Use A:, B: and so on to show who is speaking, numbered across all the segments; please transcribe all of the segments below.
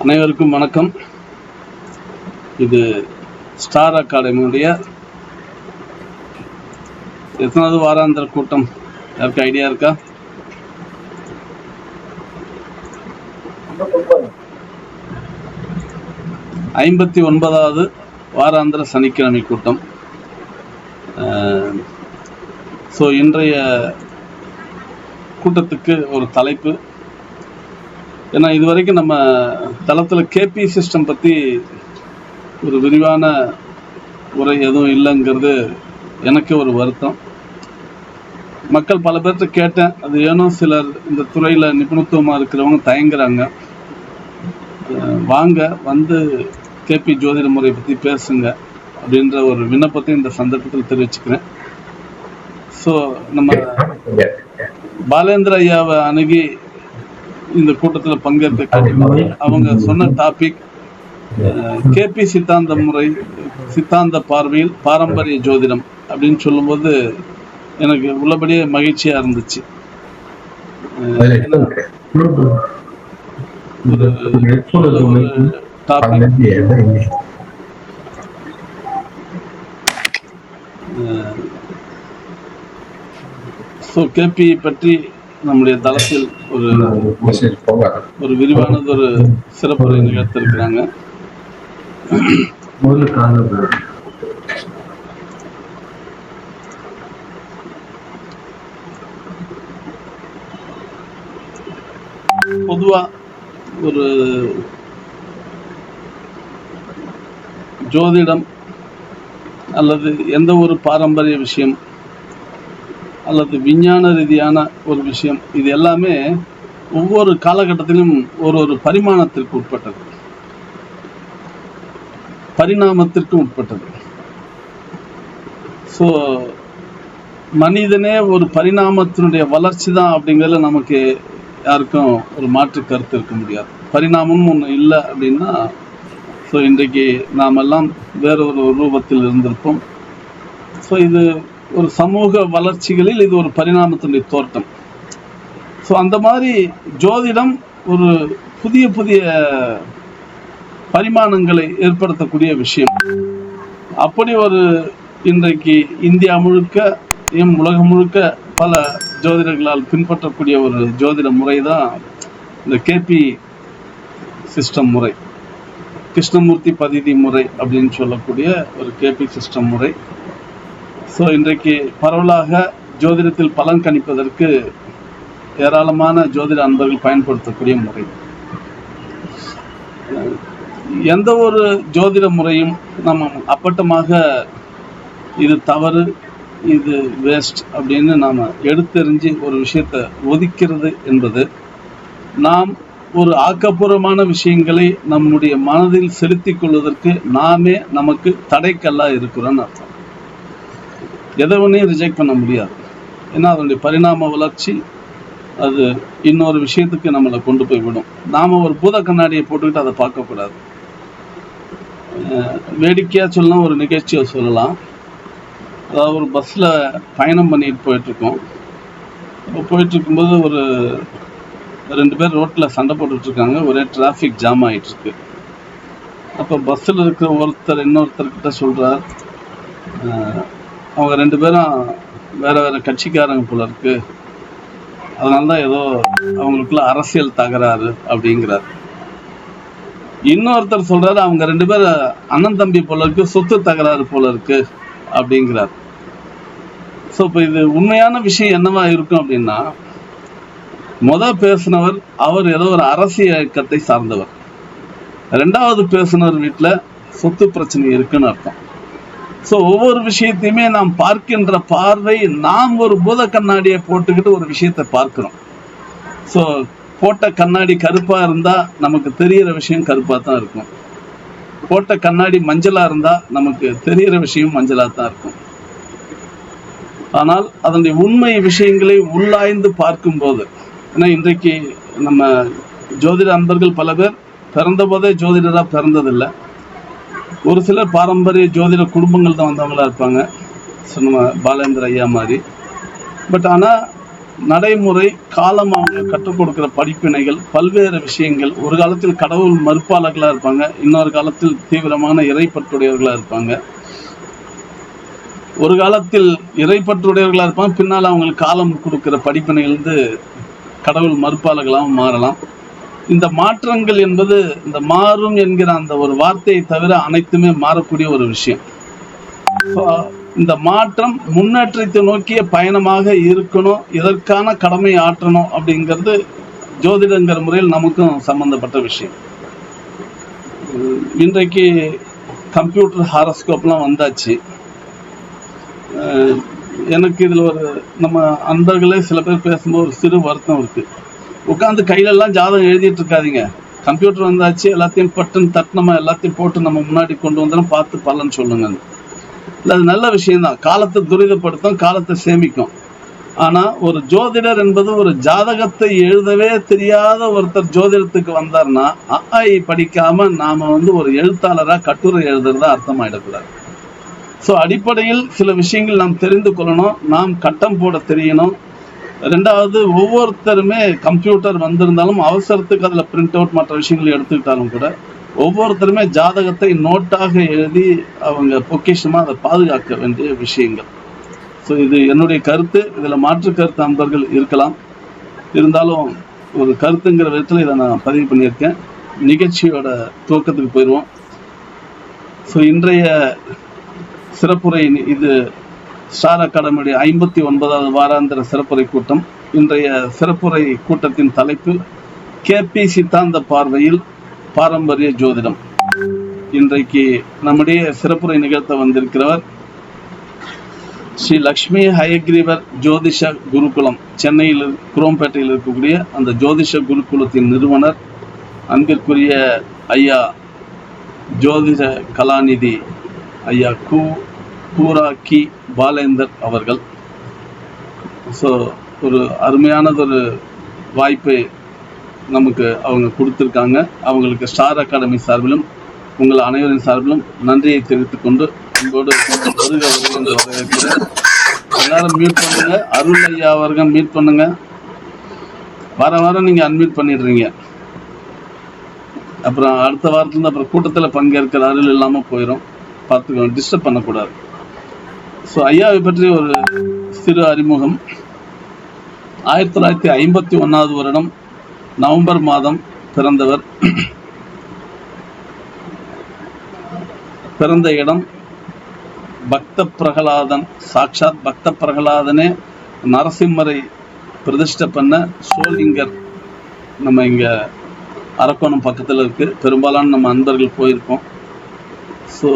A: அனைவருக்கும் வணக்கம். இது ஸ்டார் அகாடமியுடைய எத்தனாவது வாராந்திர கூட்டம்? யாருக்கு ஐடியா இருக்கா? 59வது வாராந்திர சனிக்கிழமை கூட்டம். ஸோ இன்றைய கூட்டத்துக்கு ஒரு தலைப்பு, ஏன்னா இதுவரைக்கும் நம்ம தளத்தில் கேபி சிஸ்டம் பற்றி ஒரு விரிவான உரை எதுவும் இல்லைங்கிறது எனக்கு ஒரு வருத்தம். மக்கள் பல பேர்கிட்ட கேட்டேன், அது ஏனோ சிலர் இந்த துறையில் நிபுணத்துவமாக இருக்கிறவங்க தயங்குறாங்க. வாங்க வந்து கேபி ஜோதிட முறை பற்றி பேசுங்க அப்படின்ற ஒரு விண்ணப்பத்தை இந்த சந்தர்ப்பத்தில் தெரிவிச்சுக்கிறேன். ஸோ நம்ம பாலேந்திர ஐயாவை அணுகி இந்த கூட்டத்தில் பங்கேற்க அவங்க சொன்ன டாபிக் கேபி சித்தாந்த முறை, சித்தாந்த பார்வையில் பாரம்பரிய ஜோதிடம் அப்படின்னு சொல்லும்போது எனக்கு உள்ளபடியே மகிழ்ச்சியா இருந்துச்சு. ஸோ கேபி பற்றி நம்முடைய தளத்தில் ஒரு விரிவானது ஒரு சிறப்புரை நிகழ்த்திருக்கிறாங்க. பொதுவா ஒரு ஜோதிடம் அல்லது எந்த ஒரு பாரம்பரிய விஷயம் அல்லது விஞ்ஞான ரீதியான ஒரு விஷயம், இது எல்லாமே ஒவ்வொரு காலகட்டத்திலும் ஒரு பரிமாணத்திற்கு உட்பட்டது, பரிணாமத்திற்கு உட்பட்டது. ஸோ மனிதனே ஒரு பரிணாமத்தினுடைய வளர்ச்சி தான் அப்படிங்கிறதுல நமக்கு யாருக்கும் ஒரு மாற்று கருத்து இருக்க முடியாது. பரிணாமம் ஒன்று இல்லை அப்படின்னா ஸோ இன்றைக்கு நாமெல்லாம் வேறொரு ரூபத்தில் இருந்திருப்போம். ஸோ இது ஒரு சமூக வளர்ச்சிகளில் இது ஒரு பரிணாமத்தினுடைய தோற்றம். ஸோ அந்த மாதிரி ஜோதிடம் ஒரு புதிய புதிய பரிமாணங்களை ஏற்படுத்தக்கூடிய விஷயம். அப்படி ஒரு இன்றைக்கு இந்தியா முழுக்க உலகம் முழுக்க பல ஜோதிடர்களால் பின்பற்றக்கூடிய ஒரு ஜோதிட முறை தான் இந்த கேபி சிஸ்டம் முறை, கிருஷ்ணமூர்த்தி பதிதி முறை அப்படின்னு சொல்லக்கூடிய ஒரு கேபி சிஸ்டம் முறை. ஸோ இன்றைக்கு பரவலாக ஜோதிடத்தில் பலன் கணிப்பதற்கு ஏராளமான ஜோதிட அன்பர்கள் பயன்படுத்தக்கூடிய முறை. எந்த ஒரு ஜோதிட முறையும் நம்ம அப்பட்டமாக இது தவறு, இது வேஸ்ட் அப்படின்னு நாம் எடுத்தெறிஞ்சு ஒரு விஷயத்தை ஒதுக்கிறது என்பது நாம் ஒரு ஆக்கப்பூர்வமான விஷயங்களை நம்முடைய மனதில் செலுத்திக் கொள்வதற்கு நாமே நமக்கு தடைக்கல்லாக இருக்கிறோன்னு அர்த்தம். எதை ஒன்றையும் ரிஜெக்ட் பண்ண முடியாது. ஏன்னா அதனுடைய பரிணாம வளர்ச்சி அது இன்னொரு விஷயத்துக்கு நம்மளை கொண்டு போய் விடும். நாம் ஒரு பூத கண்ணாடியை போட்டுக்கிட்டு அதை பார்க்கக்கூடாது. வேடிக்கையாக சொல்லலாம், ஒரு நிகழ்ச்சியை சொல்லலாம். அதாவது ஒரு பஸ்ஸில் பயணம் பண்ணிட்டு போயிட்டுருக்கோம். போயிட்டுருக்கும்போது ஒரு 2 பேர் ரோட்டில் சண்டை போட்டுட்ருக்காங்க. ஒரே டிராஃபிக் ஜாம் ஆகிட்டுருக்கு. அப்போ பஸ்ஸில் இருக்கிற ஒருத்தர் இன்னொருத்தர்கிட்ட சொல்கிறார், அவங்க 2 பேரும் வேறு வேறு கட்சிக்காரங்க போல இருக்கு, அதனால தான் ஏதோ அவங்களுக்குள்ள அரசியல் தகராறு அப்படிங்கிறார். இன்னொருத்தர் சொல்கிறாரு, அவங்க 2 பேர் அண்ணன் தம்பி போல இருக்கு, சொத்து தகராறு போல இருக்கு அப்படிங்கிறார். ஸோ இப்போ இது உண்மையான விஷயம் என்னவா இருக்கும் அப்படின்னா, பேசினவர் அவர் ஏதோ ஒரு அரசியல் இயக்கத்தை சார்ந்தவர், 2வது பேசினவர் வீட்டில் சொத்து பிரச்சனை இருக்குன்னு அர்த்தம். ஸோ ஒவ்வொரு விஷயத்தையுமே நாம் பார்க்கின்ற பார்வை, நாம் ஒரு பூத கண்ணாடியை போட்டுக்கிட்டு ஒரு விஷயத்தை பார்க்கிறோம். ஸோ போட்ட கண்ணாடி கருப்பாக இருந்தால் நமக்கு தெரிகிற விஷயம் கருப்பாக தான் இருக்கும். போட்ட கண்ணாடி மஞ்சளாக இருந்தால் நமக்கு தெரிகிற விஷயம் மஞ்சளாக தான் இருக்கும். ஆனால் அதனுடைய உண்மை விஷயங்களை உள்ளாய்ந்து பார்க்கும்போது, ஏன்னா இன்றைக்கு நம்ம ஜோதிட அன்பர்கள் பல பேர் பிறந்த போதே ஜோதிடராக பிறந்ததில்லை. ஒரு சிலர் பாரம்பரிய ஜோதிட குடும்பங்கள் தான் வந்தவங்களா இருப்பாங்க, நம்ம பாலேந்திர ஐயா மாதிரி. பட் ஆனால் நடைமுறை காலம் அவங்க கற்றுக் கொடுக்கிற படிப்பினைகள் பல்வேறு விஷயங்கள். ஒரு காலத்தில் கடவுள் மறுப்பாளர்களாக இருப்பாங்க, இன்னொரு காலத்தில் தீவிரமான இறைப்பற்றுடையவர்களாக இருப்பாங்க. ஒரு காலத்தில் இறைப்பற்றுடையவர்களாக இருப்பாங்க, பின்னால் அவங்களுக்கு காலம் கொடுக்கிற படிப்பினையிலிருந்து கடவுள் மறுப்பாளர்களாகவும் மாறலாம். இந்த மாற்றங்கள் என்பது இந்த மாறும் என்கிற அந்த ஒரு வார்த்தையை தவிர அனைத்துமே மாறக்கூடிய ஒரு விஷயம். இந்த மாற்றம் முன்னேற்றத்தை நோக்கிய பயணமாக இருக்கணும், இதற்கான கடமை ஆற்றணும் அப்படிங்கிறது ஜோதிடங்கிற முறையில் நமக்கும் சம்பந்தப்பட்ட விஷயம். இன்றைக்கு கம்ப்யூட்டர் ஹாரோஸ்கோப்லாம் வந்தாச்சு. எனக்கு இதில் ஒரு நம்ம அன்பர்களே சில பேர் பேசும்போது ஒரு சிறு வருத்தம் இருக்குது. உட்காந்து கையிலெல்லாம் ஜாதகம் எழுதிட்டு இருக்காதீங்க. கம்ப்யூட்டர் வந்தாச்சு, எல்லாத்தையும் பட்டுன்னு தட்டினமா எல்லாத்தையும் போட்டு நம்ம முன்னாடி கொண்டு வந்தாலும் பார்த்து பலன் சொல்லுங்க. இல்லை, அது நல்ல விஷயம்தான். காலத்தை துரிதப்படுத்தும், காலத்தை சேமிக்கும். ஆனால் ஒரு ஜோதிடர் என்பது ஒரு ஜாதகத்தை எழுதவே தெரியாத ஒருத்தர் ஜோதிடத்துக்கு வந்தார்னா அஐ படிக்காம நாம ஒரு எழுத்தாளராக கட்டுரை எழுதுறதா அர்த்தமாயிடக்கூடாது. ஸோ அடிப்படையில் சில விஷயங்கள் நாம் தெரிந்து கொள்ளணும், நாம் கட்டம் போட தெரியணும். ரெண்டாவது, ஒவ்வொருத்தருமே கம்ப்யூட்டர் வந்திருந்தாலும் அவசரத்துக்கு அதில் பிரிண்ட் அவுட் மற்ற விஷயங்களை எடுத்துக்கிட்டாலும் கூட ஒவ்வொருத்தருமே ஜாதகத்தை நோட்டாக எழுதி அவங்க பொக்கிஷமாக அதை பாதுகாக்க வேண்டிய விஷயங்கள். ஸோ இது என்னுடைய கருத்து. இதில் மாற்று கருத்து அன்பர்கள் இருக்கலாம், இருந்தாலும் ஒரு கருத்துங்கிற விதத்தில் இதை நான் பதிவு பண்ணியிருக்கேன். நிகழ்ச்சியோட துவக்கத்துக்கு போயிடுவோம். ஸோ இன்றைய சிறப்புரை இது ஸ்டார் அகாடமியுடைய 59வது வாராந்திர சிறப்புரை கூட்டம். இன்றைய சிறப்புரை கூட்டத்தின் தலைப்பு கேபி சித்தாந்த பார்வையில் பாரம்பரிய ஜோதிடம். இன்றைக்கு நம்முடைய சிறப்புரை நிகழ்த்த வந்திருக்கிறவர் ஸ்ரீ லக்ஷ்மி ஹயக்ரீவர் ஜோதிஷ குருகுலம், சென்னையில் குரோம்பேட்டையில் இருக்கக்கூடிய அந்த ஜோதிஷ குருகுலத்தின் நிறுவனர் அன்பிற்குரிய ஐயா ஜோதிட கலாநிதி ஐயா கூரா கி பாலேந்தர் அவர்கள். ஸோ ஒரு அருமையானதொரு வாய்ப்பை நமக்கு அவங்க கொடுத்துருக்காங்க. அவங்களுக்கு ஸ்டார் அகாடமி சார்பிலும் உங்கள் அனைவரின் சார்பிலும் நன்றியை தெரிவித்துக் கொண்டு உங்களோடு வரவேற்கிறேன். எல்லாரும் மியூட் பண்ணுங்க. அருள் ஐயா அவர்கள் மியூட் பண்ணுங்க. வாரம் நீங்கள் அன்மியூட் பண்ணிடுறீங்க. அப்புறம் அடுத்த வாரத்துலேருந்து அப்புறம் கூட்டத்தில் பங்கேற்கிற அருள் இல்லாமல் போயிடும். பார்த்துக்கோங்க, டிஸ்டர்ப் பண்ணக்கூடாது. ஸோ ஐயாவை பற்றி ஒரு சிறு அறிமுகம். 1951வது வருடம் நவம்பர் மாதம் பிறந்தவர். பிறந்த இடம் பக்த பிரகலாதன், சாட்சாத் பக்த பிரகலாதனே நரசிம்மரை பிரதிஷ்டை பண்ண சோளிங்கர் நம்ம இங்கே அரக்கோணம் பக்கத்தில் இருக்குது. பெரும்பாலான நம்ம அன்பர்கள் போயிருக்கோம். ஸோ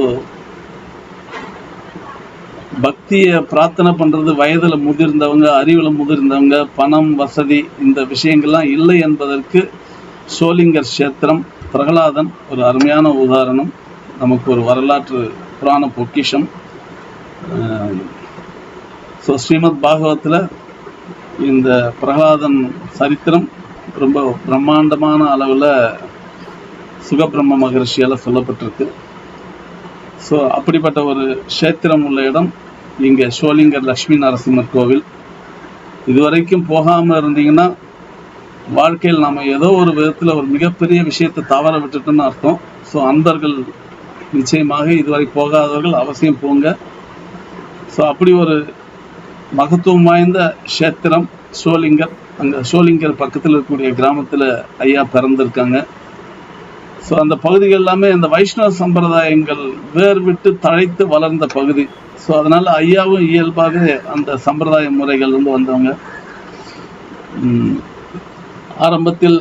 A: பக்தியை பிரார்த்தனை பண்ணுறது வயதில் முதிர்ந்தவங்க, அறிவில் முதிர்ந்தவங்க, பணம் வசதி இந்த விஷயங்கள்லாம் இல்லை என்பதற்கு சோளிங்கர் கஷேத்திரம் பிரகலாதன் ஒரு அருமையான உதாரணம். நமக்கு ஒரு வரலாற்று புராண பொக்கிஷம். ஸோ ஸ்ரீமத் பாகவத்தில் இந்த பிரகலாதன் சரித்திரம் ரொம்ப பிரம்மாண்டமான அளவில் சுகபிரம்ம மகரிஷியால் சொல்லப்பட்டிருக்கு. ஸோ அப்படிப்பட்ட ஒரு க்ஷேத்திரம் உள்ள இடம் இங்கே சோளிங்கர் லக்ஷ்மி நரசிம்மர் கோவில். இதுவரைக்கும் போகாமல் இருந்தீங்கன்னா வாழ்க்கையில் நாம் ஏதோ ஒரு விதத்தில் ஒரு மிகப்பெரிய விஷயத்தை தவற விட்டுட்டோன்னு அர்த்தம். ஸோ அன்பர்கள் நிச்சயமாக இதுவரை போகாதவர்கள் அவசியம் போங்க. ஸோ அப்படி ஒரு மகத்துவம் வாய்ந்த க்ஷேத்திரம் சோளிங்கர். அங்கே சோளிங்கர் பக்கத்தில் இருக்கக்கூடிய கிராமத்தில் ஐயா பிறந்திருக்காங்க. ஸோ அந்த பகுதிகள் எல்லாமே இந்த வைஷ்ணவ சம்பிரதாயங்கள் வேர் விட்டு தழைத்து வளர்ந்த பகுதி. ஸோ அதனால் ஐயாவும் இயல்பாக அந்த சம்பிரதாய முறைகள் வந்தவங்க. ஆரம்பத்தில்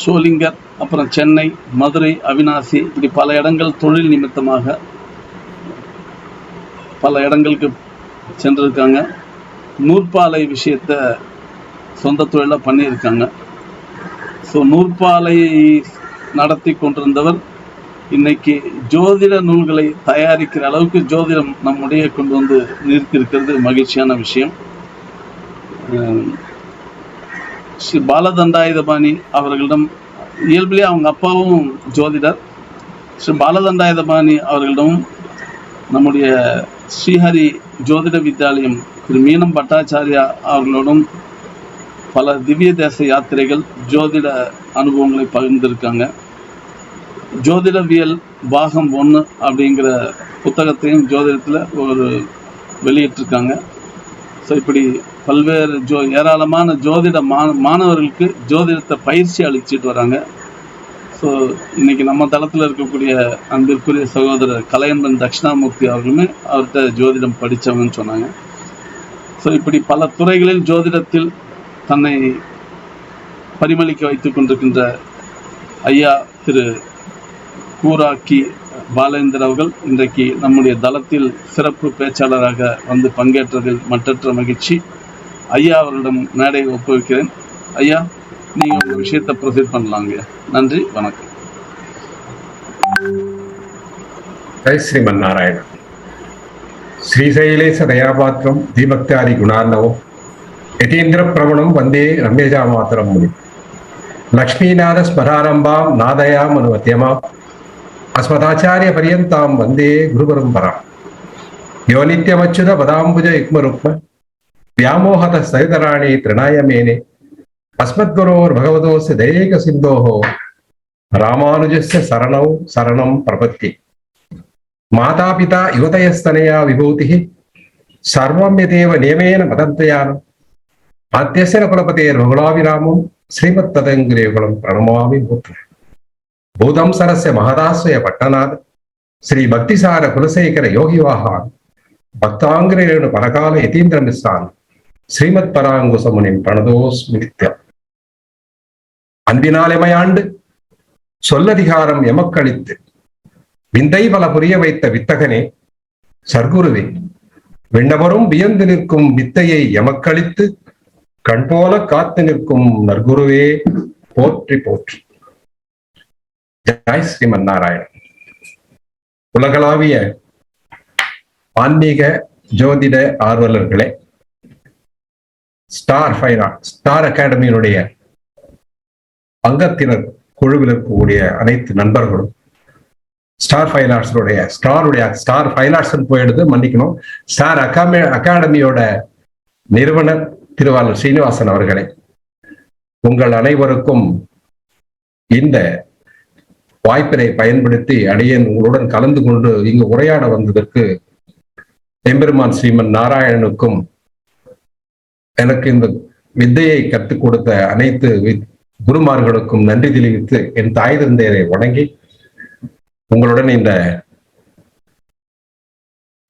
A: சோளிங்கர், அப்புறம் சென்னை, மதுரை, அவினாசி, இப்படி பல இடங்கள் தொழில் நிமித்தமாக பல இடங்களுக்கு சென்றிருக்காங்க. நூற்பாலை விஷயத்தை சொந்த தொழிலாக பண்ணியிருக்காங்க. ஸோ நூற்பாலை நடத்தி கொண்டிருந்தவர் இன்னைக்கு ஜோதிட நூல்களை தயாரிக்கிற அளவுக்கு ஜோதிடம் நம்முடைய கொண்டு வந்து நிறுத்தியிருக்கிறது மகிழ்ச்சியான விஷயம். ஸ்ரீ பாலதண்டாயுதபாணி அவர்களிடம் இயல்பிலே அவங்க அப்பாவும் ஜோதிடர். ஸ்ரீ பாலதண்டாயுதபாணி அவர்களிடமும் நம்முடைய ஸ்ரீஹரி ஜோதிட வித்யாலயம் திரு மீனம் பட்டாச்சாரியா அவர்களோடும் பல திவ்ய தேச யாத்திரைகள் ஜோதிட அனுபவங்களை பகிர்ந்திருக்காங்க. ஜோதிடவியல் பாகம் 1 அப்படிங்கிற புத்தகத்தையும் ஜோதிடத்தில் ஒரு வெளியிட்டிருக்காங்க. ஸோ இப்படி பல்வேறு ஏராளமான ஜோதிட மாணவர்களுக்கு ஜோதிடத்தை பயிற்சி அளிச்சுட்டு வராங்க. ஸோ இன்னைக்கு நம்ம தளத்தில் இருக்கக்கூடிய அன்பிற்குரிய சகோதரர் கலையன்பன் தட்சிணாமூர்த்தி அவர்களுமே அவர்கிட்ட ஜோதிடம் படித்தவங்கன்னு சொன்னாங்க. ஸோ இப்படி பல துறைகளில் ஜோதிடத்தில் தன்னை பரிமளிக்க வைத்துக் கொண்டிருக்கின்ற ஐயா திரு கூராக்கி பாலேந்தர் அவர்கள் இன்றைக்கு நம்முடைய தளத்தில் சிறப்பு பேச்சாளராக வந்து பங்கேற்றதில் மற்றற்ற மகிழ்ச்சி. ஐயா அவர்களிடம் மேடையை ஒப்புவிக்கிறேன். ஐயா, நீங்கள் ஒரு விஷயத்தை ப்ரொசீட் பண்ணலாங்க. நன்றி, வணக்கம்.
B: ஜெய் ஸ்ரீமன் நாராயண. ஸ்ரீசைலேச தயாபாத்திரம் தீபக்தாரி குணார்ணவம் யதீந்திர பிரவணம் வந்தே ரம்யஜா மாத்திரம் முனி லக்ஷ்மீநாத ஸ்மராரம்பாம் நாதயாம் அனுமத்தியமாம் அஸ்மதாச்சாரிய பரியந்தாம் வந்தே குருபரம்பராம் யோ நித்யமச்சுத பதாம்புஜ யுக்மருக்ம வியாமோகத சரிதராணி திரிணாயமேனே அஸ்மத்குரோர் பகவதோஸ்ய தயேக சிந்தோஹோ ராமானுஜஸ்ய சரணௌ சரணம் பிரபத்தி மாதாபிதா யுவதயஸ்தனயா விபூதிஹி சர்வம் யதேவ நியமேன மதத்வயானம் ஆத்யஸ்ய குலபதேர் பகுலாவிராமம் ஸ்ரீமத் ததங்கிரேகுலம் பிரணமாமி மூர்த்தி பூதம் சரஸ்ய மகதாஸ்வய பட்டநாத் ஸ்ரீ பக்திசார குலசேகர யோகிவாகான் பக்தாங்கிரேணு பரகால யதீந்திர மிஸ்ரான் ஸ்ரீமத் பராங்குசமுனின் பிரணதோஸ்மி நித்யம். அன்பினால் எமையாண்டு சொல்லதிகாரம் எமக்களித்து விந்தை பல புரிய வைத்த வித்தகனே சர்க்குருவே, விண்ணவரும் வியந்து நிற்கும் வித்தையை எமக்களித்து கண்போல காத்து நிற்கும் நற்குருவே போற்றி போற்றி. ஜெய் ஸ்ரீமன் நாராயணன். உலகளாவிய ஆன்மீக ஜோதிட ஆர்வலர்களே, ஸ்டார் அகாடமியினுடைய அங்கத்தினர் குழுவில் இருக்கக்கூடிய அனைத்து நண்பர்களும், ஸ்டார் ஃபைன் ஆர்ட்ஸ் போயிடுது, மன்னிக்கணும், ஸ்டார் அகாடமியோட நிறுவனர் திருவாளர் ஸ்ரீனிவாசன் அவர்களே, உங்கள் அனைவருக்கும் இந்த வாய்ப்பினை பயன்படுத்தி அடியேன் உங்களுடன் கலந்து கொண்டு இங்கு உரையாட வந்ததற்கு எம்பெருமான் ஸ்ரீமன் நாராயணனுக்கும் எனக்கு இந்த வித்தையை கற்றுக் கொடுத்த அனைத்து குருமார்களுக்கும் நன்றி தெரிவித்து என் தாய் தந்தையரை வணங்கி உங்களுடன்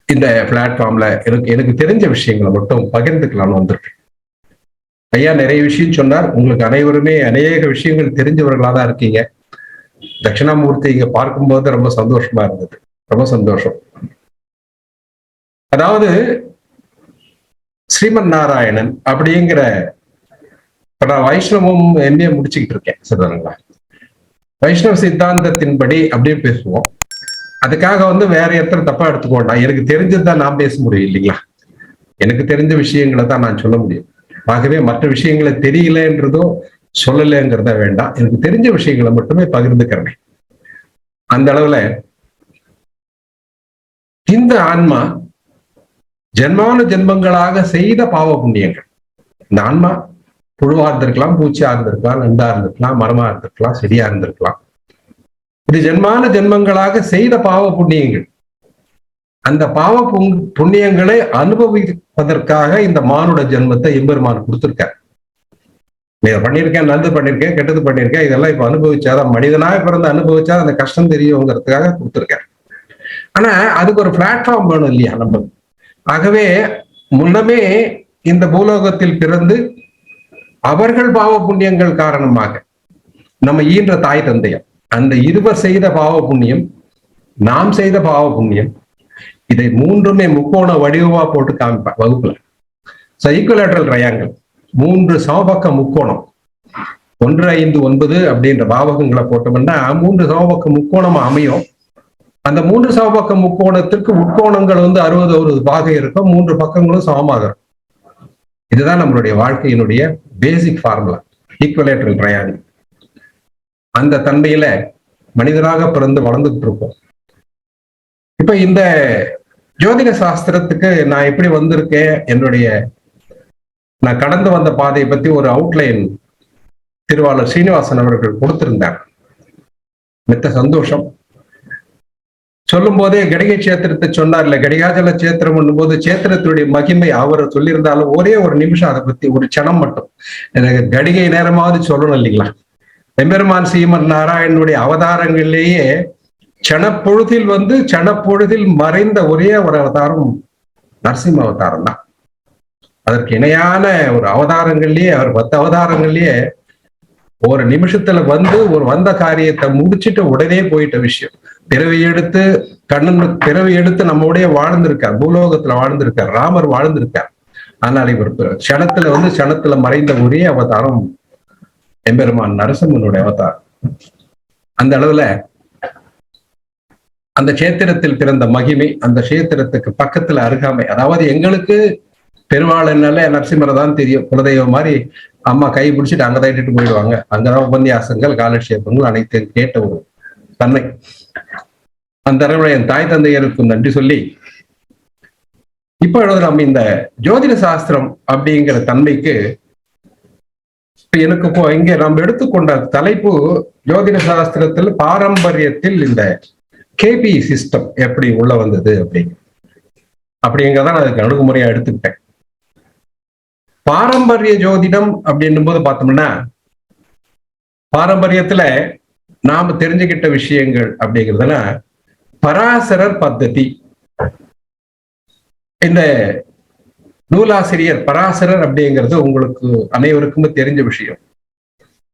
B: இந்த பிளாட்ஃபார்ம்ல எனக்கு தெரிஞ்ச விஷயங்களை மட்டும் பகிர்ந்துக்கலாம்னு வந்திருக்கேன். ஐயா நிறைய விஷயம் சொன்னார். உங்களுக்கு அனைவருமே அநேக விஷயங்கள் தெரிஞ்சவர்களா தான் இருக்கீங்க. தட்சிணாமூர்த்தி இங்க பார்க்கும்போது ரொம்ப சந்தோஷமா இருந்தது. ரொம்ப சந்தோஷம். அதாவது ஸ்ரீமன் நாராயணன் அப்படிங்கிற, இப்ப நான் வைஷ்ணவம் என்னைய முடிச்சுக்கிட்டு இருக்கேன் சரிதானுங்களா. வைஷ்ணவ சித்தாந்தத்தின்படி அப்படியே பேசுவோம். அதுக்காக வேற எத்தனை தப்பா எடுத்துக்கோண்டா. எனக்கு தெரிஞ்சதுதான் நான் பேச முடியும் இல்லைங்களா. எனக்கு தெரிஞ்ச விஷயங்களை தான் நான் சொல்ல முடியும். ஆகவே மற்ற விஷயங்களை தெரியலன்றதோ சொல்லலைங்கிறத வேண்டாம். எனக்கு தெரிஞ்ச விஷயங்களை மட்டுமே பகிர்ந்துக்கிறேன். அந்த அளவுல இந்த ஆன்மா ஜென்மான ஜென்மங்களாக செய்த பாவ புண்ணியங்கள், இந்த ஆன்மா புழுவா இருந்திருக்கலாம், பூச்சியா இருந்திருக்கலாம், நண்டா இருந்திருக்கலாம், மரமா இருந்திருக்கலாம், செடியா இருந்திருக்கலாம். இது ஜென்மான ஜென்மங்களாக செய்த பாவ புண்ணியங்கள். அந்த பாவ புண்ணியங்களை அனுபவிப்பதற்காக இந்த மானுட ஜென்மத்தை எம்பெருமான் கொடுத்திருக்கார். பண்ணியிருக்கேன், நல்லது பண்ணியிருக்கேன், கெட்டது பண்ணியிருக்கேன், இதெல்லாம் இப்ப அனுபவிச்சாதான், மனிதனாக பிறந்து அனுபவிச்சா அந்த கஷ்டம் தெரியுங்கிறதுக்காக கொடுத்திருக்காரு. ஆனா அதுக்கு ஒரு பிளாட்ஃபார்ம் வேணும் இல்லையா நம்ம. ஆகவே முன்னமே இந்த பூலோகத்தில் பிறந்து அவர்கள் பாவ புண்ணியங்கள் காரணமாக நம்ம ஈன்ற தாய் தந்தையம், அந்த இருவர் செய்த பாவ புண்ணியம், நாம் செய்த பாவ புண்ணியம், இதை மூன்றுமே முக்கோண வடிவமா போட்டு காமிப்பேன் வகுப்புல. ஈக்குவலேட்டரல் ட்ரையாங்கிள், 3 சமபக்க முக்கோணம், 1, 5, 9 அப்படின்ற பாவகங்களை போட்டோம்னா 3 சமபக்க முக்கோணமா அமையும். அந்த 3 சமபக்க முக்கோணத்திற்கு உட்கோணங்கள் 60 பாகம் இருக்கும், 3 பக்கங்களும் சமமாக இருக்கும். இதுதான் நம்மளுடைய வாழ்க்கையினுடைய பேசிக் ஃபார்முலா, ஈக்குவலேட்டரல் ட்ரையாங்கிள். அந்த தன்மையில மனிதனாக பிறந்து வளர்ந்துட்டு இருப்போம். இப்ப இந்த ஜோதிட சாஸ்திரத்துக்கு நான் எப்படி வந்திருக்கேன், என்னுடைய நான் கடந்து வந்த பாதையை பத்தி ஒரு அவுட்லைன் திருவாளர் சீனிவாசன் அவர்கள் கொடுத்திருந்தார். மித்த சந்தோஷம். சொல்லும் போதே கடிகை சேத்திரத்தை சொன்னார்ல, கடிகாஜல சேத்திரம் பண்ணும்போது சேத்திரத்துடைய மகிமை அவர் சொல்லியிருந்தாலும் ஒரே ஒரு நிமிஷம் அதை பத்தி ஒரு சனம் மட்டும் எனக்கு கடிகை நேரமாவது சொல்லணும் இல்லைங்களா? எம்பெருமான் சீமன் நாராயணனுடைய அவதாரங்களிலேயே சனப்பொழுதில் சனப்பொழுதில் மறைந்த ஒரே ஒரு அவதாரம் நரசிம்ம அவதாரம் தான். அதற்கு இணையான ஒரு அவதாரங்கள்லயே அவர் 10 அவதாரங்கள்லயே ஒரு நிமிஷத்துல ஒரு வந்த காரியத்தை முடிச்சுட்டு உடனே போயிட்ட விஷயம். பிறவி எடுத்து நம்முடைய வாழ்ந்திருக்கார், பூலோகத்துல வாழ்ந்திருக்கார், ராமர் வாழ்ந்திருக்கார். ஆனால் இவர் சனத்துல மறைந்த ஒரே அவதாரம் எம்பெருமான் நரசிம்மனுடைய அவதாரம். அந்த அளவுல அந்த கஷேத்திரத்தில் பிறந்த மகிமை, அந்த கஷேத்திரத்துக்கு பக்கத்துல அருகாமை. அதாவது எங்களுக்கு பெருவாளனால நரசிம்மரை தான் தெரியும், குலதெய்வம் மாதிரி. அம்மா கை பிடிச்சிட்டு அங்கதான் இட்டுட்டு போயிடுவாங்க. அங்கதான் உபன்யாசங்கள், காலட்சேபங்கள் அனைத்தையும் கேட்ட ஒரு தன்மை. அந்த அளவுல என் தாய் தந்தையருக்கும் நன்றி சொல்லி, இப்பொழுது நம்ம இந்த ஜோதிட சாஸ்திரம் அப்படிங்கிற தன்மைக்கு எனக்கு இங்க நம்ம எடுத்துக்கொண்ட தலைப்பு ஜோதிட சாஸ்திரத்தில் பாரம்பரியத்தில் இந்த கேபி சிஸ்டம் எப்படி உள்ள வந்தது அப்படிங்கிறதான் அதுக்கு அணுகுமுறையா எடுத்துக்கிட்டேன். பாரம்பரிய ஜோதிடம் அப்படின்னும் போது பார்த்தோம்னா, பாரம்பரியத்துல நாம தெரிஞ்சுக்கிட்ட விஷயங்கள் அப்படிங்கிறதுனா பராசரர் பத்ததி. இந்த நூலாசிரியர் பராசரர் அப்படிங்கிறது உங்களுக்கு அனைவருக்குமே தெரிஞ்ச விஷயம்.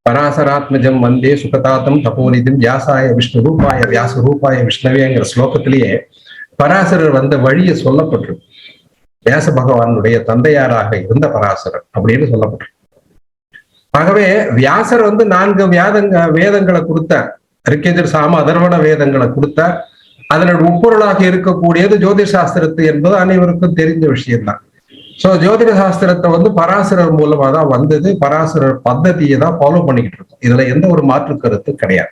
B: பராசராத்மஜம் வந்தே சுகதாத்தம் தபோனிதம் வியாசாய விஷ்ணு ரூபாய வியாச ரூபாய விஷ்ணவேங்கிற ஸ்லோகத்திலேயே பராசரர் வந்த வழியை சொல்லப்பட்டிருக்கு. வியாச பகவானுடைய தந்தையாராக இருந்த பராசரர் அப்படின்னு சொல்லப்பட்டிருக்கு. ஆகவே வியாசர் 4 வேதங்களை கொடுத்தார். ரிக்கேஜர் சாம அதர்வண வேதங்களை கொடுத்தார். அதனோட உட்பொருளாக இருக்கக்கூடியது ஜோதிட சாஸ்திரத்து என்பது அனைவருக்கும் தெரிஞ்ச விஷயம்தான். சோ ஜோதிட சாஸ்திரத்தை பராசரர் மூலமா தான் வந்தது. பராசரர் பத்ததியை தான் ஃபாலோ பண்ணிக்கிட்டு இருக்கோம். இதுல எந்த ஒரு மாற்று கருத்து கிடையாது.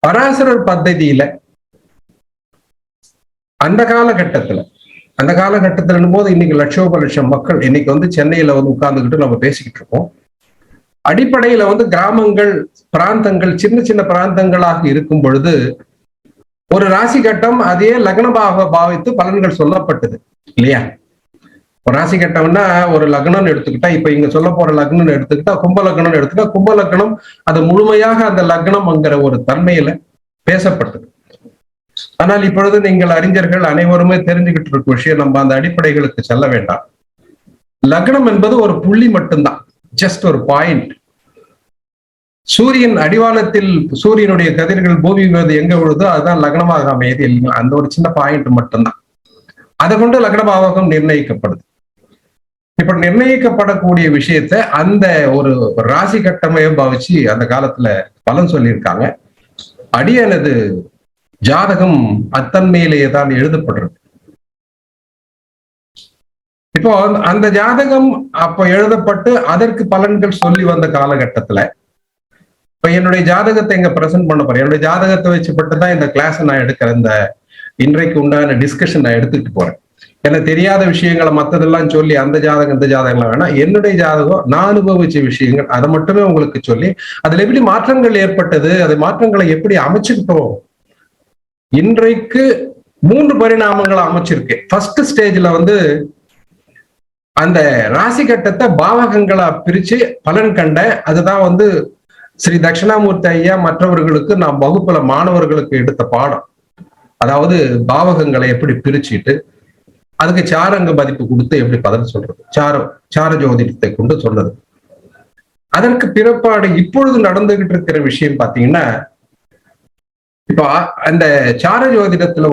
B: பராசரர் பத்ததியில அந்த காலகட்டத்துல போது இன்னைக்கு லட்சோப லட்சம் மக்கள் இன்னைக்கு சென்னையில உட்கார்ந்துக்கிட்டு நம்ம பேசிக்கிட்டு இருக்கோம். அடிப்படையில கிராமங்கள், பிராந்தங்கள், சின்ன சின்ன பிராந்தங்களாக இருக்கும் பொழுது ஒரு ராசி கட்டம் அதே லக்னமாக பாவித்து பலன்கள் சொல்லப்பட்டது இல்லையா? ஒரு ராசி கட்டம்னா ஒரு லக்னம் எடுத்துக்கிட்டா, இப்ப இங்க சொல்ல போற லக்னம் எடுத்துக்கிட்டா, கும்ப லக்னம் எடுத்துக்கிட்டா, கும்ப லக்னம் அது முழுமையாக அந்த லக்னம்ங்கிற ஒரு தன்மையில பேசப்பட்டது. ஆனால் இப்பொழுது நீங்கள் அறிஞர்கள் அனைவருமே தெரிஞ்சுக்கிட்டு இருக்க விஷயம், நம்ம அந்த அடிப்படைகளுக்கு செல்ல வேண்டாம். லக்னம் என்பது ஒரு புள்ளி மட்டும்தான், ஜஸ்ட் ஒரு பாயிண்ட். சூரியன் அடிவானத்தில் சூரியனுடைய கதிர்கள் பூமி மீது எங்க விழுதோ அதுதான் லக்னமாக அமையுது இல்லைங்களா? அந்த ஒரு சின்ன பாயிண்ட் மட்டும்தான். அதை கொண்டு லக்னபாவகம் நிர்ணயிக்கப்படுது. இப்ப நிர்ணயிக்கப்படக்கூடிய விஷயத்த அந்த ஒரு ராசி கட்டமையை பாவிச்சு அந்த காலத்துல பலன் சொல்லியிருக்காங்க. அடியானது ஜாதகம் அத்தன்மையிலேயே தான் எழுதப்படுறது. இப்போ அந்த ஜாதகம் அப்ப எழுதப்பட்டு அதற்கு பலன்கள் சொல்லி வந்த காலகட்டத்துல இப்ப என்னுடைய ஜாதகத்தை இங்க பிரசன்ட் பண்ண போறேன். என்னுடைய ஜாதகத்தை வச்சுப்பட்டு தான் இந்த கிளாஸ் நான் எடுக்கிறேன். இந்த இன்றைக்கு உண்டான டிஸ்கஷன் நான் எடுத்துட்டு போறேன். எனக்கு தெரியாத விஷயங்களை மற்றதெல்லாம் சொல்லி அந்த ஜாதகம் இந்த ஜாதகம்லாம் வேணாம். என்னுடைய ஜாதகம் நான் அனுபவிச்ச விஷயங்கள் அதை மட்டுமே உங்களுக்கு சொல்லி அதுல எப்படி மாற்றங்கள் ஏற்பட்டது, அது மாற்றங்களை எப்படி அமைச்சுக்கிட்டோம். இன்றைக்கு 3 பரிணாமங்களை அமைச்சிருக்கு. ஃபர்ஸ்ட் ஸ்டேஜ்ல அந்த ராசி கட்டத்தை பாவகங்களா பிரிச்சு பலன் கண்ட. அதுதான் ஸ்ரீ தட்சிணாமூர்த்தி ஐயா மற்றவர்களுக்கு நான் வகுப்புல மாணவர்களுக்கு எடுத்த பாடம். அதாவது பாவகங்களை எப்படி பிரிச்சுட்டு அதுக்கு சாரங்க மதிப்பு கொடுத்து எப்படி பலன் சொல்றது, சார ஜோதிடத்தை கொண்டு சொன்னது. அதற்கு பிறப்பாடு இப்பொழுது நடந்துகிட்டு இருக்கிற விஷயம் பாத்தீங்கன்னா, இப்போ அந்த சார ஜோதிடத்துல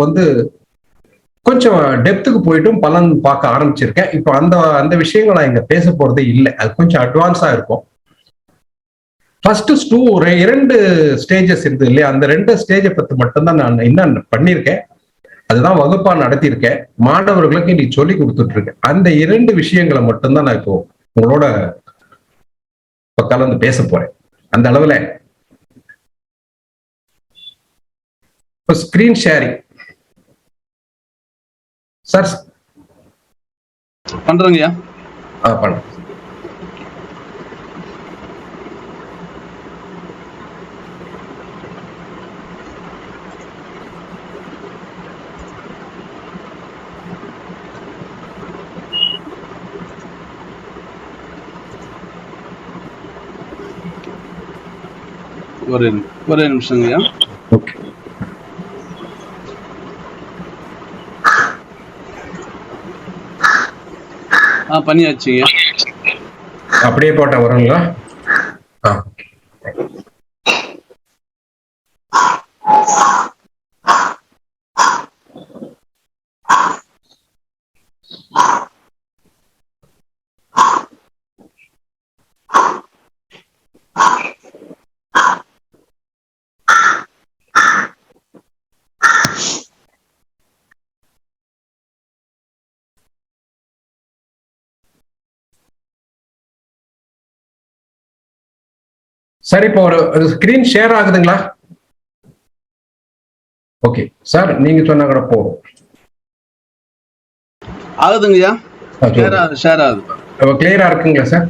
B: கொஞ்சம் டெப்த்துக்கு போயிட்டும் பலன் பார்க்க ஆரம்பிச்சிருக்கேன். இப்போ அந்த விஷயங்கள் நான் இங்க பேச போறதே இல்லை. அது கொஞ்சம் அட்வான்ஸா இருக்கும். ஃபர்ஸ்ட் 2 ஸ்டேஜஸ் இருக்கு இல்லையா? அந்த 2 ஸ்டேஜை பத்தி மட்டும்தான் நான் என்ன பண்ணியிருக்கேன், அதுதான் வகுப்பா நடத்தியிருக்கேன், மாணவர்களுக்கு இன்னைக்கு சொல்லி கொடுத்துட்டு இருக்கேன். அந்த 2 விஷயங்களை மட்டும்தான் நான் இப்போ உங்களோட கலந்து பேச போறேன். அந்த அளவுல ஸ்கிரீன் ஷேரிங் சார்
A: பண்றேங்கய்யா.
B: பண்ண.
A: ஒரே நிமிஷங்கய்யா.
B: ஓகே.
A: பண்ணியாச்சுங்க.
B: அப்படியே போட்டா வருங்களா? சார் இப்போ ஒரு ஸ்கிரீன் ஷேர் ஆகுதுங்களா? ஓகே சார், நீங்க சொன்னா கூட போதும்.
A: ஆகுதுங்கய்யா. ஷேர் ஆகுது.
B: கிளியரா இருக்குங்களா சார்?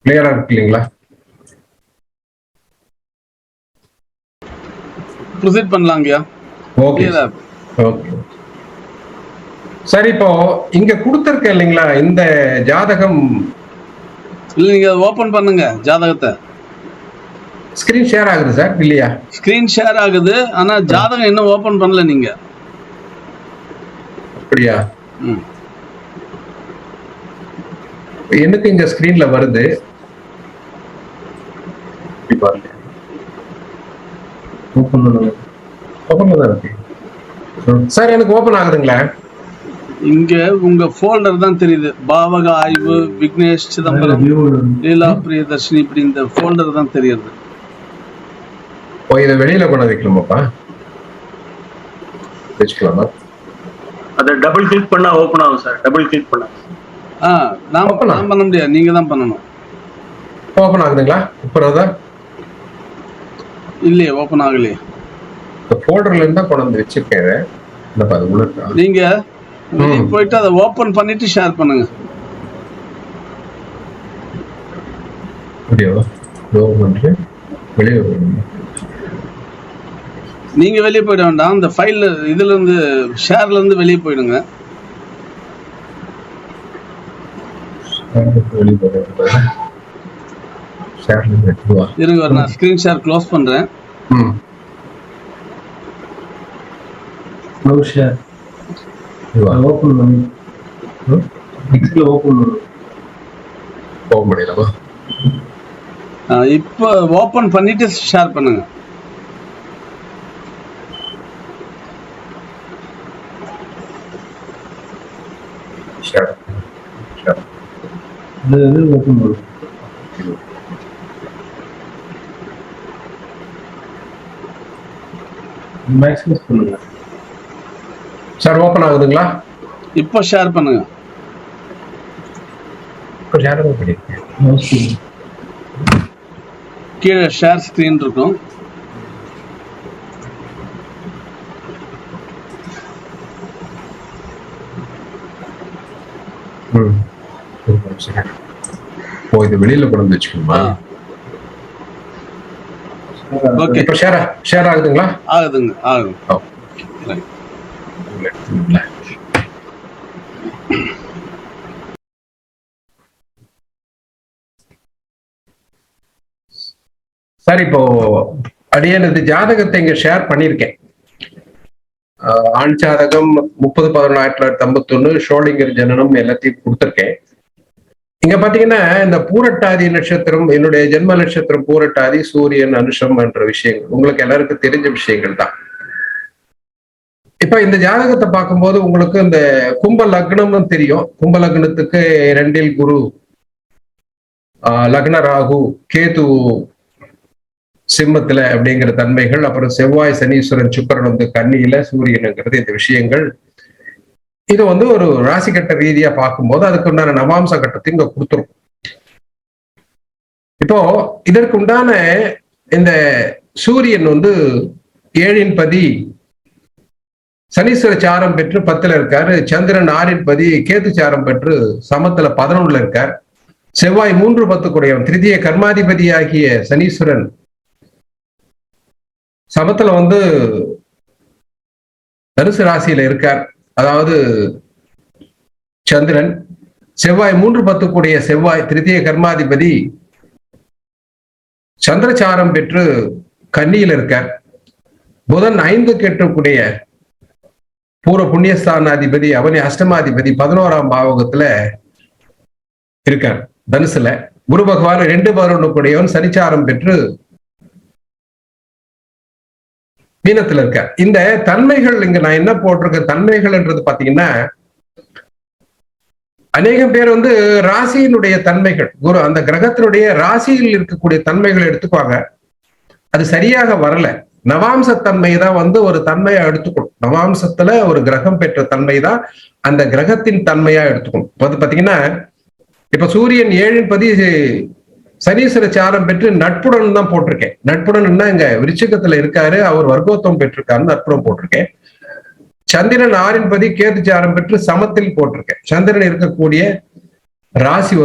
B: கிளியரா இருக்கு இல்லைங்களா?
A: ப்ரொசீட் பண்ணலாங்கய்யா.
B: ஓகே ஓகே சார், இப்போ இங்க கொடுத்திருக்க இல்லைங்களா இந்த ஜாதகம்?
A: இல்ல, நீங்க ஓபன் பண்ணுங்க ஜாதகத்தை.
B: ஸ்கிரீன் ஷேர் ஆகுது சார் இல்லையா?
A: ஸ்கிரீன் ஷேர் ஆகுது, ஆனா ஜாதகம் இன்னும் ஓபன் பண்ணல நீங்க.
B: அப்படியா? எனக்கு இங்க ஸ்கிரீன்ல வருது. சார் எனக்கு ஓபன் ஆகுதுங்களா?
A: இங்க உங்க ஃபோல்டர் தான் தெரியுது. பாவக ஆய்வு, விக்னேஷ் சிதம்பரம், லீலா பிரியதர்ஷினி, இப்படி இந்த ஃபோல்டர் தான் தெரியுது.
B: இதை வெளியில கொண்டு வைக்கலாமாப்பா? வச்சுக்கலாமா?
C: அதை டபுள் கிளிக் பண்ணா ஓபன் ஆகும் சார். டபுள் கிளிக் பண்ணா
A: நான் பண்ண முடியாது, நீங்க தான் பண்ணணும்.
B: ஓபன் ஆகுதுங்களா? இப்பதான்
A: இல்லையே, ஓபன் ஆகலையே.
B: ஃபோல்டர்ல இருந்தா கொண்டு வந்து வச்சிருக்கேன்.
A: நீங்க போயிட்டு அதை ஓபன் பண்ணிட்டு ஷேர் பண்ணுங்க. நீங்க வெளியே போயிட வேண்டாம். இந்த ஃபைல் இதுல இருந்து ஷேர்ல இருந்து வெளியே போயிடுங்க. இருங்க, நான் ஸ்கிரீன் ஷேர் க்ளோஸ் பண்றேன். இப்ப ஓபன் பண்ணிட்டு ஷேர் பண்ணுங்க.
B: சார் ஓபன் ஆகுதுங்களா?
A: இப்ப ஷேர் பண்ணுங்க. கீழே ஷேர் ஸ்கிரீன் இருக்கும்.
B: இது வெளியில கொண்டு வச்சுக்கணுமா?
A: ஓகே,
B: இப்ப ஷேர் ஆகுதுங்களா?
A: ஆகுதுங்க.
B: சார், இப்போ அடியனது ஜாதகத்தை இங்க ஷேர் பண்ணிருக்கேன். ஆண் ஜாதகம் 30/11/1951, ஷோலிங்கர் ஜனனம் எல்லாத்தையும் கொடுத்துருக்கேன். இங்க பாத்தீங்கன்னா இந்த பூரட்டாதி நட்சத்திரம், என்னுடைய ஜென்ம நட்சத்திரம் பூரட்டாதி, சூரியன் அனுஷம் என்ற விஷயங்கள் உங்களுக்கு எல்லாருக்கும் தெரிஞ்ச விஷயங்கள் தான். இப்ப இந்த ஜாதகத்தை பார்க்கும்போது உங்களுக்கு இந்த கும்ப லக்னம்னு தெரியும். கும்ப லக்னத்துக்கு 2 குரு, லக்ன ராகு, கேது சிம்மத்துல அப்படிங்கிற தன்மைகள், அப்புறம் செவ்வாய் சனீஸ்வரன் சுக்கிரன் வந்து கன்னியில, சூரியனுங்கிறது இந்த விஷயங்கள். இது வந்து ஒரு ராசி கட்ட ரீதியா பார்க்கும்போது அதுக்கு உண்டான நவாம்ச கட்டத்தை இங்க கொடுத்துரும். இப்போ இதற்கு உண்டான இந்த சூரியன் வந்து 7 பதி சனீஸ்வர சாரம் பெற்று 10ல இருக்காரு. சந்திரன் 6ன் பதி கேது சாரம் பெற்று சமத்துல 11ல இருக்கார். செவ்வாய் 3-10 கூடையவன் திருதிய கர்மாதிபதி ஆகிய சனீஸ்வரன் சமத்துல தனுசு ராசியில இருக்கார். அதாவது சந்திரன் செவ்வாய் 3-10 கூடிய செவ்வாய் திருதிய கர்மாதிபதி சந்திரசாரம் பெற்று கன்னியில் இருக்கார். புதன் 5-8 கூடிய பூர்வ புண்ணியஸ்தானாதிபதி அவனி அஷ்டமாதிபதி 11ஆம் பாவகத்துல இருக்கார் தனுசுல. குரு பகவான் 2-11 கூடியவன் சனிச்சாரம் பெற்று மீனத்துல இருக்கார். இந்த தன்மைகள் இங்க நான் என்ன போட்டிருக்கேன், தன்மைகள்ன்றது பாத்தீங்கன்னா அநேகம் பேர் ராசியினுடைய தன்மைகள், குரு அந்த கிரகத்தினுடைய ராசியில் இருக்கக்கூடிய தன்மைகளை எடுத்துக்குவாங்க. அது சரியாக வரல. நவாம்சத்தன்மை தான் ஒரு தன்மையா எடுத்துக்கணும். நவாம்சத்துல ஒரு கிரகம் பெற்ற தன்மை தான் அந்த கிரகத்தின் தன்மையா எடுத்துக்கணும். பாத்தீங்கன்னா இப்ப சூரியன் 7ன் பதி சனீஸ்வர சாரம் பெற்று நட்புடன் தான் போட்டிருக்கேன். நட்புடன் இங்க விருச்சிகத்துல இருக்காரு, அவர் வர்க்கோத்தம் பெற்றிருக்காருன்னு நட்புடன் போட்டிருக்கேன். சந்திரன் 6ன் பதி கேது சாரம் பெற்று சமத்தில் போட்டிருக்கேன். சந்திரன் இருக்கக்கூடிய ராசி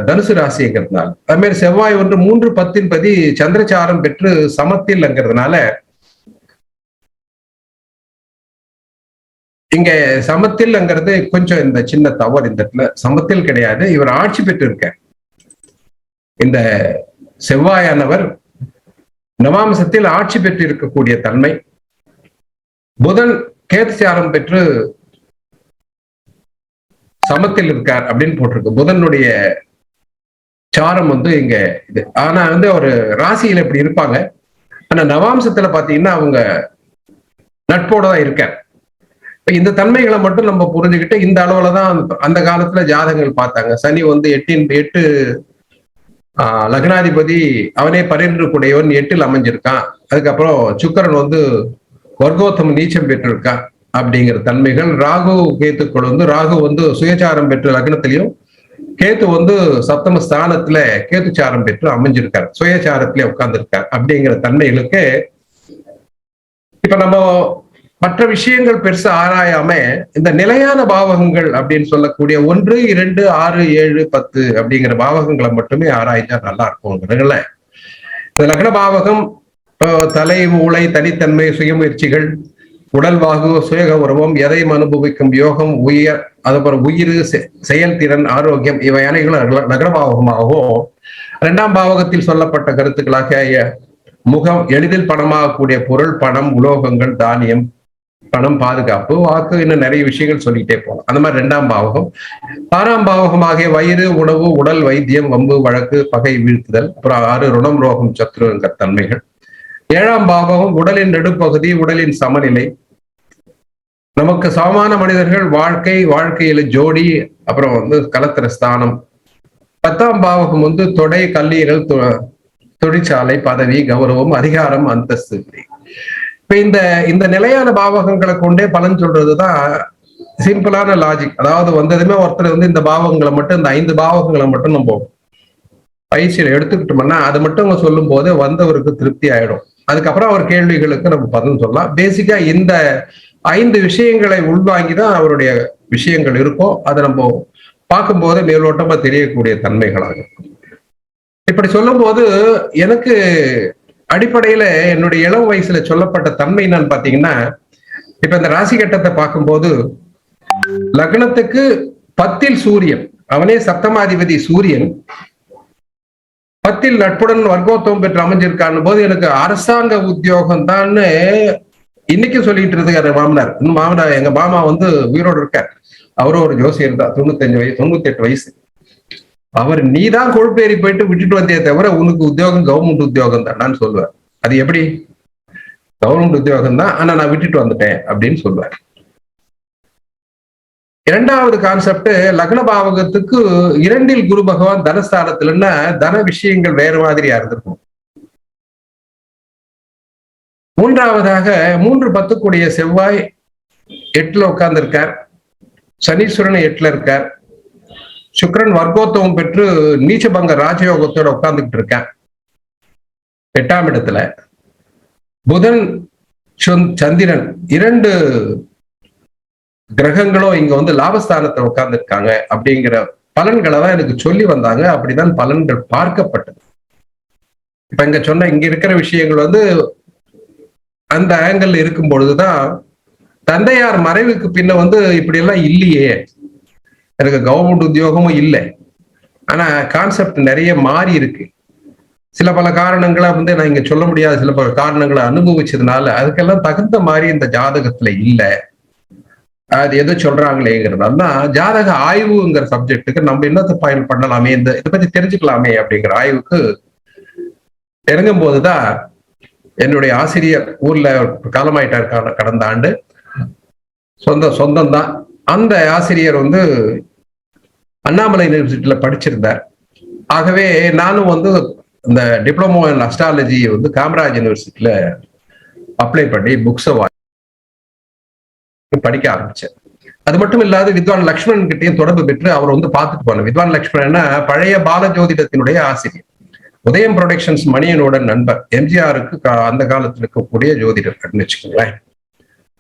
B: தனுசு ராசிங்கிறதுனால. அது மாதிரி செவ்வாய் 3-10ன் பதி சந்திரசாரம் பெற்று சமத்தில்ங்கிறதுனால இங்க சமத்தில்ங்கிறது கொஞ்சம் இந்த சின்ன தவறு. இந்த இடத்துல சமத்தில் கிடையாது, இவர் ஆட்சி பெற்று இருக்க. இந்த செவ்வாயானவர் நவாம்சத்தில் ஆட்சி பெற்று இருக்கக்கூடிய தன்மை. புதன் கேது சாரம் பெற்று சமத்தில் இருக்கார் அப்படின்னு போட்டிருக்கு. புதனுடைய சாரம் இங்க இது. ஆனா ஒரு ராசியில இப்படி இருப்பாங்க. ஆனா நவாம்சத்துல பாத்தீங்கன்னா அவங்க நட்போட தான் இருக்கார். இந்த தன்மைகளை மட்டும் நம்ம புரிஞ்சுக்கிட்டு இந்த அளவுலதான் அந்த காலத்துல ஜாதகங்கள் பார்த்தாங்க. சனி 8 லக்னாதிபதி அவனே 12 கூடையவன் 8ல் அமைஞ்சிருக்கான். அதுக்கப்புறம் சுக்கிரன் வர்க்கோத்தம நீச்சம் பெற்றிருக்கான் அப்படிங்கிற தன்மைகள். ராகு கேத்துக்கள் ராகு சுயசாரம் பெற்று லக்னத்திலையும், கேத்து சப்தம ஸ்தானத்துல கேத்துச்சாரம் பெற்று அமைஞ்சிருக்காரு, சுயசாரத்திலே உட்கார்ந்துருக்கார் அப்படிங்கிற தன்மைகளுக்கு இப்ப நம்ம மற்ற விஷயங்கள் பெருசா ஆராயாம இந்த நிலையான பாவகங்கள் அப்படின்னு சொல்லக்கூடிய 1, 2, 6, 7, 10 அப்படிங்கிற பாவகங்களை மட்டுமே ஆராய்ஞ்சா நல்லா இருக்கும்ங்கிறதுல இந்த லக்ன பாவகம் தலை, மூளை, தனித்தன்மை, சுயமுயற்சிகள், உடல் வாகு, சுயகௌரவம், எதையும் அனுபவிக்கும் யோகம், அதுபோல உயிர், செயல்திறன், ஆரோக்கியம் இவை அனைகளும் லக்ன பாவகமாகவும் 2ஆம் பாவகத்தில் சொல்லப்பட்ட கருத்துக்களாக முகம், எளிதில் பணமாகக்கூடிய பொருள், பணம், உலோகங்கள், தானியம், பணம், பாதுகாப்பு, வாக்கு, இன்னும் நிறைய விஷயங்கள் சொல்லிட்டே போகலாம். அந்த மாதிரி 2ஆம் பாவகம். 6ஆம் பாவகமாகிய வயிறு, உணவு, உடல், வைத்தியம், வம்பு, வழக்கு, பகை, வீழ்த்துதல், அப்புறம் 6 ருணம், ரோகம், சத்ருங்கிற தன்மைகள். 7ஆம் பாவகம் உடலின் நடுப்பகுதி, உடலின் சமநிலை, நமக்கு சமமான மனிதர்கள், வாழ்க்கையில ஜோடி, அப்புறம் கலத்திர ஸ்தானம். 10ஆம் பாவகம் தொடை, கல்லீரல், தொழிற்சாலை, பதவி, கௌரவம், அதிகாரம், அந்தஸ்து. இப்ப இந்த நிலையான பாவகங்களை கொண்டே பலன் சொல்றதுதான் சிம்பிளான லாஜிக். அதாவது வந்ததுமே ஒருத்தர் இந்த பாவகங்களை மட்டும், இந்த 5 பாவகங்களை மட்டும் நம்ம பயிற்சியில எடுத்துக்கிட்டோம்னா அது மட்டும் சொல்லும் போது வந்தவருக்கு திருப்தி ஆயிடும். அதுக்கப்புறம் அவர் கேள்விகளுக்கு நம்ம பதில் சொல்லலாம். பேசிக்கா இந்த 5 விஷயங்களை உள்வாங்கிதான் அவருடைய விஷயங்கள் இருக்கும். அதை நம்ம பார்க்கும்போது மேலோட்டமா தெரியக்கூடிய தன்மைகளாக இருக்கும். இப்படி சொல்லும் போது எனக்கு அடிப்படையில என்னுடைய இளம் வயசுல சொல்லப்பட்ட தன்மை என்னன்னு பாத்தீங்கன்னா, இப்ப இந்த ராசி கட்டத்தை பார்க்கும்போது லக்னத்துக்கு 10ல் சூரியன், அவனே சப்தமாதிபதி சூரியன் 10ல் நட்புடன் வர்க்கோத்தம் பெற்று அமைஞ்சிருக்கான் போது எனக்கு அரசாங்க உத்தியோகம் தான் இன்னைக்கு சொல்லிட்டு இருக்காரு மாமனார். இன்னும் மாமனார், எங்க மாமா உயிரோடு இருக்கார். அவரும் ஒரு ஜோசியர் தான், 95 வயசு 98 வயசு. அவர் நீதான் கொழுப்பேறி போயிட்டு விட்டுட்டு வந்தே தவிர உனக்கு உத்தியோகம் கவர்மெண்ட் உத்தியோகம் தான் சொல்லுவார். அது எப்படி? கவர்மெண்ட் உத்தியோகம் தான், ஆனா நான் விட்டுட்டு வந்துட்டேன் அப்படின்னு சொல்லுவார். 2வது கான்செப்ட், லக்ன பாவகத்துக்கு 2ல் குரு பகவான் தனஸ்தானத்துலன்னா தன விஷயங்கள் வேறு மாதிரியா இருந்திருக்கும். 3வதாக 3-10 கூடிய செவ்வாய் 8ல உட்கார்ந்து இருக்கார். சனீஸ்வரன் 8ல இருக்கார். சுக்கிரன் வர்க்கோத்தவம் பெற்று நீச்சபங்க ராஜயோகத்தோட உட்கார்ந்துகிட்டு இருக்கார் 8ஆம் இடத்துல. புதன் சந்திரன் 2 கிரகங்களும் இங்க வந்து லாபஸ்தானத்தை உட்கார்ந்துருக்காங்க அப்படிங்கிற பலன்களை தான் எனக்கு சொல்லி வந்தாங்க. அப்படிதான் பலன்கள் பார்க்கப்பட்டது. இப்ப இங்க சொன்ன இங்க இருக்கிற விஷயங்கள் வந்து அந்த ஆங்கிள் இருக்கும் பொழுதுதான் தந்தையார் மறைவுக்கு பின்ன வந்து இப்படி எல்லாம் இல்லையே, எனக்கு கவர்மெண்ட் உத்தியோகமும் இல்லை, ஆனா கான்செப்ட் நிறைய மாறி இருக்கு. சில பல காரணங்களை வந்து நான் இங்க சொல்ல முடியாத சில பல காரணங்களை அனுபவிச்சதுனால அதுக்கெல்லாம் தகுந்த மாதிரி இந்த ஜாதகத்துல இல்லை. அது எதோ சொல்றாங்களேங்கிறதால ஜாதக ஆய்வுங்கிற சப்ஜெக்டுக்கு நம்ம என்னத்தை பயன் பண்ணலாமே, இதை பத்தி தெரிஞ்சுக்கலாமே அப்படிங்கிற ஆய்வுக்கு இறங்கும் போதுதான் என்னுடைய ஆசிரியர் ஊர்ல காலமாயிட்டார் கடந்த ஆண்டு, சொந்தம் தான். அந்த ஆசிரியர் வந்து அண்ணாமலை யூனிவர்சிட்டியில படிச்சிருந்தார். ஆகவே நானும் வந்து இந்த டிப்ளமோ இன் அஸ்ட்ராலஜி வந்து காமராஜ் யூனிவர்சிட்டியில அப்ளை பண்ணி புக்ஸை படிக்க ஆரம்பிச்சேன். அது மட்டும் இல்லாத வித்வான் லக்ஷ்மணன் கிட்டையும் தொடர்பு பெற்று அவர் வந்து பார்த்துட்டு போனேன். வித்வான் லக்ஷ்மணன் பழைய பாலஜோதிடத்தினுடைய ஆசிரியர், உதயம் ப்ரொடக்ஷன்ஸ் மணியனோட நண்பர், எம்ஜிஆருக்கு அந்த காலத்துல இருக்கக்கூடிய ஜோதிடர் வச்சுக்கோங்களேன்.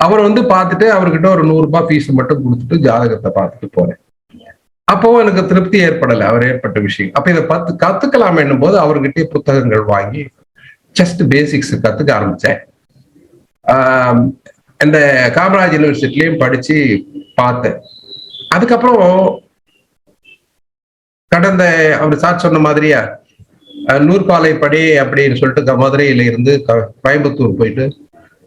B: அவர் வந்து பார்த்துட்டு அவர்கிட்ட ஒரு 100 ரூபாய் ஃபீஸ் மட்டும் கொடுத்துட்டு ஜாதகத்தை பார்த்துட்டு போனேன். அப்போ எனக்கு திருப்தி ஏற்படலை அவர் ஏற்பட்ட விஷயம். அப்ப இதை கத்துக்கலாம் என்னும் போது அவர்கிட்டயே புத்தகங்கள் வாங்கி ஜஸ்ட் பேசிக்ஸ் கத்துக்க ஆரம்பிச்சேன். இந்த காமராஜ் யூனிவர்சிட்டிலையும் படிச்சு பார்த்தேன். அதுக்கப்புறம் கடந்த அவர் சார் சொன்ன மாதிரியா நூற்பாலை படி அப்படின்னு சொல்லிட்டு மதுரையில இருந்து கோயம்புத்தூர் போயிட்டு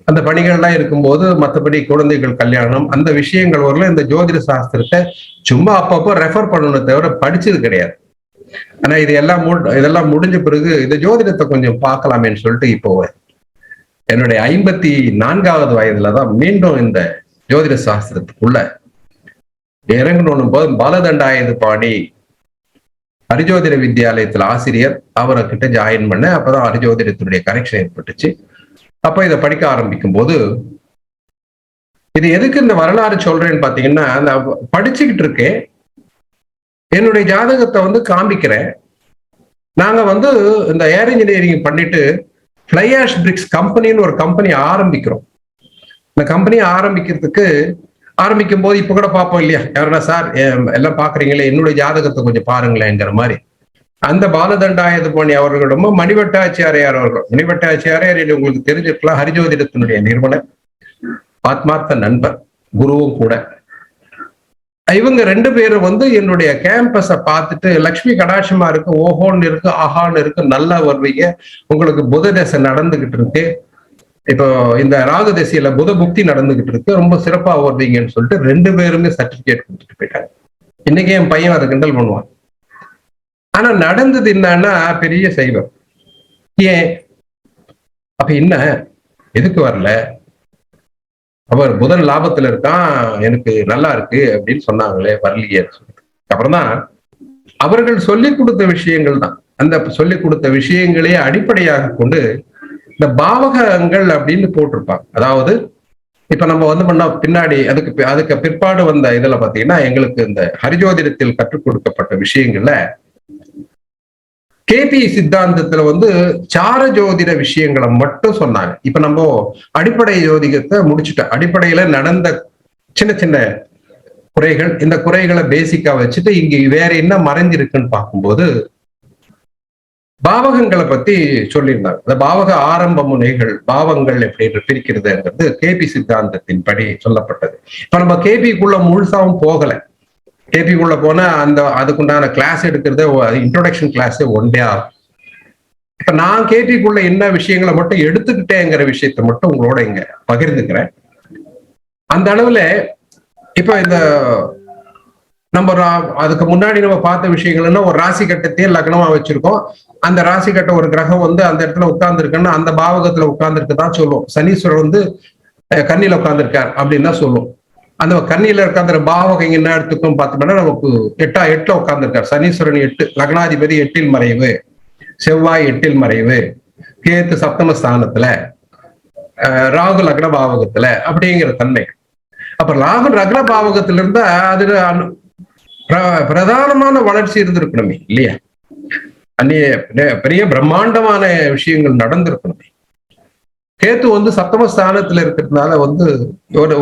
B: அந்த பணிகள்லாம் இருக்கும்போது மற்றபடி குழந்தைகள் கல்யாணம் அந்த விஷயங்கள் வரல இந்த ஜோதிட சாஸ்திரத்தை சும்மா அப்பப்போ ரெஃபர் பண்ணணும் தவிர படிச்சது கிடையாது. ஆனா இதெல்லாம் முடிஞ்ச பிறகு இந்த ஜோதிடத்தை கொஞ்சம் பார்க்கலாமேன்னு சொல்லிட்டு இப்போ என்னுடைய 54வது வயதுலதான் மீண்டும் இந்த ஜோதிட சாஸ்திரத்துக்குள்ள இறங்கணும் போது பாலதண்டாயுத பாணி ஹரிஜோதிட வித்யாலயத்துல ஆசிரியர் அவரை கிட்ட ஜாயின் பண்ண. அப்பதான் ஹரிஜோதிடத்தினுடைய கனெக்ஷன் ஏற்பட்டுச்சு. அப்ப இதை படிக்க ஆரம்பிக்கும் போது இது எதுக்கு இந்த வரலாறு சொல்றேன்னு பாத்தீங்கன்னா, நான் படிச்சுக்கிட்டு இருக்கேன், என்னுடைய ஜாதகத்தை வந்து காமிக்கிறேன். நாங்க வந்து இந்த ஏர் இன்ஜினியரிங் பண்ணிட்டு ஃப்ளை ஆஷ் பிரிக்ஸ் கம்பெனின்னு ஒரு கம்பெனி ஆரம்பிக்கிறோம். இந்த கம்பெனியை ஆரம்பிக்கும் போது இப்ப கூட பார்ப்போம் இல்லையா, யாருன்னா சார் எல்லாம் பாக்குறீங்களே என்னுடைய ஜாதகத்தை கொஞ்சம் பாருங்களேங்கிற மாதிரி அந்த பாலதண்டாயுத பாணி அவர்களிடமோ மணிவட்டாச்சாரியார் அவர்கள், மணிவட்டாச்சாரியார் உங்களுக்கு தெரிஞ்சிருக்கலாம், ஹரிஜோதிடத்தினுடைய நிறுவனர், ஆத்மார்த்த நண்பர், குருவும் கூட. இவங்க 2 பேரும் வந்து என்னுடைய கேம்பஸை பார்த்துட்டு லக்ஷ்மி கடாட்சமா இருக்கு, ஓஹோன்னு இருக்கு, ஆஹான்னு இருக்கு, நல்லா வருவீங்க, உங்களுக்கு புத தசை நடந்துகிட்டு இருக்கு, இப்போ இந்த ராகு தசையில புத புக்தி நடந்துகிட்டு இருக்கு, ரொம்ப சிறப்பா வருவீங்கன்னு சொல்லிட்டு 2 பேருமே சர்டிபிகேட் கொடுத்துட்டு போயிட்டாங்க. இன்னைக்கு என் பையன் அதை கிண்டல் பண்ணுவான். ஆனா நடந்தது என்னன்னா பெரிய சைவம். ஏன் அப்ப என்ன எதுக்கு வரல, அவர் புதன் லாபத்துல இருக்கான், எனக்கு நல்லா இருக்கு அப்படின்னு சொன்னாங்களே, வரலையே. அப்புறம் தான் அவர்கள் சொல்லிக் கொடுத்த விஷயங்கள் தான், அந்த சொல்லிக் கொடுத்த விஷயங்களே அடிப்படையாக கொண்டு இந்த பாவகங்கள் அப்படின்னு போட்டிருப்பாங்க. அதாவது இப்ப நம்ம வந்து பண்ண பின்னாடி அதுக்கு பிற்பாடு வந்த இதுல பாத்தீங்கன்னா எங்களுக்கு இந்த ஹரிஜோதிடத்தில் கற்றுக் கொடுக்கப்பட்ட விஷயங்கள்ல கேபி சித்தாந்தத்துல வந்து சார ஜோதிட விஷயங்களை மட்டும் சொன்னாங்க. இப்ப நம்ம அடிப்படை ஜோதிடத்தை முடிச்சுட்டோம். அடிப்படையில நடந்த சின்ன சின்ன குறைகள், இந்த குறைகளை பேசிக்கா வச்சுட்டு இங்க வேற என்ன மறைஞ்சிருக்குன்னு பார்க்கும்போது பாவகங்களை பத்தி சொல்லியிருந்தாங்க. இந்த பாவக ஆரம்ப முனைகள், பாவங்கள் எப்படி பிரிக்கிறதுங்கிறது கேபி சித்தாந்தத்தின் படி சொல்லப்பட்டது. இப்ப நம்ம கேபிக்குள்ள முழுசாவும் போகல. கேபிக்குள்ள போனா அதுக்குண்டான கிளாஸ் எடுக்கிறது இன்ட்ரோடக்ஷன் கிளாஸ் 1 டே ஆகும். இப்ப நான் கேபிக்குள்ள என்ன விஷயங்களை மட்டும் எடுத்துக்கிட்டேங்கிற விஷயத்த மட்டும் உங்களோட இங்க பகிர்ந்துக்கிறேன். அந்த அளவுல இப்ப இந்த நம்ம அதுக்கு முன்னாடி நம்ம பார்த்த விஷயங்கள்னா ஒரு ராசி கட்டத்தையே லக்னமா வச்சிருக்கோம். அந்த ராசி கட்ட ஒரு கிரகம் வந்து அந்த இடத்துல உட்கார்ந்து இருக்குன்னா அந்த பாவகத்துல உட்கார்ந்துருக்குதான் சொல்லுவோம். சனீஸ்வரர் வந்து கன்னியில உட்கார்ந்துருக்கார் அப்படின்னு தான் சொல்லுவோம். அந்த கன்னியில உட்கார்ந்துற பாவகம் என்ன எடுத்துக்கும் பார்த்தோம்னா நமக்கு 8 உட்கார்ந்துருக்கார். சனீஸ்வரன் 8, லக்னாதிபதி 8ல் மறைவு, செவ்வாய் 8ல் மறைவு, கேத்து சப்தம ஸ்தானத்துல, ராகு லக்ன பாவகத்துல அப்படிங்கிற தன்மை. அப்ப ராகு லக்ன பாவகத்துல இருந்தா அது பிரதானமான வளர்ச்சி இருந்திருக்கணுமே இல்லையா, பெரிய பிரம்மாண்டமான விஷயங்கள் நடந்திருக்கணுமே. கேத்து வந்து சப்தமஸ்தானத்துல இருக்கிறதுனால வந்து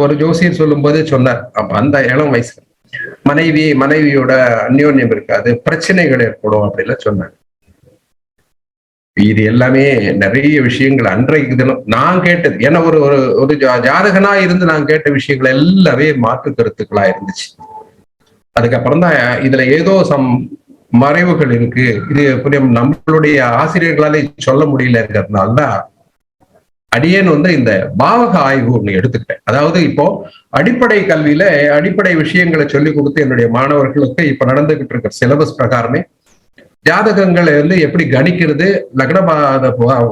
B: ஒரு ஜோசியர் சொல்லும் போதே சொன்னார், அப்ப அந்த இளம் வயசு மனைவியோட அந்யோன்யம் இருக்காது, பிரச்சனைகள் ஏற்படும் அப்படின்லாம் சொன்னாங்க. இது எல்லாமே நிறைய விஷயங்கள் அன்றைக்கு தினம் நான் கேட்டது, ஏன்னா ஒரு ஜாதகனா இருந்து நான் கேட்ட விஷயங்கள் எல்லாமே மாற்று கருத்துக்களா இருந்துச்சு. அதுக்கப்புறம் தான் இதுல ஏதோ மறைவுகள் இருக்கு, இது நம்மளுடைய ஆசிரியர்களாலே சொல்ல முடியல இருக்கிறதுனாலதான் அடியேன் வந்து இந்த பாவக ஆய்வு ஒண்ணு எடுத்துக்கிட்டேன். அதாவது இப்போ அடிப்படை கல்வியில அடிப்படை விஷயங்களை சொல்லி கொடுத்து என்னுடைய மாணவர்களுக்கு இப்ப நடந்துகிட்டு இருக்கிற சிலபஸ் பிரகாரமே ஜாதகங்களை வந்து எப்படி கணிக்கிறது,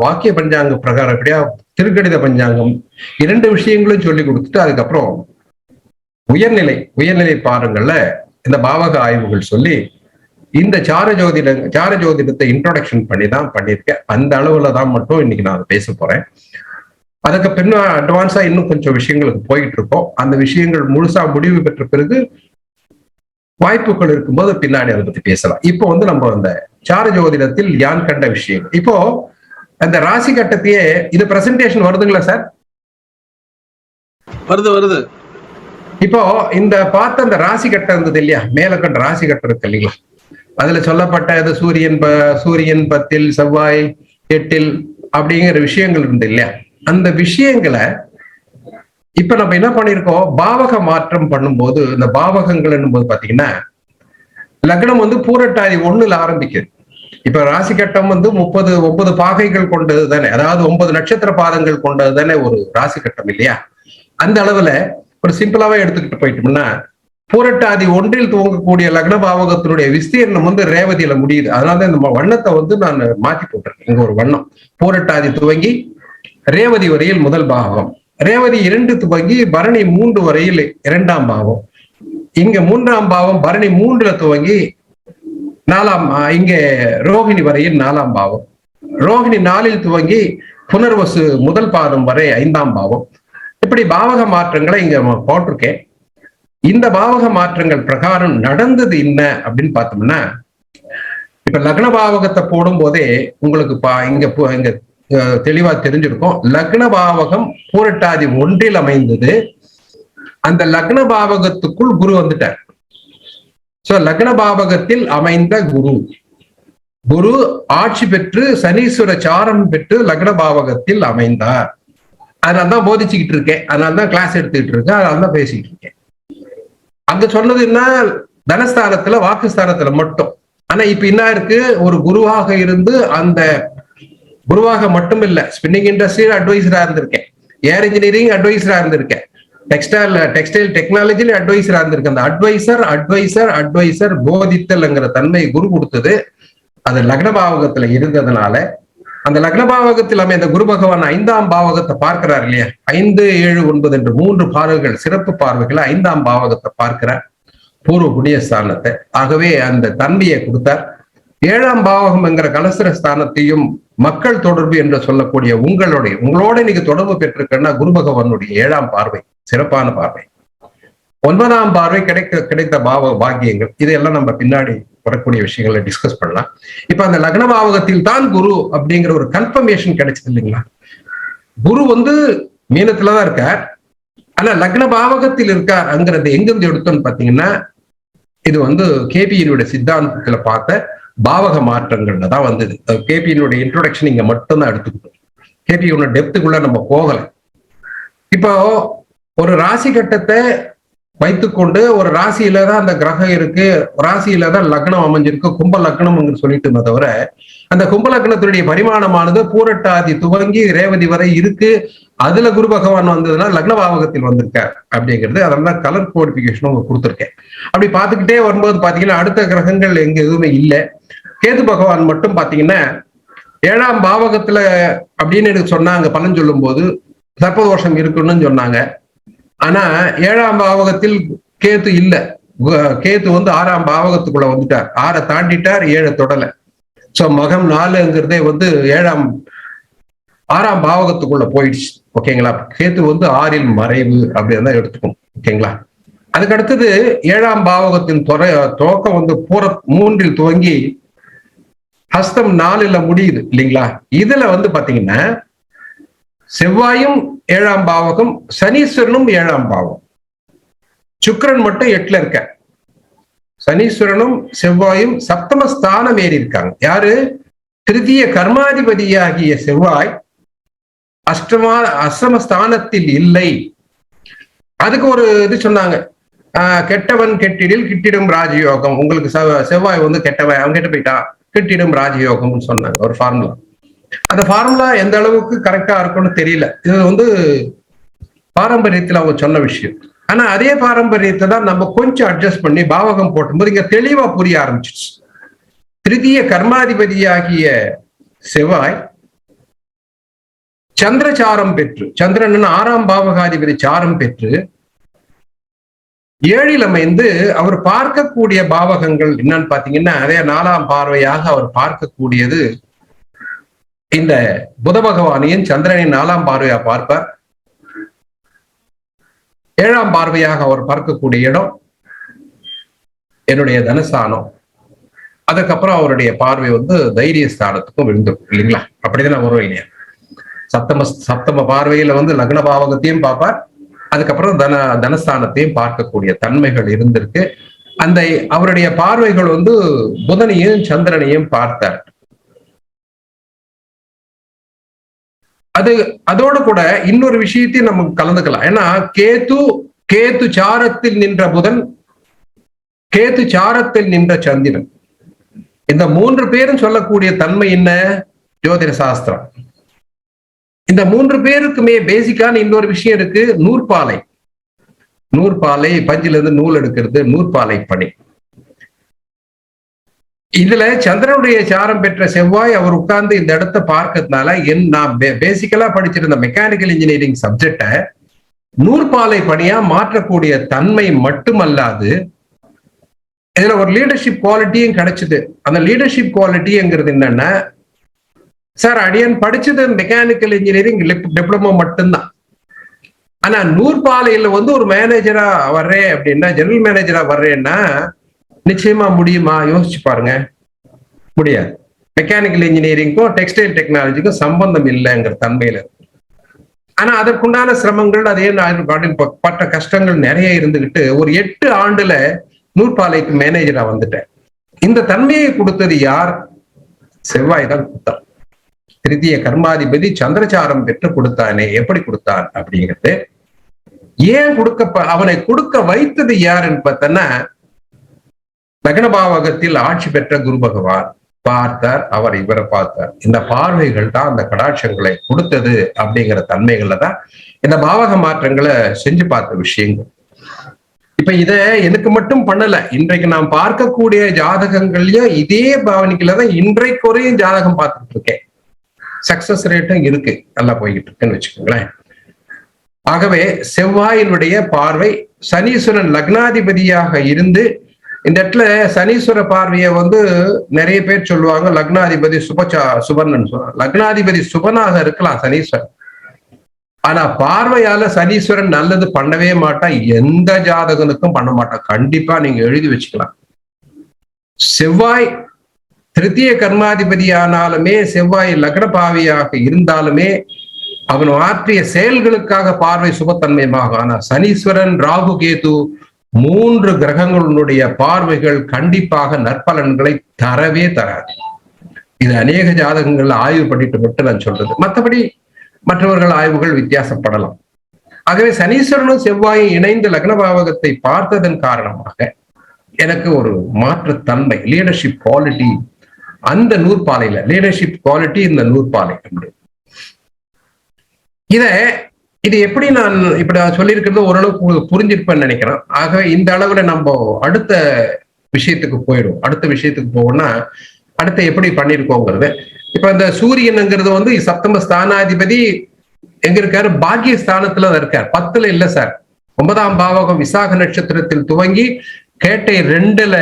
B: வாக்கிய பஞ்சாங்க பிரகாரம் எப்படியா திருக்கணித பஞ்சாங்கம், 2 விஷயங்களும் சொல்லி கொடுத்துட்டு அதுக்கப்புறம் உயர்நிலை பாடங்கள்ல இந்த பாவக ஆய்வுகள் சொல்லி இந்த சார ஜோதிடத்தை இன்ட்ரோடக்ஷன் பண்ணி தான் பண்ணியிருக்கேன். அந்த அளவுல தான் மட்டும் இன்னைக்கு நான் பேச போறேன். அதுக்கு பின்ன அட்வான்ஸா இன்னும் கொஞ்சம் விஷயங்களுக்கு போயிட்டு இருக்கோம். அந்த விஷயங்கள் முழுசா முடிவு பெற்ற பிறகு வாய்ப்புகள் இருக்கும்போது பின்னாடி அதை பத்தி பேசலாம். இப்போ வந்து நம்ம அந்த சார ஜோதிடத்தில் யான் கண்ட விஷயம், இப்போ அந்த ராசி கட்டத்தையே இது பிரசன்டேஷன் வருதுங்களா சார்?
A: வருது.
B: இப்போ இந்த பார்த்த அந்த ராசி கட்டம் இருந்தது இல்லையா, மேல கண்ட ராசி கட்டம் இருக்கு இல்லைங்களா, அதுல சொல்லப்பட்ட சூரியன் 10 செவ்வாய் 8 அப்படிங்கிற விஷயங்கள் இருந்து இல்லையா, அந்த விஷயங்களை இப்ப நம்ம என்ன பண்ணிருக்கோம், பாவக மாற்றம் பண்ணும்போது இந்த பாவகங்கள் என்னும்போது பாத்தீங்கன்னா லக்னம் வந்து பூரட்டாதி 1ல ஆரம்பிக்குது. இப்ப ராசி கட்டம் வந்து 39 பாகைகள் கொண்டது தானே, அதாவது 9 நட்சத்திர பாதங்கள் கொண்டது தானே ஒரு ராசி கட்டம் இல்லையா. அந்த அளவுல ஒரு சிம்பிளாவே எடுத்துக்கிட்டு போயிட்டோம்னா பூரட்டாதி 1ல் துவங்கக்கூடிய லக்ன பாவகத்தினுடைய விஸ்தீர்ணம் வந்து ரேவதியில முடியுது. அதனால இந்த வண்ணத்தை வந்து நான் மாற்றி போட்டிருக்கேன். இங்க ஒரு வண்ணம் பூரட்டாதி துவங்கி ரேவதி வரையில் முதல் பாவகம், ரேவதி 2 துவங்கி பரணி 3 வரையில் 2ஆம் பாவம், இங்க 3ஆம் பாவம் பரணி 3ல துவங்கி 4ஆம் இங்க ரோகிணி வரையில் 4ஆம் பாவம், ரோகிணி 4ல் துவங்கி புனர்வசு முதல் பாதம் வரை 5ஆம் பாவம். இப்படி பாவக மாற்றங்களை இங்க போட்டிருக்கேன். இந்த பாவக மாற்றங்கள் பிரகாரம் நடந்தது என்ன அப்படின்னு பார்த்தோம்னா, இப்ப லக்ன பாவகத்தை போடும் போதே உங்களுக்கு இங்க தெளிவா தெரிஞ்சிருக்கும். லக்ன பாவகம் பூரட்டாதி 1ல் அமைந்தது. அந்த லக்ன பாவகத்துக்குள் குரு வந்துட்டார். சோ லக்ன பாவகத்தில் அமைந்த குரு ஆட்சி பெற்று சனீஸ்வர சாரம் பெற்று லக்ன பாவகத்தில் அமைந்தார். அதனால்தான் போதிச்சுக்கிட்டு இருக்கேன், அதனால்தான் கிளாஸ் எடுத்துக்கிட்டு இருக்கேன், அதனால்தான் பேசிக்கிட்டு இருக்கேன். அங்க சொன்னது என்ன, தனஸ்தானத்துல வாக்குஸ்தானத்துல மட்டும். ஆனா இப்ப என்ன இருக்கு, ஒரு குருவாக இருந்து அந்த குருவாக மட்டும் இல்ல, ஸ்பின்னிங் இண்டஸ்ட்ரியில் அட்வைசரா இருந்திருக்கேன், ஏர் இன்ஜினியரிங் அட்வைசரா இருந்திருக்கேன், டெக்ஸ்டைல் டெக்னாலஜில அட்வைசரா இருந்திருக்கேன். அந்த அட்வைசர் போதித்தல்ங்கிற தன்மை குரு கொடுத்தது. அது லக்ன பாவகத்துல இருந்ததுனால அந்த லக்ன பாவகத்தில் அமைந்த குரு பகவான் 5ஆம் பாவகத்தை பார்க்கிறார் இல்லையா, 5, 7, 9 என்று 3 பார்வைகள், சிறப்பு பார்வைகள் 5ஆம் பாவகத்தை பார்க்கிறார், பூர்வ புண்ணிய ஸ்தானத்தை. ஆகவே அந்த தன்மையை கொடுத்தார். 7ஆம் பாவகம் என்கிற கலசர ஸ்தானத்தையும் மக்கள் தொடர்பு என்று சொல்லக்கூடிய உங்களோட நீங்க தொடர்பு பெற்றிருக்கன்னா குரு பகவானுடைய 7ஆம் பார்வை சிறப்பான பார்வை. 9ஆம் பார்வை கிடைத்த பாக்கியங்கள், இதையெல்லாம் நம்ம பின்னாடி வரக்கூடிய விஷயங்களை டிஸ்கஸ் பண்ணலாம். இப்ப அந்த லக்ன பாவகத்தில் தான் குரு அப்படிங்கிற ஒரு கன்ஃபர்மேஷன் கிடைச்சது இல்லைங்களா. குரு வந்து மீனத்துலதான் இருக்கார், ஆனா லக்ன பாவகத்தில் இருக்கார் அங்கிறது எங்கிருந்து எடுத்தோம்னு பாத்தீங்கன்னா, இது வந்து கேபியினுடைய சித்தாந்தத்துல பார்த்த பாவக மாற்றங்கள்ல தான் வந்தது. கேபியினுடைய இன்ட்ரோடக்ஷன் இங்க மட்டும்தான் எடுத்துக்கிட்டோம், கேபியோட டெப்த்துக்குள்ள நம்ம போகல. இப்போ ஒரு ராசி கட்டத்தை வைத்துக்கொண்டு ஒரு ராசியில தான் அந்த கிரகம் இருக்கு, ராசியில தான் லக்னம் அமைஞ்சிருக்கு, கும்ப லக்னம் சொல்லிட்டு தவிர அந்த கும்ப லக்னத்தினுடைய பரிமாணமானது பூரட்டாதி துவங்கி ரேவதி வரை இருக்கு. அதுல குரு பகவான் வந்ததுன்னா லக்ன பாவகத்தில் வந்திருக்கார் அப்படிங்கிறது. அதெல்லாம் கலர் கோடிபிகேஷன் உங்களுக்கு கொடுத்துருக்கேன். அப்படி பார்த்துக்கிட்டே வரும்போது பாத்தீங்கன்னா அடுத்த கிரகங்கள் எங்க எதுவுமே இல்லை. கேது பகவான் மட்டும் பாத்தீங்கன்னா 7ஆம் பாவகத்துல அப்படின்னு எனக்கு சொன்னாங்க, பலன் சொல்லும் போது சர்ப்பதோஷம் இருக்குன்னு சொன்னாங்க. ஆனா 7ஆம் பாவகத்தில் கேது இல்ல, கேது வந்து 6ஆம் பாவகத்துக்குள்ள வந்துட்டார், 6 தாண்டிட்டார், 7 தொடல. சோ மகம் 4ங்கிறதே வந்து 6ஆம் பாவகத்துக்குள்ள போயிடுச்சு. ஓகேங்களா, கேது வந்து 6ல் மறைவு அப்படின்னு தான் எடுத்துக்கணும். ஓகேங்களா, அதுக்கு அடுத்தது 7ஆம் பாவகத்தின் துவக்கம் வந்து 3ல் துவங்கி ஹஸ்தம் 4ல முடியுது இல்லைங்களா. இதுல வந்து பாத்தீங்கன்னா செவ்வாயும் 7ஆம் பாவகம், சனீஸ்வரனும் 7ஆம் பாவம். சுக்கிரன் மட்டும் 8ல இருக்க. சனீஸ்வரனும் செவ்வாயும் சப்தமஸ்தானம் ஏறி இருக்காங்க. யாரு? திருதிய கர்மாதிபதியாகிய செவ்வாய் அஷ்டமஸ்தானத்தில் இல்லை. அதுக்கு ஒரு இது சொன்னாங்க, கெட்டவன் கெட்டிடில் கிட்டிடும் ராஜயோகம். உங்களுக்கு செவ்வாய் வந்து கெட்டவன், அவன் கெட்டு போயிட்டான், கிட்டிடும் ராஜயோகம்னு சொன்னாங்க ஒரு ஃபார்முலா. அந்த ஃபார்முலா எந்த அளவுக்கு கரெக்டா இருக்கும்னு தெரியல. இது வந்து பாரம்பரியத்தில் அவங்க சொன்ன விஷயம். ஆனா அதே பாரம்பரியத்தை தான் நம்ம கொஞ்சம் அட்ஜஸ்ட் பண்ணி பாவகம் போட்டும்போது இங்க தெளிவா புரிய ஆரம்பிச்சிருச்சு. திருதிய கர்மாதிபதியாகிய செவ்வாய் சந்திரசாரம் பெற்று, சந்திரன் 6ஆம் பாவகாதிபதி சாரம் பெற்று 7ல் அமைந்து அவர் பார்க்கக்கூடிய பாவகங்கள் என்னன்னு பாத்தீங்கன்னா, அதே 4ஆம் பார்வையாக அவர் பார்க்கக்கூடியது இந்த புத பகவானையும் சந்திரனின் 4ஆம் பார்வையா பார்ப்பார். 7ஆம் பார்வையாக அவர் பார்க்கக்கூடிய இடம் என்னுடைய தனஸ்தானம். அதுக்கப்புறம் அவருடைய பார்வை வந்து தைரிய ஸ்தானத்துக்கும் விழுந்துடும் இல்லைங்களா? அப்படிதான் வரும் இல்லையா? சப்தம பார்வையில வந்து லக்ன பாவகத்தையும் பார்ப்பார், அதுக்கப்புறம் தனஸ்தானத்தையும் பார்க்கக்கூடிய தன்மைகள் இருந்திருக்கு. அந்த அவருடைய பார்வைகள் வந்து புதனையும் சந்திரனையும் பார்த்தார். அதோடு கூட இன்னொரு விஷயத்தையும் நமக்கு கலந்துக்கலாம். ஏன்னா கேது சாரத்தில் நின்ற புதன், கேது சாரத்தில் நின்ற சந்திரன், இந்த 3 பேரும் சொல்லக்கூடிய தன்மை என்ன? ஜோதிட சாஸ்திரம். இந்த 3 பேருக்குமே பேசிக்கான இன்னொரு விஷயம் இருக்கு, நூற்பாலை. பஞ்சில இருந்து நூல் எடுக்கிறது, நூற்பாலை பணி. இதுல சந்திரனுடைய சாரம் பெற்ற செவ்வாய் அவர் உட்கார்ந்து இந்த இடத்தை பார்க்கறதுனால நான் பேசிக்கலா படிச்சிருந்த மெக்கானிக்கல் இன்ஜினியரிங் சப்ஜெக்ட நூற்பாலை பணியா மாற்றக்கூடிய தன்மை மட்டுமல்லாது இதுல ஒரு லீடர்ஷிப் குவாலிட்டியும் கிடைச்சது. அந்த லீடர்ஷிப் குவாலிட்டிங்கிறது என்னன்னா, சார் அடியன் படிச்சது மெக்கானிக்கல் இன்ஜினியரிங் டிப்ளமோ மட்டும்தான். ஆனா நூற்பாலையில வந்து ஒரு மேனேஜரா வர்றேன் அப்படின்னா, ஜெனரல் மேனேஜரா வர்றேன்னா நிச்சயமா முடியுமா? யோசிச்சு பாருங்க, முடியாது. மெக்கானிக்கல் இன்ஜினியரிங்கும் டெக்ஸ்டைல் டெக்னாலஜிக்கும் சம்பந்தம் இல்லைங்கிற தன்மையில. ஆனா அதற்குண்டான சிரமங்கள், அதே பட்ட கஷ்டங்கள் நிறைய இருந்துகிட்டு ஒரு 8 ஆண்டுல நூற்பாலைக்கு மேனேஜரா வந்துட்டேன். இந்த தன்மையை கொடுத்தது யார்? செவ்வாய் தான் கொடுத்தான். திருதிய கர்மாதிபதி சந்திரசாரம் பெற்று கொடுத்தானே, எப்படி கொடுத்தான் அப்படிங்கிறது. ஏன் அவனை கொடுக்க வைத்தது யாருன்னு பார்த்தோன்னா, லக்னபாவகத்தில் ஆட்சி பெற்ற குரு பகவான் பார்த்தார், அவர் இவரை பார்த்தார். இந்த பார்வைகள் தான் அந்த கடாட்சங்களை கொடுத்தது அப்படிங்கிற தன்மைகள்ல தான் இந்த பாவக மாற்றங்களை செஞ்சு பார்த்த விஷயங்கள். இப்ப இத எனக்கு மட்டும் பண்ணல, இன்றைக்கு நாம் பார்க்கக்கூடிய ஜாதகங்கள்லயும் இதே பாவனைக்குள்ளதான் இன்றைக்கு வரையும் ஜாதகம் பார்த்துட்டு இருக்கேன். சக்சஸ் ரேட்டும் இருக்கு, நல்லா போய்கிட்டு இருக்குன்னு வச்சுக்கோங்களேன். ஆகவே செவ்வாயினுடைய பார்வை, சனீஸ்வரன் லக்னாதிபதியாக இருந்து இந்த இடத்துல சனீஸ்வர பார்வையை வந்து நிறைய பேர் சொல்லுவாங்க லக்னாதிபதி சுபன் சொல்றாங்க. லக்னாதிபதி சுபனாக இருக்கலாம் சனீஸ்வரன், ஆனா பார்வையால சனீஸ்வரன் நல்லது பண்ணவே மாட்டா, எந்த ஜாதகனுக்கும் பண்ண மாட்டான். கண்டிப்பா நீங்க எழுதி வச்சுக்கலாம். செவ்வாய் திருத்திய கர்மாதிபதியானாலுமே, செவ்வாய் லக்ன பாவியாக இருந்தாலுமே அவன் ஆற்றிய செயல்களுக்காக பார்வை சுபத்தன்மையமாக. ஆனா சனீஸ்வரன், ராகு, கேது 3 கிரகங்களுடைய பார்வைகள் கண்டிப்பாக நற்பலன்களை தரவே தராது. இது அநேக ஜாதகங்கள் ஆய்வு பண்ணிட்டு மட்டும் நான் சொல்றது, மற்றபடி மற்றவர்கள் ஆய்வுகள் வித்தியாசப்படலாம். ஆகவே சனீஸ்வரனும் செவ்வாயும் இணைந்து லக்னபாவகத்தை பார்த்ததன் காரணமாக எனக்கு ஒரு மாற்றுத்தன்மை, லீடர்ஷிப் குவாலிட்டி அந்த நூற்பாலையில, லீடர்ஷிப் குவாலிட்டி இந்த நூற்பாலை. இது எப்படி நான் இப்படி சொல்லியிருக்கிறது ஓரளவுக்கு புரிஞ்சிருப்பேன்னு நினைக்கிறேன். ஆகவே இந்த அளவுல நம்ம அடுத்த விஷயத்துக்கு போயிடும். அடுத்த விஷயத்துக்கு போகணும்னா அடுத்த எப்படி பண்ணிருக்கோங்கிறது. இப்ப இந்த சூரியனுங்கிறது வந்து சப்தம ஸ்தானாதிபதி எங்க இருக்காரு? பாக்கிய ஸ்தானத்துல இருக்கார், 10ல இல்ல சார். 9ஆம் பாவகம் விசாக நட்சத்திரத்தில் துவங்கி கேட்டை 2ல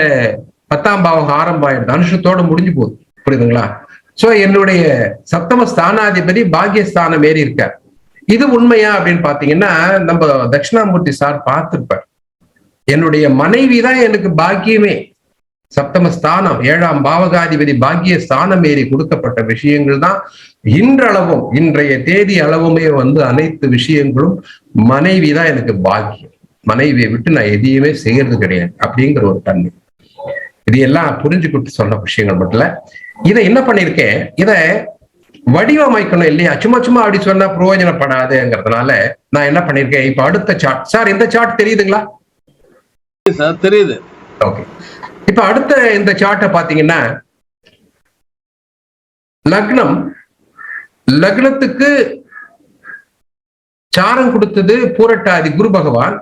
B: 10ஆம் பாவகம் ஆரம்பம் தனுஷத்தோட முடிஞ்சு போகுது. புரியுதுங்களா? சோ என்னுடைய சப்தம ஸ்தானாதிபதி பாக்கியஸ்தானம் ஏறி இருக்கார். இது உண்மையா அப்படின்னு பாத்தீங்கன்னா, நம்ம தட்சிணாமூர்த்தி சார் பார்த்திருப்பார். என்னுடைய மனைவி தான் எனக்கு பாக்கியமே. சப்தம ஸ்தானம் 7ஆம் பாவகாதிபதி பாக்கிய ஸ்தானம் ஏறி கொடுக்கப்பட்ட விஷயங்கள் தான் இன்றளவும், இன்றைய தேதி அளவுமே அனைத்து விஷயங்களும் மனைவி தான் எனக்கு பாக்கியம், மனைவியை விட்டு நான் எதையுமே செய்யறது கிடையாது அப்படிங்கிற ஒரு தன்மை. இது எல்லாம் புரிஞ்சுக்கிட்டு சொன்ன விஷயங்கள் மட்டும் இல்ல. இதை என்ன பண்ணிருக்கேன், இதை வடிவமைக்கணும் இல்லையா, சும்மா சும்மா அப்படி சொன்னா பிரயோஜனப்படாதுங்கிறதுனால நான் என்ன பண்ணிருக்கேன், இப்ப அடுத்த சார்ட். சார் இந்த சார்ட் தெரியுதுங்களா?
A: சார் தெரியுது.
B: ஓகே, இப்ப அடுத்த இந்த சார்ட்டை பாத்தீங்கன்னா, லக்னத்துக்கு சாரம் கொடுத்தது பூரட்டாதி குரு பகவான்.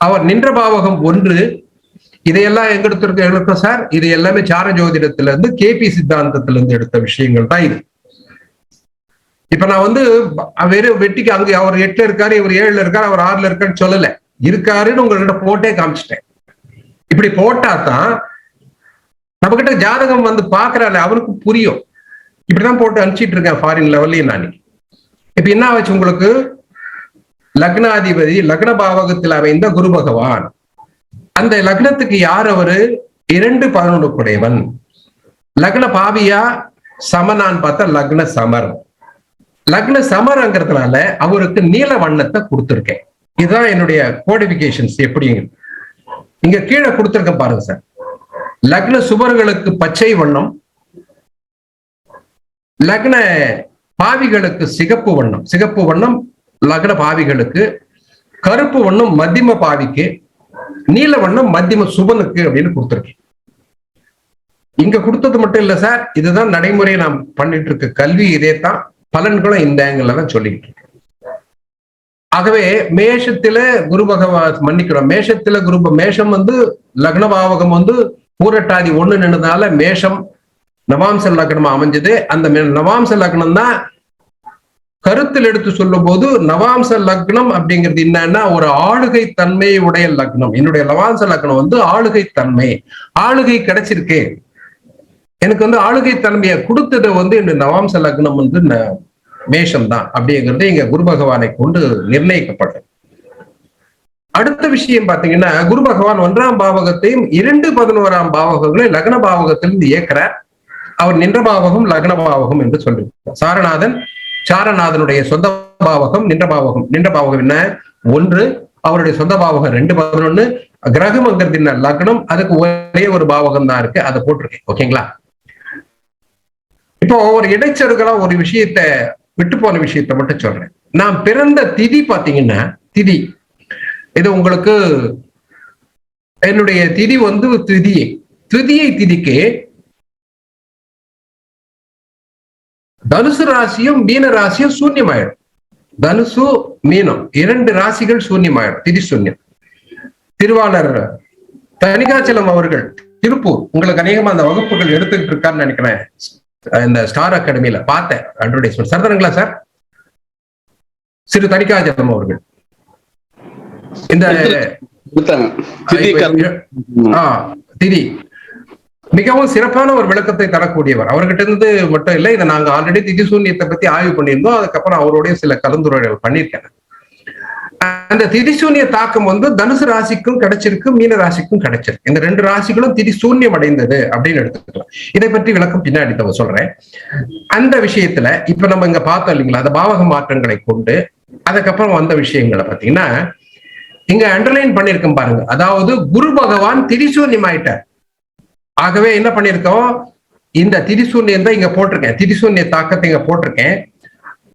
B: அவர் நின்ற பாவகம் 1. இதையெல்லாம் எங்க எடுத்தோம் சார்? இது எல்லாமே சார ஜோதிடத்துல இருந்து, கேபி சித்தாந்தத்துல இருந்து எடுத்த விஷயங்கள் தான் இது. இப்ப நான் வெறும் வெட்டிக்கு அங்க அவர் 8ல இருக்காரு, இவர் 7ல இருக்காரு, அவர் 6ல இருக்காருன்னு சொல்லல, இருக்காருன்னு உங்கள்கிட்ட போட்டே காமிச்சிட்டேன். இப்படி போட்டா தான் நம்ம கிட்ட ஜாதகம் பாக்குறாரு, அவருக்கு புரியும். இப்படிதான் போட்டு அனுப்பிச்சிட்டு இருக்கேன் ஃபாரின் லெவல்லையும் நான். இப்ப என்ன ஆச்சு, உங்களுக்கு லக்னாதிபதி லக்ன பாவகத்தில் அமைந்த குரு பகவான், அந்த லக்னத்துக்கு யார் அவரு? 2-11 குடையவன். லக்ன பாவியா சமனான்னு பார்த்தா லக்ன சமர். லக்ன சமர்ங்கிறதுனால அவருக்கு நீல வண்ணத்தை கொடுத்துருக்கேன். இதுதான் என்னுடைய கோடிபிகேஷன்ஸ். எப்படிங்க இங்க கீழே கொடுத்துருக்கேன் பாருங்க சார். லக்ன சுபர்களுக்கு பச்சை வண்ணம், லக்ன பாவிகளுக்கு சிகப்பு வண்ணம். சிகப்பு வண்ணம் லக்ன பாவிகளுக்கு, கருப்பு வண்ணம் மத்தியம பாவிக்கு, நீல வண்ணம் மத்தியம சுபனுக்கு அப்படின்னு கொடுத்துருக்கேன். இங்க கொடுத்தது மட்டும் இல்ல சார், இதுதான் நடைமுறையை நாம் பண்ணிட்டு இருக்க கல்வி. இதே தான் பலன்களும் இந்த ஆங்கிள் தான் சொல்லிட்டு இருக்கேன். ஆகவே மேஷத்துல குரு பகவான், மன்னிக்கணும், மேஷத்துல மேஷம் லக்ன பாவகம் பூரட்டாதி 1 நின்றதால மேஷம் நவாம்ச லக்னமா அமைஞ்சது. அந்த நவாம்ச லக்னம் தான் கருத்தில் எடுத்து சொல்லும் போது நவாம்ச லக்னம் அப்படிங்கிறது என்னன்னா ஒரு ஆளுகை தன்மை உடைய லக்னம். என்னுடைய நவாம்ச லக்னம் ஆளுகை தன்மை, ஆளுகை கிடைச்சிருக்கு எனக்கு. ஆளுகை தன்மையை கொடுத்தது என்னுடைய நவாம்ச லக்னம் மேஷம் தான் அப்படிங்கிறது இங்க குரு பகவானை கொண்டு நிர்ணயிக்கப்பட்டது. அடுத்த விஷயம் பாத்தீங்கன்னா, குரு பகவான் 1ஆம் பாவகத்தையும் 2-11ஆம் பாவகங்களை லக்ன பாவகத்திலிருந்து இயக்கிறார். அவர் நின்ற பாவகம் லக்ன பாவகம் என்று சொல்லியிருக்கார். சாரநாதனுடைய சொந்த பாவகம் நின்ற பாவகம். நின்ற பாவகம் என்ன? 1. அவருடைய சொந்த பாவகம் 2-11. கிரகம்ங்கிறது என்ன? லக்னம். அதுக்கு ஒரே ஒரு பாவகம் தான் இருக்கு, அதை போட்டிருக்கேன். ஓகேங்களா? இப்போ ஒரு இடைச்செருகளா ஒரு விஷயத்த விட்டு போன விஷயத்த மட்டும் சொல்றேன். நான் பிறந்த திதி பாத்தீங்கன்னா, திதி இது உங்களுக்கு என்னுடைய திதி திதிக்கு தனுசு ராசியும் மீன ராசியும் சூன்யமாயிடும். தனுசு மீனம் 2 ராசிகள் சூன்யமாயிடும், திதி சூன்யம். திருவாளர் தணிகாச்சலம் அவர்கள் திருப்பூர், உங்களுக்கு அநேகமா அந்த வகுப்புகள் எடுத்துக்கிட்டு இருக்காருன்னு நினைக்கிறேன். இந்த ஸ்டார் அகாடமியில பார்த்தேன் அட்வர்டைஸ்மெண்ட். சரிதானுங்களா சார்? சிறு தணிகாச்சலம் அவர்கள் இந்த திதி மிகவும் சிறப்பான ஒரு விளக்கத்தை தரக்கூடியவர். அவர்கிட்ட இருந்து மட்டும் இல்லை, இதை நாங்க ஆல்ரெடி திதி சூன்யத்தை பத்தி ஆய்வு பண்ணியிருந்தோம். அதுக்கப்புறம் அவருடைய சில கலந்துரையாடல் பண்ணியிருக்கேன். அந்த திதிசூன்ய தாக்கம் தனுசு ராசிக்கும் கிடைச்சிருக்கு, மீன ராசிக்கும் கிடைச்சிருக்கு. இந்த 2 ராசிகளும் திதி சூன்யம் அடைந்தது அப்படின்னு எடுத்துக்கலாம். இதை பற்றி விளக்கம் பின்னாடி நம்ம சொல்றேன். அந்த விஷயத்துல இப்ப நம்ம இங்க பார்த்தோம் இல்லைங்களா, அந்த பாவக மாற்றங்களை கொண்டு அதுக்கப்புறம் வந்த விஷயங்களை பாத்தீங்கன்னா இங்க அண்டர்லைன் பண்ணிருக்கோம் பாருங்க. அதாவது குரு பகவான் திதிசூன்யம் ஆயிட்டார். ஆகவே என்ன பண்ணிருக்கோம், இந்த திதிசூன்யம் தான் இங்க போட்டிருக்கேன், திதிசூன்ய தாக்கத்தை இங்க போட்டிருக்கேன்.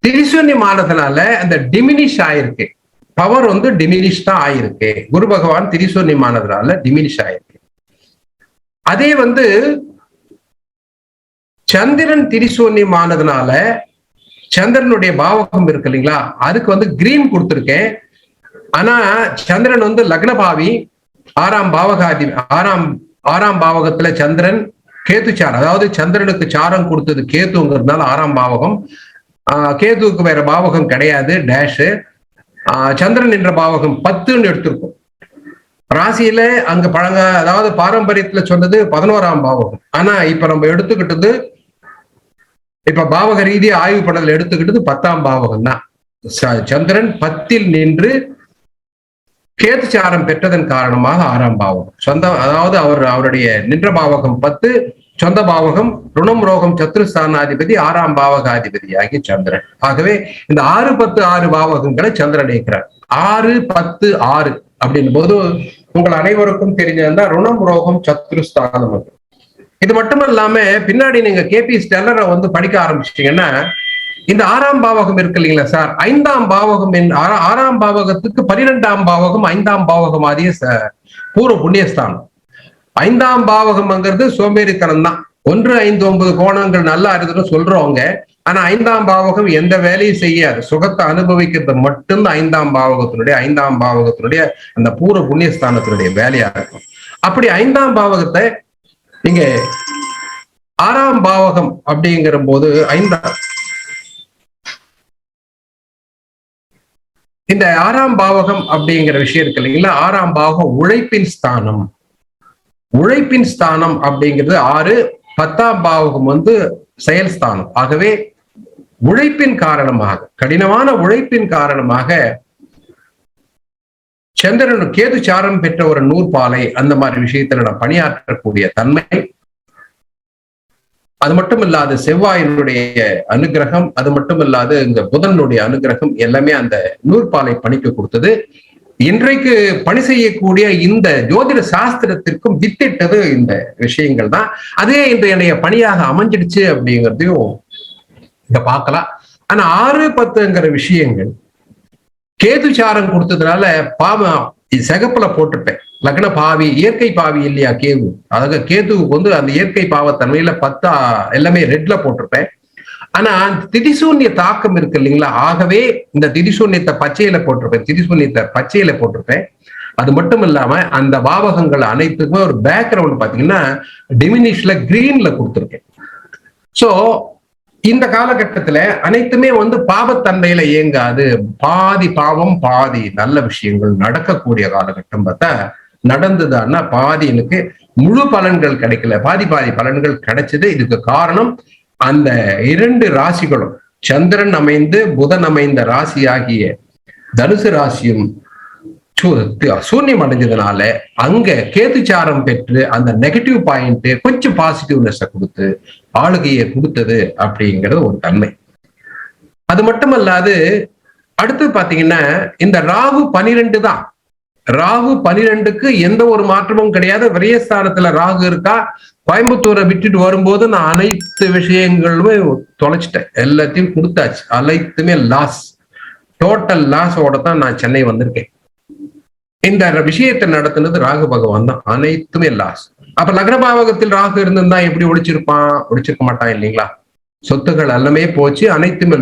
B: திதிசூன்யம் ஆனதுனால அந்த டிமினிஷ் ஆயிருக்கு, பவர் டிமினிஷ் தான் ஆயிருக்கு. குரு பகவான் திரிசூன்யம் ஆனதுனால டிமினிஷ் ஆயிருக்கு. அதே சந்திரன் திரிசூன்யம் ஆனதுனால சந்திரனுடைய பாவகம் இருக்கு இல்லைங்களா, அதுக்கு கிரீன் கொடுத்துருக்கேன். ஆனா சந்திரன் லக்னபாவி 6ஆம் பாவகாதி 6ஆம் பாவகத்துல சந்திரன் கேது சாரம், அதாவது சந்திரனுக்கு சாரம் கொடுத்தது கேதுங்கிறதுனால 6ஆம் பாவகம். கேதுவுக்கு வேற பாவகம் கிடையாது, டேஷ். சந்திரன் என்ற பாவகம் 10ன்னு எடுத்திருக்கும். ராசியில அங்க அதாவது பாரம்பரியத்துல சொன்னது 11ஆம் பாவகம். ஆனா இப்ப நம்ம எடுத்துக்கிட்டது, இப்ப பாவக ரீதியா ஆய்வு பண்ணதுல எடுத்துக்கிட்டது 10ஆம் பாவகம் தான். சந்திரன் 10ல் நின்று கேதுச்சாரம் பெற்றதன் காரணமாக 6ஆம் பாவகம் சொந்த, அதாவது அவருடைய நின்ற பாவகம் 10, சொந்த பாவகம் ருணம் ரோகம் சத்ருஸ்தானாதிபதி 6ஆம் பாவகாதிபதி ஆகிய சந்திரன். ஆகவே இந்த 6, 10, 6 பாவகங்களை சந்திரன் இயக்கிறார். 6, 10, 6 அப்படின் போது உங்கள் அனைவருக்கும் தெரிஞ்சிருந்தா ருணம் ரோகம் சத்ருஸ்தானம். இது மட்டும் இல்லாம பின்னாடி நீங்க கேபி ஸ்டெல்லரை படிக்க ஆரம்பிச்சிட்டீங்கன்னா இந்த 6ஆம் பாவகம் இருக்கு இல்லைங்களா சார், 5ஆம் பாவகம் 6ஆம் பாவகத்துக்கு 12ஆம் பாவகம் 5ஆம் பாவகம் ஆகிய பூர்வ புண்ணியஸ்தானம். 5ஆம் பாவகம்ங்கிறது சோம்பேறித்தனம் தான். 1, 5, 9 கோணங்கள் நல்லா இருக்குன்னு சொல்றவங்க, ஆனா 5ஆம் பாவகம் எந்த வேலையும் செய்யாது, சுகத்தை அனுபவிக்கிறது மட்டும்தான் 5ஆம் பாவகத்தினுடைய அந்த பூர்வ புண்ணியஸ்தானத்தினுடைய வேலையா இருக்கும். அப்படி 5ஆம் பாவகத்தை நீங்க 6ஆம் பாவகம் அப்படிங்கிற போது இந்த 6ஆம் பாவகம் அப்படிங்கிற விஷயம் இருக்கு இல்லைங்களா, 6ஆம் பாவகம் உழைப்பின் ஸ்தானம். உழைப்பின் ஸ்தானம் அப்படிங்கிறது 6, 10ஆம் பாவகம் செயல் ஸ்தானம். ஆகவே உழைப்பின் காரணமாக, கடினமான உழைப்பின் காரணமாக சந்திரன் கேது சாரம் பெற்ற ஒரு நூற்பாலை அந்த மாதிரி விஷயத்துல நான் பணியாற்றக்கூடிய தன்மை, அது மட்டும் இல்லாது செவ்வாயினுடைய அனுகிரகம், அது மட்டும் இல்லாது இந்த புதனுடைய அனுகிரகம் எல்லாமே அந்த நூற்பாலை பணிக்கு கொடுத்தது. இன்றைக்கு பணி செய்யக்கூடிய இந்த ஜோதிட சாஸ்திரத்திற்கும் வித்திட்டது இந்த விஷயங்கள் தான். அதே இன்றைய பணியாக அமைஞ்சிடுச்சு அப்படிங்கிறதையும் இங்க பார்க்கலாம். ஆனா 6, 10ங்கிற விஷயங்கள் கேதுச்சாரம் கொடுத்ததுனால பாவம் சிகப்புல போட்டிருப்பேன். லக்ன பாவி, இயற்கை பாவி இல்லையா கேது, அதாவது கேதுவுக்கு அந்த இயற்கை பாவத்தன்மையில 10 எல்லாமே ரெட்ல போட்டிருப்பேன். ஆனா திதிசூன்ய தாக்கம் இருக்கு இல்லைங்களா, ஆகவே இந்த திதிசூன்யத்தை பச்சையில போட்டிருப்பேன். அது மட்டும் இல்லாம அந்த பாவகங்கள் அனைத்துக்குமே ஒரு பேக்ரவுண்ட் பாத்தீங்கன்னா டிமினிஷ்ல கிரீன்ல கொடுத்துருக்கேன். சோ இந்த காலகட்டத்துல அனைத்துமே பாவத்தன்மையில இயங்காது, பாதி பாவம் பாதி நல்ல விஷயங்கள் நடக்கக்கூடிய காலகட்டம் பார்த்தா நடந்ததுன்னா பாதி எனக்கு முழு பலன்கள் கிடைக்கல, பாதி பலன்கள் கிடைச்சது. இதுக்கு காரணம் அந்த 2 ராசிகளும் சந்திரன் அமைந்து புதன் அமைந்த ராசி ஆகிய தனுசு ராசியும் சூன்யம் அடைஞ்சதுனால அங்க கேதுச்சாரம் பெற்று அந்த நெகட்டிவ் பாயிண்ட் கொஞ்சம் பாசிட்டிவ்னஸ் கொடுத்து ஆளுகையை கொடுத்தது அப்படிங்கிறது ஒரு தன்மை. அது மட்டுமல்லாது அடுத்து பாத்தீங்கன்னா இந்த ராகு 12 தான். ராகு 12க்கு எந்த ஒரு மாற்றமும் கிடையாது. விரயஸ்தானத்துல ராகு இருக்கா. கோயம்புத்தூரை விட்டுட்டு வரும்போது நான் அனைத்து விஷயங்களுமே தொலைச்சிட்டேன், எல்லாத்தையும் கொடுத்தாச்சு, அனைத்துமே லாஸ், டோட்டல் லாஸோட தான் நான் சென்னை வந்திருக்கேன். இந்த விஷயத்தை நடத்தினது ராகு பகவான் தான், அனைத்துமே லாஸ். அப்ப லக்னபாவகத்தில் ராகு இருந்திருந்தா எப்படி ஒழிச்சிருக்க மாட்டான் இல்லைங்களா. சொத்துகள் எல்லாமே போச்சு, அனைத்துமே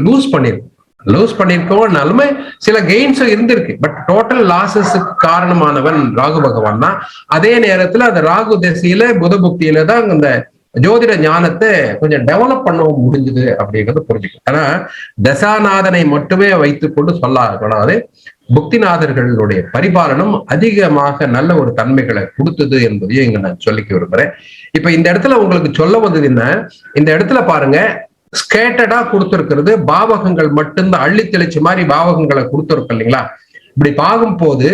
B: லூஸ் பண்ணிருக்கோம்னாலுமே சில கெயின்ஸும் இருந்திருக்கு. பட் டோட்டல் லாசஸுக்கு காரணமானவன் ராகு பகவான் தான். அதே நேரத்துல அந்த ராகு திசையில புத புக்தியில தான் இந்த ஜோதிட ஞானத்தை கொஞ்சம் டெவலப் பண்ணவும் முடிஞ்சுது அப்படிங்கிறது புரிஞ்சுக்கும். ஆனா தசாநாதனை மட்டுமே வைத்துக்கொண்டு சொல்லக்கூடாது. புக்திநாதர்களுடைய பரிபாலனம் அதிகமாக நல்ல ஒரு தன்மைகளை கொடுத்தது என்பதையும் இங்க நான் சொல்லிக்க விரும்புறேன். இப்ப இந்த இடத்துல உங்களுக்கு சொல்ல வந்தது என்ன, இந்த இடத்துல பாருங்க ஸ்கேட்டடா கொடுத்திருக்கிறது பாவகங்கள் மட்டும்தான், அள்ளி தெளிச்ச மாதிரி பாவகங்களை கொடுத்திருக்கு இல்லைங்களா. இப்படி பார்க்கும் போது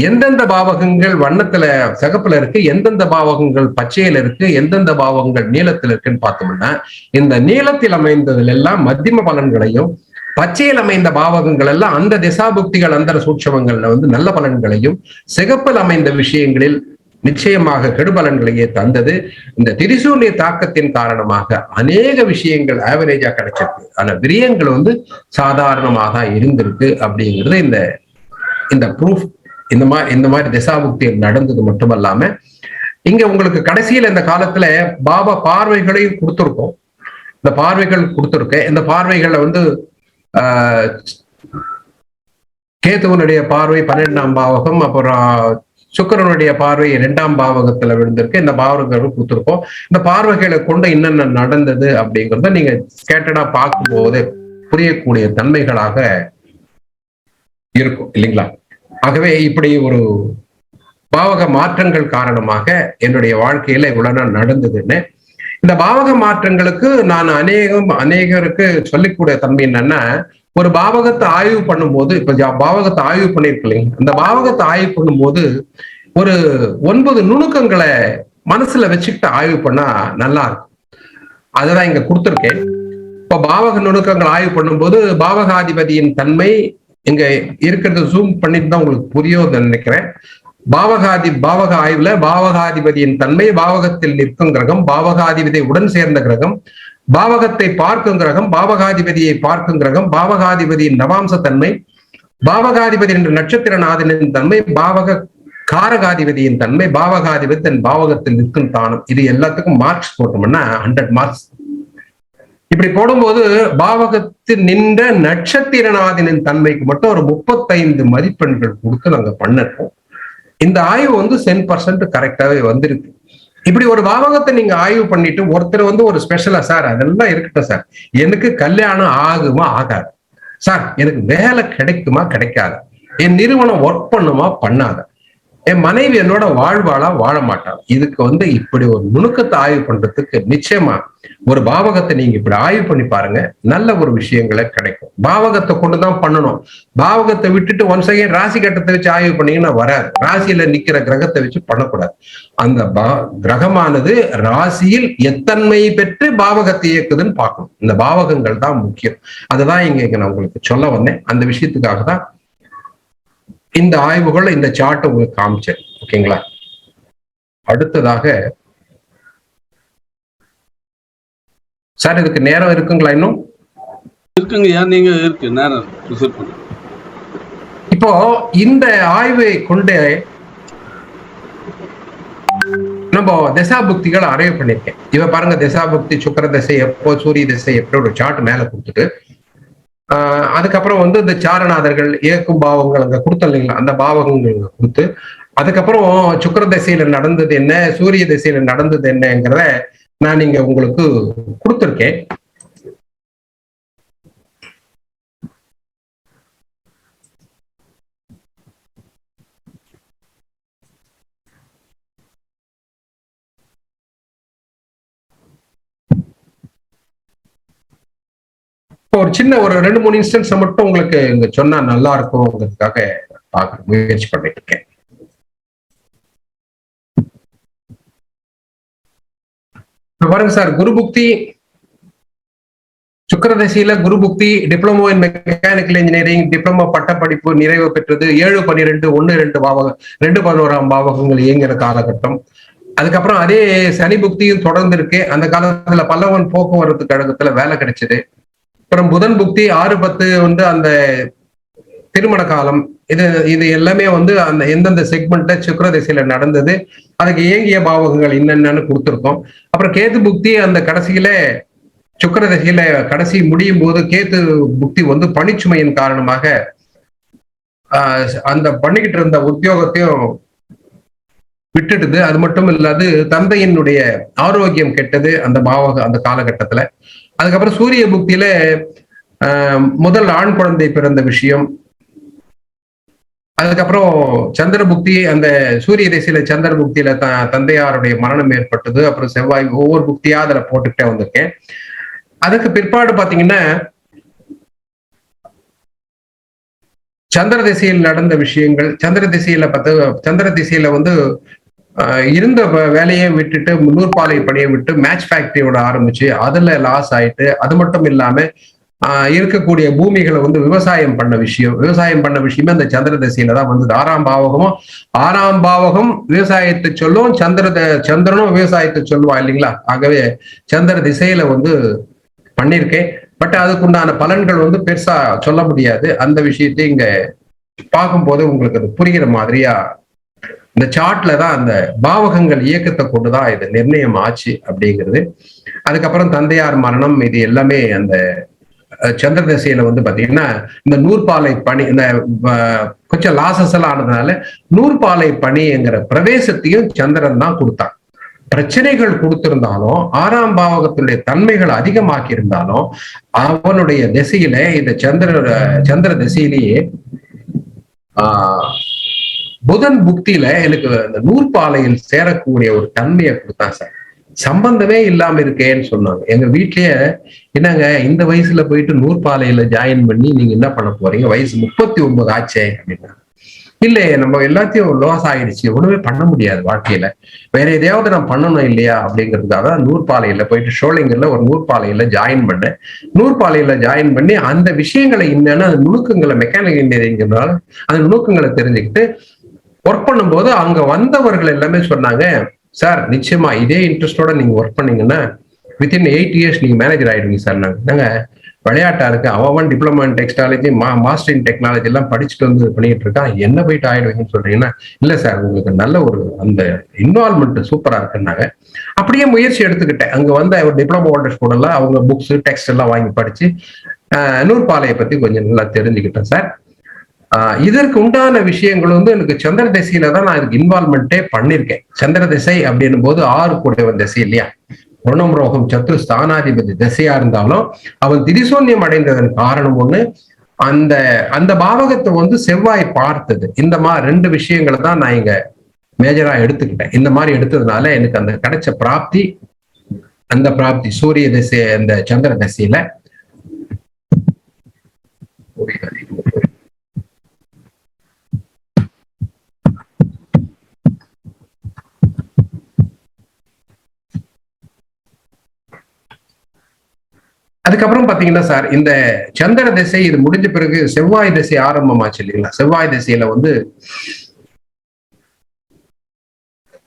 B: எந்தெந்த பாவகங்கள் வண்ணத்துல சிகப்புல இருக்கு, எந்தெந்த பாவகங்கள் பச்சையில இருக்கு, எந்தெந்த பாவகங்கள் நீளத்துல இருக்குன்னு பார்த்தோம்னா இந்த நீளத்தில் அமைந்ததுல எல்லாம் மத்தியம பலன்களையும், பச்சையில் அமைந்த பாவகங்கள் எல்லாம் அந்த திசாபுக்திகள் அந்த சூட்சமங்கள்ல நல்ல பலன்களையும், சிகப்பில் அமைந்த விஷயங்களில் நிச்சயமாக கெடுபலன்களையே தந்தது. இந்த திரிசூன்ய தாக்கத்தின் காரணமாக அநேக விஷயங்கள் ஆவரேஜா கிடைச்சிருக்கு. ஆனா விரயங்கள் சாதாரணமாக இருந்திருக்கு அப்படிங்கிறது இந்த ப்ரூஃப். இந்த மாதிரி திசாபுக்தியில் நடந்தது மட்டுமல்லாம இங்க உங்களுக்கு கடைசியில் இந்த காலத்துல பாபா பார்வைகளையும் கொடுத்துருக்கோம். இந்த பார்வைகள் கொடுத்துருக்கேன். இந்த பார்வைகளை கேதுவனுடைய பார்வை 12ஆம் பாவகம், அப்புறம் சுக்கிரனுடைய பார்வை 2ஆம் பாவகத்துல விழுந்திருக்கு. இந்த பாவகங்கள் கொடுத்துருக்கோம். இந்த பார்வைகளை கொண்டு என்னென்ன நடந்தது அப்படிங்கிறத நீங்க ஸ்கேட்டடா பார்க்கும் போது புரியக்கூடிய தன்மைகளாக இருக்கும் இல்லைங்களா. ஆகவே இப்படி ஒரு பாவக மாற்றங்கள் காரணமாக என்னுடைய வாழ்க்கையில இவ்வளவு நாள் நடந்ததுன்னு, இந்த பாவக மாற்றங்களுக்கு நான் அநேகருக்கு சொல்லிக்கூடிய தன்மை என்னன்னா, ஒரு பாவகத்தை ஆய்வு பண்ணும்போது, இப்ப பாவகத்தை ஆய்வு பண்ணிருக்கீங்க, அந்த பாவகத்தை ஆய்வு பண்ணும்போது ஒரு 9 நுணுக்கங்களை மனசுல வச்சுக்கிட்டு ஆய்வு பண்ணா நல்லா இருக்கும். அததான் இங்க கொடுத்திருக்கேன். இப்ப பாவக நுணுக்கங்கள் ஆய்வு பண்ணும்போது பாவகாதிபதியின் தன்மை இங்க இருக்கிறத ஜூம் பண்ணிட்டு தான் உங்களுக்கு புரியும் நினைக்கிறேன். பாவக ஆய்வுல பாவகாதிபதியின் தன்மை, பாவகத்தில் நிற்கும் கிரகம், பாவகாதிபதி உடன் சேர்ந்த கிரகம், பாவகத்தை பார்க்கும் கிரகம், பாவகாதிபதியை பார்க்கும் கிரகம், பாவகாதிபதியின் நவாம்ச தன்மை, பாவகாதிபதி என்ற நட்சத்திரநாதனின் தன்மை, பாவக காரகாதிபதியின் தன்மை, பாவகாதிபதி தன் பாவகத்தில் நிற்கும் தானம். இது எல்லாத்துக்கும் மார்க்ஸ் போட்டோம்னா 100 மார்க்ஸ். இப்படி போடும்போது பாவகத்தில் நின்ற நட்சத்திரநாதனின் தன்மைக்கு மட்டும் ஒரு 35 மதிப்பெண்கள் கொடுத்து நாங்க பண்ணிருக்கோம். இந்த ஆய்வு 100% கரெக்டாவே வந்திருக்கு. இப்படி ஒரு பாவகத்தை நீங்க ஆய்வு பண்ணிட்டு ஒருத்தர் ஒரு ஸ்பெஷலா, சார் அதெல்லாம் இருக்கட்டும் சார், எனக்கு கல்யாணம் ஆகுமா ஆகாது, சார் எனக்கு வேலை கிடைக்குமா கிடைக்காது, என் நிறுவனம் ஒர்க் பண்ணுமா பண்ணாத, என் மனைவி என்னோட வாழ்வாளா வாழ மாட்டாள். இதுக்கு இப்படி ஒரு நுணுக்கத்தை ஆய்வு பண்றதுக்கு நிச்சயமா ஒரு பாவகத்தை நீங்க இப்படி ஆய்வு பண்ணி பாருங்க, நல்ல ஒரு விஷயங்களை கிடைக்கும். பாவகத்தை கொண்டுதான் பண்ணணும். பாவகத்தை விட்டுட்டு ஒன்ஸ் அகைன் ராசி கட்டத்தை வச்சு ஆய்வு பண்ணீங்கன்னா வராது. ராசியில நிக்கிற கிரகத்தை வச்சு பண்ணக்கூடாது. அந்த கிரகமானது ராசியில் எத்தன்மை பெற்று பாவகத்தை இயக்குதுன்னு பார்க்கணும். இந்த பாவகங்கள் தான் முக்கியம். அதுதான் இங்க நான் உங்களுக்கு சொல்ல வந்தேன். அந்த விஷயத்துக்காக தான் இந்த ஆய்வுகள், இந்த சார்ட் உங்களுக்கு காமிச்சேன். ஓகேங்களா? அடுத்ததாக சார் இதுக்கு நேரம் இருக்குங்களா? இன்னும்
A: இருக்குங்க. நீங்க இருக்கு நேரம்.
B: இப்போ இந்த ஆய்வை கொண்டு நம்ம தசாபுக்திகளை ஆய்வு பண்ணிருக்கேன். இவ பாருங்க, தசாபுக்தி சுக்கர தசை எப்போ, சூரிய தசை எப்படி ஒரு சார்ட் மேல கொடுத்துட்டு, அதுக்கப்புறம் இந்த சாரநாதர்கள் இயக்கும் பாவங்கள் அங்க கொடுத்தோம் இல்லைங்களா, அந்த பாவகங்கள் கொடுத்து, அதுக்கப்புறம் சுக்கர திசையில நடந்தது என்ன, சூரிய திசையில நடந்தது என்னங்கிறத நான் இங்க உங்களுக்கு கொடுத்திருக்கேன். ஒரு சின்ன ஒரு 2-3 இன்ஸ்டன்ஸ் மட்டும் உங்களுக்கு இங்க சொன்னா நல்லா இருக்கும்ங்கிறதுக்காக பார்க்க முயற்சி பண்ணிட்டு இருக்கேன். பாருங்க சார், குருபுக்தி சுக்கரதசையில குருபுக்தி, diploma in mechanical engineering, diploma பட்டப்படிப்பு நிறைவு பெற்றது. 7-12-1-2 பாவகம், 2-11 பாவகங்கள் இயங்குற காலகட்டம். அதுக்கப்புறம் அதே சனி புக்தியும் தொடர்ந்து இருக்கு. அந்த காலத்துல பல்லவன் போக்குவரத்து கழகத்துல வேலை கிடைச்சது. அப்புறம் புதன் புக்தி 6-10 அந்த திருமண காலம். இது எல்லாமே அந்த எந்தெந்த செக்மெண்ட்ல சுக்கிர திசையில நடந்தது, அதுக்கு இயங்கிய பாவகங்கள் என்னென்னு கொடுத்துருக்கோம். அப்புறம் கேது புக்தி அந்த கடைசியில சுக்கிர திசையில கடைசி முடியும் போது கேது புக்தி பணிச்சுமையின் காரணமாக அந்த பண்ணிக்கிட்டு இருந்த உத்தியோகத்தையும் விட்டுடுது. அது மட்டும் இல்லாது தந்தையினுடைய ஆரோக்கியம் கெட்டது அந்த அந்த காலகட்டத்துல. அதுக்கப்புறம் சூரிய புக்தியில முதல் ஆண் குழந்தை பிறந்த விஷயம். அதுக்கப்புறம் சந்திர புக்தி, அந்த சூரிய திசையில சந்திர புக்தியில தந்தையாருடைய மரணம் ஏற்பட்டது. அப்புறம் செவ்வாய், ஒவ்வொரு புக்தியா அதுல போட்டுக்கிட்டே வந்திருக்கேன். அதுக்கு பிற்பாடு பாத்தீங்கன்னா சந்திர திசையில் நடந்த விஷயங்கள். சந்திர திசையில இருந்த வேலையை விட்டுட்டு நூற்பாலை பணியை விட்டு மேட்ச் ஃபேக்டரியோட ஆரம்பிச்சு அதுல லாஸ் ஆயிட்டு, அது மட்டும் இல்லாம இருக்கக்கூடிய பூமிகளை விவசாயம் பண்ண விஷயமே அந்த சந்திர திசையில தான் வந்தது. 6ஆம் பாவகம் விவசாயத்தை சொல்லும், சந்திரனும் விவசாயத்தை சொல்லுவா இல்லைங்களா. ஆகவே சந்திர திசையில பண்ணிருக்கேன். பட் அதுக்குண்டான பலன்கள் பெருசா சொல்ல முடியாது. அந்த விஷயத்தை இங்க பார்க்கும்போது உங்களுக்கு அது புரிகிற மாதிரியா இந்த சார்ட்ல தான் அந்த பாவகங்கள் இயக்கத்தை கொண்டுதான் இது நிர்ணயம் ஆச்சு அப்படிங்கிறது. அதுக்கப்புறம் தந்தையார் மரணம், இது எல்லாமே அந்த சந்திர திசையில பாத்தீங்கன்னா இந்த நூற்பாலை பணி, இந்த கொஞ்சம் லாசஸ் எல்லாம் ஆனதுனால நூற்பாலை பணிங்கிற பிரவேசத்தையும் சந்திரன் தான் கொடுத்தான். பிரச்சனைகள் கொடுத்திருந்தாலும் 6ஆம் பாவகத்தினுடைய தன்மைகள் அதிகமாக்கி இருந்தாலும் அவனுடைய திசையில இந்த சந்திர திசையிலேயே புதன் புக்தியில எனக்கு அந்த நூற்பாலையில் சேரக்கூடிய ஒரு தன்மையை கொடுத்தான் சார். சம்பந்தமே இல்லாம இருக்கேன்னு சொன்னாங்க. எங்க வீட்லயே என்னங்க இந்த வயசுல போயிட்டு நூற்பாலையில ஜாயின் பண்ணி நீங்க என்ன பண்ண போறீங்க, வயசு 39 ஆச்சே அப்படின்னா. இல்ல நம்ம எல்லாத்தையும் லாஸ் ஆயிடுச்சு, ஒண்ணுமே பண்ண முடியாது வாழ்க்கையில, வேற எதையாவது நான் பண்ணணும் இல்லையா அப்படிங்கிறதுக்காக நூற்பாலையில போயிட்டு ஷோலிங்கர்ல ஒரு நூற்பாலையில ஜாயின் பண்ணேன். நூற்பாலையில ஜாயின் பண்ணி அந்த விஷயங்களை என்னன்னா நுணுக்கங்களை மெக்கானிக்கல் இன்ஜினியரிங்கிறதுனால அந்த நுணுக்கங்களை தெரிஞ்சுக்கிட்டு ஒர்க் பண்ணும்போது அங்க வந்தவர்கள் எல்லாமே சொன்னாங்க, சார் நிச்சயமா இதே இன்ட்ரெஸ்டோட நீங்க ஒர்க் பண்ணீங்கன்னா வித்தின் 8 இயர்ஸ் நீங்க மேனேஜர் ஆயிடுவீங்க சார். நாங்க விளையாட்டா இருக்கு, அவன் diploma in technology master in technology எல்லாம் படிச்சுட்டு வந்து பண்ணிட்டு இருக்கான், என்ன போயிட்டு ஆயிடுவீங்கன்னு சொல்றீங்கன்னா, இல்ல சார் உங்களுக்கு நல்ல ஒரு அந்த இன்வால்மெண்ட் சூப்பரா இருக்குன்னாங்க. அப்படியே முயற்சி எடுத்துக்கிட்டேன். அங்க வந்து ஒரு டிப்ளமோ ஹோல்டர்ஸ் கூட எல்லாம் அவங்க புக்ஸ் டெக்ஸ்ட் எல்லாம் வாங்கி படிச்சு நூற்பாலையை பத்தி கொஞ்சம் நல்லா தெரிஞ்சுக்கிட்டேன் சார். இதற்கு உண்டான விஷயங்கள் வந்து எனக்கு சந்திர திசையில தான் நான் இதுக்கு இன்வால்மெண்டே பண்ணிருக்கேன். சந்திர திசை அப்படின்னும் போது 6 கூடியவன் திசை இல்லையா, ருணம் ரோகம் சத்ரு ஸ்தானாதிபதி திசையா இருந்தாலும் அவன் திரிசூன்யம் அடைந்ததன் காரணம் ஒண்ணு, அந்த அந்த பாவகத்தை வந்து செவ்வாய் பார்த்தது. இந்த மாதிரி 2 விஷயங்களை தான் நான் இங்க மேஜரா எடுத்துக்கிட்டேன். இந்த மாதிரி எடுத்ததுனால எனக்கு அந்த கிடைச்ச பிராப்தி, அந்த பிராப்தி சூரிய திசை அந்த சந்திர திசையில அதுக்கப்புறம் பாத்தீங்கன்னா சார், இந்த சந்திர திசை இது முடிஞ்ச பிறகு செவ்வாய் திசை ஆரம்பமாச்சு இல்லைங்களா. செவ்வாய் திசையில வந்து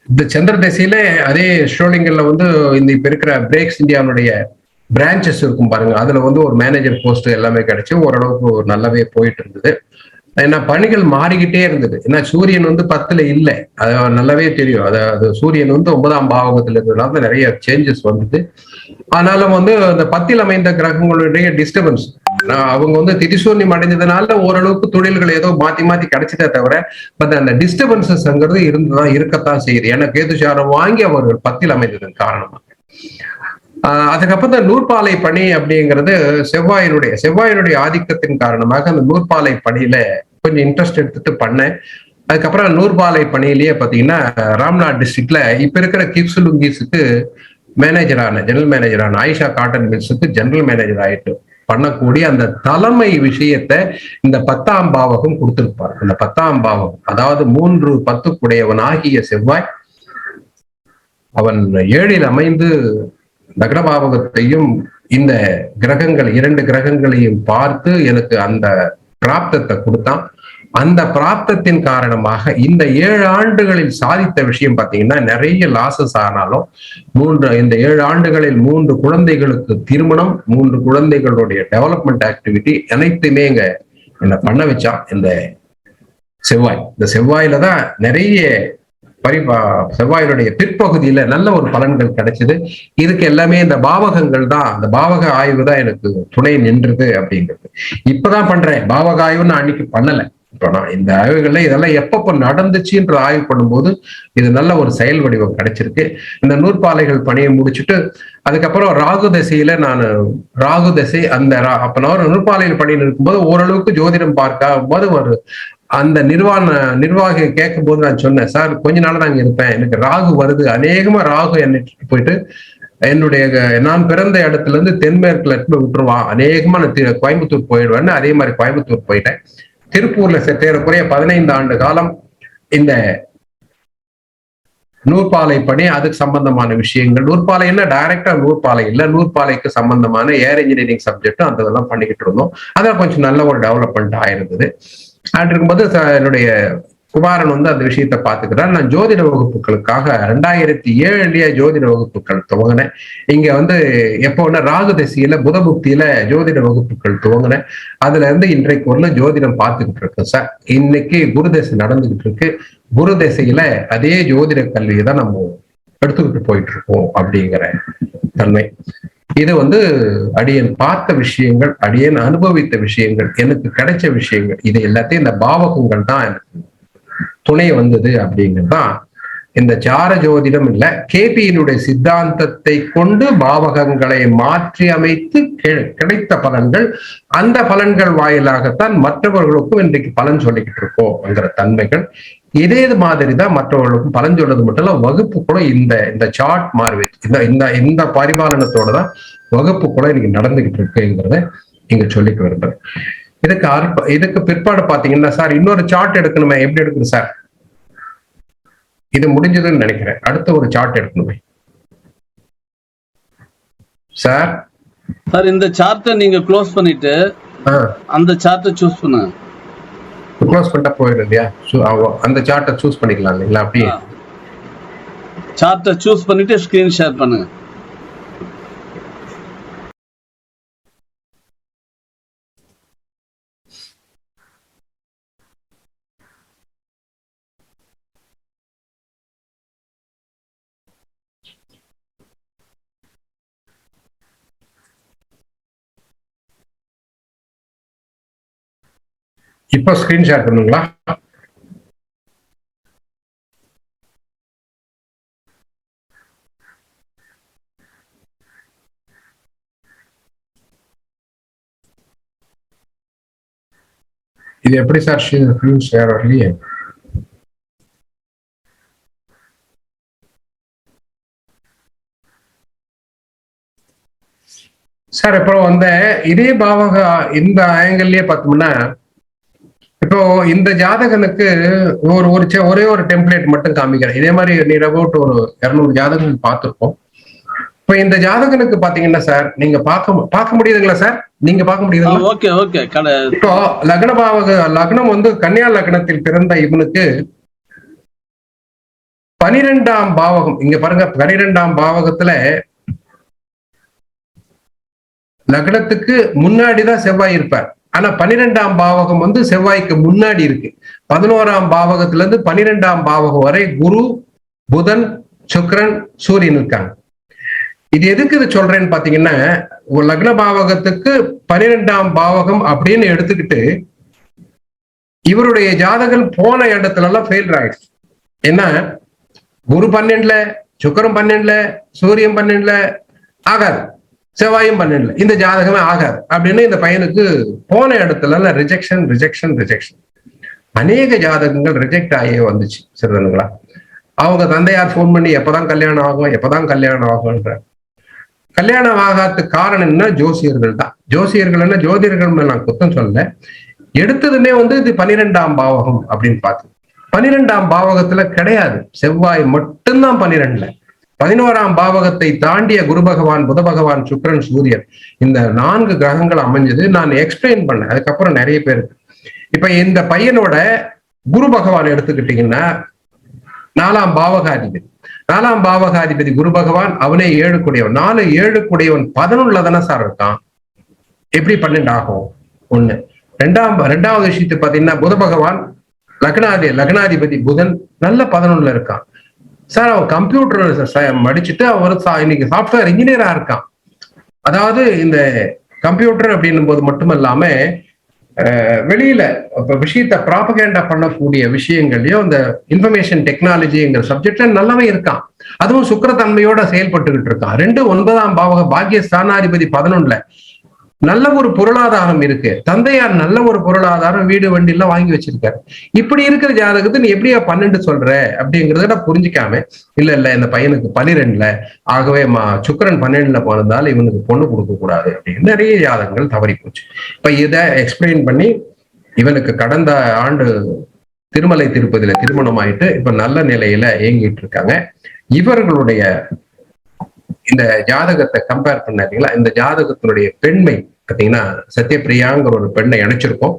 B: இந்த சந்திர திசையில அதே ஷோலிங்கர்ல வந்து இந்த இப்ப இருக்கிற பிரேக்ஸ் இந்தியாவுடைய பிரான்ச்சஸ் இருக்கும் பாருங்க, அதுல வந்து ஒரு மேனேஜர் போஸ்ட் எல்லாமே கிடைச்சு ஓரளவுக்கு நல்லாவே போயிட்டு இருந்தது. ஏன்னா பணிகள் மாறிக்கிட்டே இருந்தது. ஏன்னா சூரியன் வந்து 10ல இல்லை, அது நல்லாவே தெரியும். அதாவது சூரியன் வந்து 9ஆம் பாவகத்துல இருந்ததுனால நிறைய சேஞ்சஸ் வந்தது. ஆனாலும் வந்து அந்த 10ல் அமைந்த கிரகங்களுடைய டிஸ்டர்பன்ஸ், அவங்க வந்து திரிசூன்யம் அடைஞ்சதுனால ஓரளவுக்கு தொழில்கள் ஏதோ மாத்தி மாத்தி கிடைச்சதே தவிர பட் அந்த டிஸ்டர்பன்சஸ்ங்கிறது இருந்துதான் இருக்கத்தான் செய்யுது. ஏன்னா கேதுசாரம் வாங்கி அவர்கள் 10ல் அமைந்ததன் காரணமாக. அதுக்கப்புறம் இந்த நூற்பாலை பணி அப்படிங்கிறது செவ்வாயினுடைய ஆதிக்கத்தின் காரணமாக அந்த நூற்பாலை பணியில கொஞ்சம் இன்ட்ரெஸ்ட் எடுத்துட்டு பண்ணேன். அதுக்கப்புறம் நூற்பாலை பணியிலேயே பாத்தீங்கன்னா ராம்நாத் டிஸ்ட்ரிக்ட்ல இப்ப இருக்கிற கிப்சுலுங்கீஸுக்கு ஜெனரல் மேனேஜரான ஆயிஷா காட்டன் மில்ஸுக்கு ஜெனரல் மேனேஜர் ஆயிட்டு பண்ணக்கூடிய அந்த தலைமை விஷயத்த இந்த 10ஆம் பாவகம் கொடுத்திருப்பார். அந்த 10ஆம் பாவகம் அதாவது 3-10 கூடையவன் ஆகிய செவ்வாய் அவன் 7ல் அமைந்து நகரபாவகத்தையும் இந்த கிரகங்கள் 2 கிரகங்களையும் பார்த்து எனக்கு அந்த பிராப்தத்தை கொடுத்தான். அந்த பிராப்தத்தின் காரணமாக இந்த 7 ஆண்டுகளில் சாதித்த விஷயம் பாத்தீங்கன்னா நிறைய லாசஸ் ஆனாலும் இந்த 7 ஆண்டுகளில் 3 குழந்தைகளுக்கு திருமணம், 3 குழந்தைகளுடைய டெவலப்மெண்ட் ஆக்டிவிட்டி அனைத்துமே இங்க என்ன பண்ண வச்சான் இந்த செவ்வாய். இந்த செவ்வாயில தான் நிறைய செவ்வாயினுடைய பிற்பகுதியில நல்ல ஒரு பலன்கள் கிடைச்சது. இதுக்கு எல்லாமே இந்த பாவகங்கள் தான், அந்த பாவக ஆய்வு தான் எனக்கு துணை நின்றது அப்படிங்கிறது. இப்பதான் பண்றேன். பாவக ஆய்வு நான் அன்னைக்கு பண்ணல. இப்போ நான் இந்த ஆய்வுகள்ல இதெல்லாம் எப்பப்ப நடந்துச்சுன்ற ஆய்வு பண்ணும்போது இது நல்ல ஒரு செயல் வடிவம் கிடைச்சிருக்கு. இந்த நூற்பாலைகள் பணியை முடிச்சுட்டு அதுக்கப்புறம் ராகு திசையில ராகு திசை அப்ப நான் நூற்பாலைகள் பணியில் இருக்கும்போது ஓரளவுக்கு ஜோதிடம் பார்க்கும் போது ஒரு அந்த நிர்வாகி கேட்கும் போது நான் சொன்னேன், சார் கொஞ்ச நாள் நான் இருப்பேன், எனக்கு ராகு வருது, அநேகமா ராகு என்னை போயிட்டு நான் பிறந்த இடத்துல இருந்து தென்மேற்குல விட்டுருவான், அநேகமா நான் கோயம்புத்தூர் போயிடுவேன்னு. அதே மாதிரி கோயம்புத்தூர் போயிட்டேன். திருப்பூர்ல ஏறக்குறைய 15 ஆண்டு காலம் இந்த நூற்பாலை பணி, அதுக்கு சம்பந்தமான விஷயங்கள், நூற்பாலை என்ன டைரக்டா நூற்பாலை இல்ல, நூற்பாலைக்கு சம்பந்தமான ஏர் இன்ஜினியரிங் சப்ஜெக்டும் அந்த இதெல்லாம் பண்ணிக்கிட்டு இருந்தோம். அதான் கொஞ்சம் நல்ல ஒரு டெவலப்மெண்ட் ஆயிருந்தது. அப்படி இருக்கும்போது என்னுடைய குமாரன் வந்து அந்த விஷயத்த பாத்துக்கிறார். நான் ஜோதிட வகுப்புகளுக்காக 2007 ஜோதிட வகுப்புகள் துவங்கினேன். இங்க வந்து எப்போன்னா ராகு திசையில புதபுக்தியில ஜோதிட வகுப்புகள் துவங்கினேன். அதுல இருந்து இன்றைக்கு ஒரு ஜோதிடம் பார்த்துக்கிட்டு இருக்கேன் சார். இன்னைக்கு குரு திசை நடந்துகிட்டு இருக்கு. குரு திசையில அதே ஜோதிட கல்வியை தான் நம்ம எடுத்துக்கிட்டு போயிட்டு இருக்கோம் அப்படிங்கிற தன்மை. இது வந்து அடியன் பார்த்த விஷயங்கள், அடியன் அனுபவித்த விஷயங்கள், எனக்கு கிடைச்ச விஷயங்கள், இது எல்லாத்தையும் இந்த பாவகங்கள் தான் எனக்கு துணை வந்தது அப்படிங்கிறதுதான் இந்த ஜார ஜோதிடம் இல்ல, கேபியினுடைய சித்தாந்தத்தை கொண்டு பாவகங்களை மாற்றி அமைத்து கிடைத்த பலன்கள். அந்த பலன்கள் வாயிலாகத்தான் மற்றவர்களுக்கும் இன்றைக்கு பலன் சொல்லிக்கிட்டு இருக்கோம்ங்கிற தன்மைகள். இதே மாதிரி தான் மற்றவர்களுக்கும் பலன் சொல்றது மட்டும் இல்ல, வகுப்பு கூட இந்த சார்ட் மாறி வச்சு இந்த பரிபாலனத்தோட தான் வகுப்பு கூட இன்னைக்கு நடந்துகிட்டு இருக்குங்கிறத இங்க சொல்லிக்க விரும்புறேன். இதுக்கு பிற்பாடு பாத்தீங்கன்னா சார் இன்னொரு சார்ட் எடுக்கணுமே, எப்படி எடுக்கணும் சார்? இது முடிஞ்சதுன்னு நினைக்கிறேன். அடுத்த ஒரு சார்ட் எடுக்கணுமே சார்.
A: சார் இந்த சார்ட்டை நீங்க க்ளோஸ் பண்ணிட்டு அந்த சார்ட்டை சூஸ் பண்ணுங்க.
B: க்ளோஸ் பண்ணிட்டா போயிடும் இல்லையா? அந்த சார்ட்டை சூஸ் பண்ணிக்கலாம் இல்லைங்களா? அப்படியே
A: சார்ட்டை சூஸ் பண்ணிட்டு ஸ்கிரீன் ஷேர் பண்ணுங்க.
B: இப்போ ஸ்கிரீன் ஷேர் பண்ணுங்களா? இது எப்படி சார் ஸ்கிரீன் ஷேர் வரலையே? சார் இப்போ இதே பாவக இந்த ஆங்கிள்லயே பார்த்தோம்னா, இப்போ இந்த ஜாதகனுக்கு ஒரே ஒரு டெம்ப்ளேட் மட்டும் காமிக்கிறேன். இதே மாதிரி நீர் அபவுட் ஒரு 200 ஜாதகங்கள் பார்த்துருப்போம். இப்போ இந்த ஜாதகனுக்கு பாத்தீங்கன்னா சார் நீங்க பார்க்க முடியுதுங்களா சார்? நீங்க பார்க்க முடியுதுங்களா?
A: Okay okay.
B: இப்போ லக்னம் கன்னியா லக்னத்தில் பிறந்த இவனுக்கு 12ஆம் பாவகம், இங்க பாருங்க 12ஆம் பாவகத்துல லக்னத்துக்கு முன்னாடிதான் செவ்வாய் இருப்பார். ஆனா 12ஆம் பாவகம் செவ்வாய்க்கு முன்னாடி இருக்கு. 11ஆம் பாவகத்துல இருந்து 12ஆம் பாவகம் வரை குரு, புதன், சுக்கிரன், சூரியன் இருக்காங்க. இது எதுக்கு இது சொல்றேன்னு பாத்தீங்கன்னா, லக்ன பாவகத்துக்கு 12ஆம் பாவகம் அப்படின்னு எடுத்துக்கிட்டு இவருடைய ஜாதகம் போன இடத்துல எல்லாம் ஃபெயில் ஆயிடுச்சு. ஏன்னா குரு 12ல, சுக்கிரன் 12ல, சூரியன் 12ல ஆகாது, செவ்வாயும் 12ல, இந்த ஜாதகமே ஆகாது அப்படின்னு இந்த பையனுக்கு போன இடத்துல ரிஜெக்ஷன் ரிஜெக்ஷன் ரிஜெக்ஷன். அநேக ஜாதகங்கள் ரிஜெக்ட் ஆகியே வந்துச்சு சரிதானுங்களா? அவங்க தந்தையார் ஃபோன் பண்ணி எப்பதான் கல்யாணம் ஆகும், எப்பதான் கல்யாணம் ஆகும்ன்ற. கல்யாணம் ஆகாததுக்கு காரணம் என்ன? ஜோசியர்கள் தான். ஜோசியர்கள் என்ன, ஜோதிடர்கள் மேல நான் குத்தம் சொல்ல. எடுத்ததுமே இது 12ஆம் பாவகம் அப்படின்னு பார்த்து 12ஆம் பாவகத்துல கிடையாது, செவ்வாய் மட்டும்தான் 12ல. 11ஆம் பாவகத்தை தாண்டிய குரு பகவான், புத பகவான், சுக்கிரன், சூரியன், இந்த 4 கிரகங்கள் அமைஞ்சது. நான் எக்ஸ்பிளைன் பண்ணேன் அதுக்கப்புறம் நிறைய பேருக்கு. இப்ப இந்த பையனோட குரு பகவான் எடுத்துக்கிட்டீங்கன்னா 4ஆம் பாவகாதிபதி. 4ஆம் பாவகாதிபதி குரு பகவான், அவனே 7 கூடியவன். 4 7 கூடியவன் 11ல தானே சார் இருக்கான். எப்படி 12 ஆகும்? ஒண்ணு. ரெண்டாவது விஷயத்து பாத்தீங்கன்னா புத பகவான் லக்னாதிபதி புதன் நல்ல 11ல இருக்கான் சார். அவன் கம்ப்யூட்டர் படிச்சுட்டு அவர் இன்னைக்கு சாஃப்ட்வேர் இன்ஜினியரா இருக்கான். அதாவது இந்த கம்ப்யூட்டர் அப்படின்னும் போது மட்டும் இல்லாம வெளியில விஷயத்த ப்ராபகேண்டா பண்ணக்கூடிய விஷயங்கள்லயும் இந்த இன்ஃபர்மேஷன் டெக்னாலஜிங்கிற சப்ஜெக்ட்ல நல்லாவே இருக்கான். அதுவும் சுக்கிரத்தன்மையோட செயல்பட்டுக்கிட்டு இருக்கான். 9ஆம் பாவக பாக்கிய ஸ்தானாதிபதி 11ல நல்ல ஒரு பொருளாதாரம் இருக்கு. தந்தையார் நல்ல ஒரு பொருளாதாரம், வீடு வண்டி எல்லாம் வாங்கி வச்சிருக்காரு. இப்படி இருக்கிற ஜாதகத்தை நீ எப்படியா 12 சொல்ற அப்படிங்கறத புரிஞ்சுக்காம, இல்ல இந்த பையனுக்கு 12ல, ஆகவே சுக்கிரன் 12ல போனதால இவனுக்கு பொண்ணு கொடுக்க கூடாது அப்படின்னு நிறைய ஜாதகங்கள் தவறி போச்சு. இப்ப இதை எக்ஸ்பிளைன் பண்ணி இவனுக்கு கடந்த ஆண்டு திருமலை திருப்பதியில திருமணம் ஆயிட்டு இப்ப நல்ல நிலையில இயங்கிட்டு இருக்காங்க. இவர்களுடைய இந்த ஜாதகத்தை கம்பேர் பண்ணீங்களா, இந்த ஜாதகத்தினுடைய பெண்மை பார்த்தீங்கன்னா சத்யபிரியாங்கிற ஒரு பெண்ணை இணைச்சிருக்கோம்.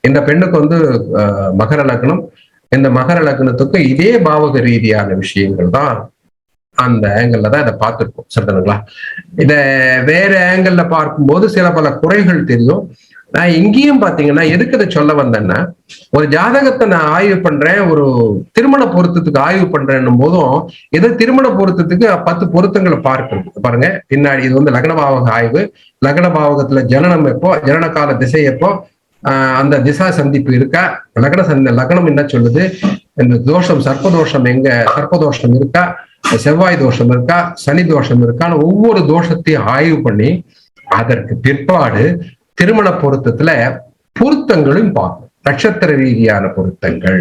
B: இந்த பெண்ணுக்கு மகர லக்னம். இந்த மகர லக்னத்துக்கு இதே பாவக ரீதியான விஷயங்கள் தான் அந்த ஆங்கிள் தான் இதை பார்த்துருக்கோம் சரிதானுங்களா? இத வேற ஆங்கிள் பார்க்கும்போது சில பல குறைகள் தெரியும். நான் இங்கேயும் பாத்தீங்கன்னா எதுக்கு இதை சொல்ல வந்தேன்னா, ஒரு ஜாதகத்தை நான் ஆய்வு பண்றேன், ஒரு திருமண பொருத்தத்துக்கு ஆய்வு பண்றேன்னும் போதும் ஏதோ திருமண பொருத்தத்துக்கு 10 பொருத்தங்களை பார்க்கறது. பாருங்க பின்னாடி இது லக்ன பாவக ஆய்வு. லக்ன பாவகத்துல ஜனனம் எப்போ, ஜனன கால திசை எப்போ, அந்த திசா சந்திப்பு இருக்கா, லக்னம் என்ன சொல்லுது, இந்த தோஷம் சர்ப்பதோஷம் சர்ப்பதோஷம் இருக்கா, செவ்வாய் தோஷம் இருக்கா, சனி தோஷம் இருக்கான்னு ஒவ்வொரு தோஷத்தையும் ஆய்வு பண்ணி அதற்கு பிற்பாடு திருமண பொருத்தத்துல பொருத்தங்களும் பார்க்கணும். நட்சத்திர ரீதியான பொருத்தங்கள்,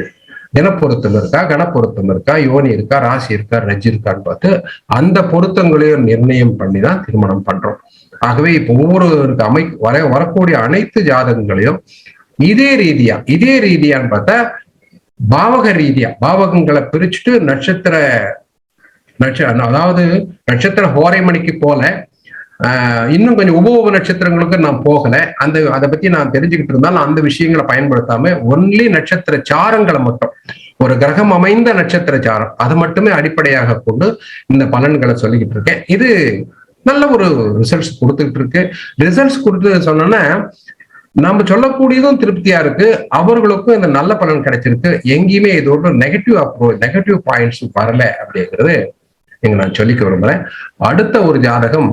B: தினப்பொருத்தம் இருக்கா, கணப்பொருத்தம் இருக்கா, யோனி இருக்கா, ராசி இருக்கா, ரஜ் இருக்கான்னு பார்த்து அந்த பொருத்தங்களையும் நிர்ணயம் பண்ணி தான் திருமணம் பண்றோம். ஆகவே இப்ப ஒவ்வொரு வரக்கூடிய அனைத்து ஜாதகங்களையும் இதே ரீதியான்னு பார்த்தா பாவக ரீதியா பாவகங்களை பிரிச்சுட்டு அதாவது நட்சத்திர ஹோரை மணிக்கு போல இன்னும் கொஞ்சம் உப நட்சத்திரங்களுக்கு நான் போகல. அதை பத்தி நான் தெரிஞ்சுக்கிட்டு இருந்தாலும் அந்த விஷயங்களை பயன்படுத்தாம ஒன்லி நட்சத்திர சாரங்களை மட்டும், ஒரு கிரகம் அமைந்த நட்சத்திர சாரம் அதை மட்டுமே அடிப்படையாக கொண்டு இந்த பலன்களை சொல்லிக்கிட்டு இருக்கேன். இது நல்ல ஒரு ரிசல்ட்ஸ் கொடுத்துக்கிட்டு இருக்கு. ரிசல்ட்ஸ் கொடுத்து சொன்னோன்னா நம்ம சொல்லக்கூடியதும் திருப்தியா இருக்கு, அவர்களுக்கும் இந்த நல்ல பலன் கிடைச்சிருக்கு. எங்கேயுமே இதோட நெகட்டிவ் பாயிண்ட்ஸ் வரல அப்படிங்கிறது இங்க நான் சொல்லிக்க விரும்புறேன். அடுத்த ஒரு ஜாதகம்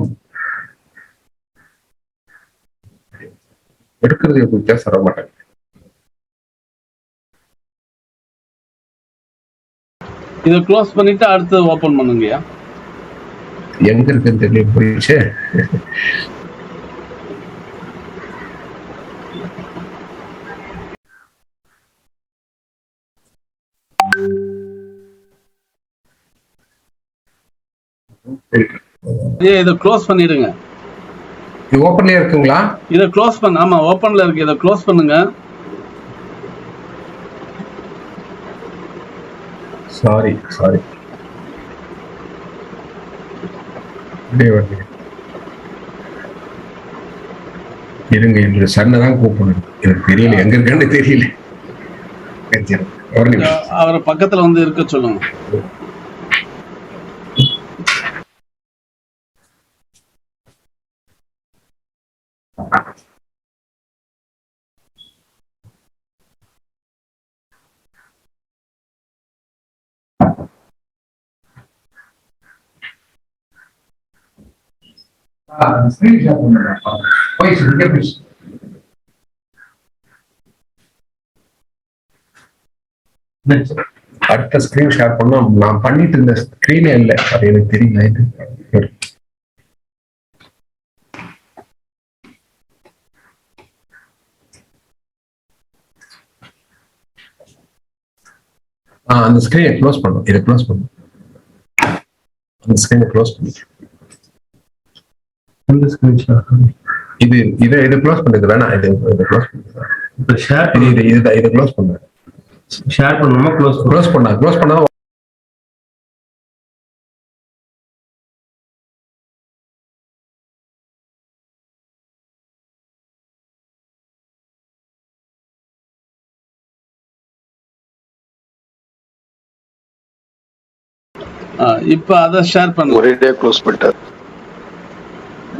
B: எடுக்கிறது குறிச்சா சொல்ல மாட்டேன்.
A: இதை க்ளோஸ் பண்ணிட்டு அடுத்து ஓபன் பண்ணுங்கயா.
B: எங்க இருக்குன்னு தெரியல, புரியுச்சு.
A: இதை க்ளோஸ் பண்ணிடுங்க.
B: இது ஓப்பன்லயே இருக்குங்களா?
A: இதை க்ளோஸ் பண்ண, ஆமா ஓப்பன்ல இருக்கு, இதை க்ளோஸ் பண்ணுங்க.
B: சாரி இருங்க, என்று சன்னதான் கூப்பிடணும். எனக்கு தெரியல எங்க இருக்குன்னு தெரியல.
A: அவரை பக்கத்துல வந்து இருக்க சொல்லுங்க.
B: அடுத்த ஸ்கிரீன் ஷேர் பண்ணா நான் பண்ணிட்டு இருந்த ஸ்கிரீனே இல்லை, அது எனக்கு தெரியல. அந்த ஸ்கிரீனை க்ளோஸ் பண்ணும். இதை க்ளோஸ் பண்ணும். அந்த ஸ்கிரீனை க்ளோஸ் பண்ணு. இது க்ளோஸ் பண்ணுது வேணாம். இது க்ளோஸ் பண்ணுது. இதை க்ளோஸ் பண்ணு. ஷேர் பண்ணுமா? க்ளோஸ் பண்ணா
A: இப்ப அதை ஷேர் பண்ணுங்க.
D: ஒரே டே க்ளோஸ் பண்ணிட்டார்.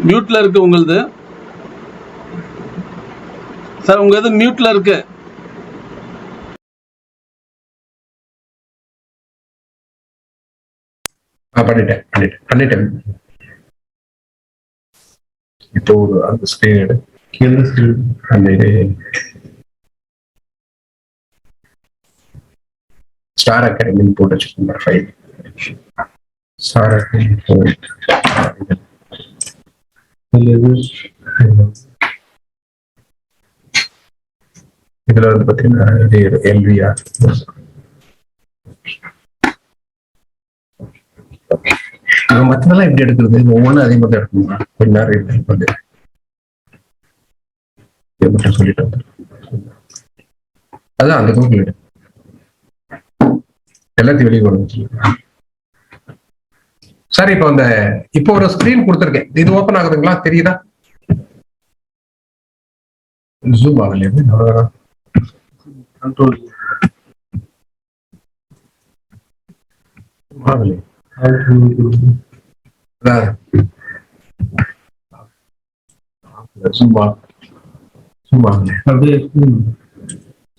A: மியூட்ல இருக்கு உங்களுது சார், உங்க இது மியூட்ல இருக்கு.
B: பண்ணிட்டேன். இப்போ அந்த ஸ்கிரீன் அந்த ஸ்டார் அகாடமின்னு போட்டு வச்சுக்கோங்க. ஃபைல் ஸ்டார் அகாடமி இதுல வந்து பாத்தீங்கன்னா எல்விஆர் மத்ததெல்லாம் எப்படி எடுக்கிறது? ஒவ்வொன்றும் அதே மாதிரி எடுக்கணுமா? கொஞ்ச நேரம் மட்டும் சொல்லிட்டு அதான் அந்த குரூப்ல எல்லாத்தையும் வெளியே கொண்டு சார். இப்போ ஒரு ஸ்கிரீன் கொடுத்துருக்கேன். இது ஓபன் ஆகுதுங்களா? தெரியுதா? ஜூம் ஆகலையா? கண்ட்ரோல் ஆகலை.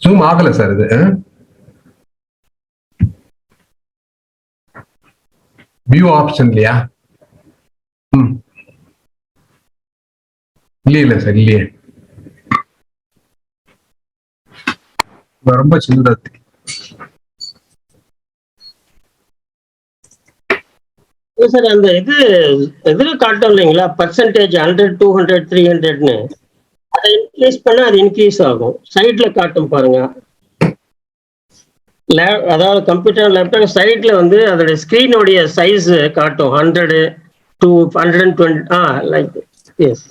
B: ஜூம் ஆகல சார். இது வியூ ஆப்ஷன் இல்லையா? இல்ல சார், இல்லையே. ரொம்ப சின்னதா
E: சார். அந்த இதுல காட்டும் இல்லைங்களா, பர்சன்டேஜ் 100, 200, 300ன்னு அதை இன்க்ரீஸ் பண்ணா அது இன்க்ரீஸ் ஆகும். சைட்ல காட்டும் பாருங்க. அதாவது கம்ப்யூட்டர் லேப்டாப் சைட்ல வந்து அதோட ஸ்கிரீனுடைய சைஸ் காட்டும் 100 to 120 லைக் எஸ்.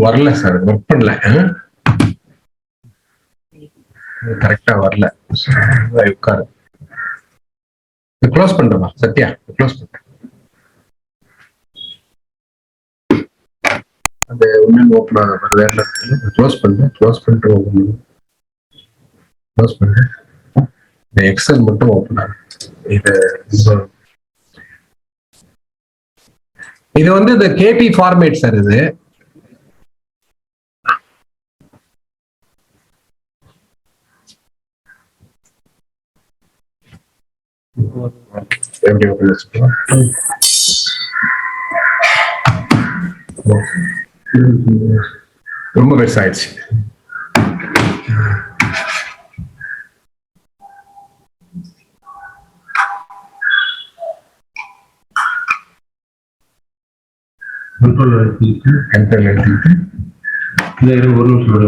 B: வரல சார், ஒர்க் பண்ணல, கரெக்டா வரல. உட்காரு, க்ளோஸ் பண்றமா சத்யா, க்ளோஸ் பண்ற. அந்த ஒன்னும் ஓப்பன் ஆக வேற க்ளோஸ் பண்ணு, க்ளோஸ் பண்ணிட்டு ஓப்பன் க்ளோஸ் பண்ணு. இந்த எக்ஸல் மட்டும் ஓப்பன் ஆகும். இது வந்து இந்த கேபி ஃபார்மேட் சார். இது எப்படி ரொம்ப பெருசாயிடுச்சு. கண்ட்ரோல் எடுத்துக்கிட்டு ஒரு நிமிஷம்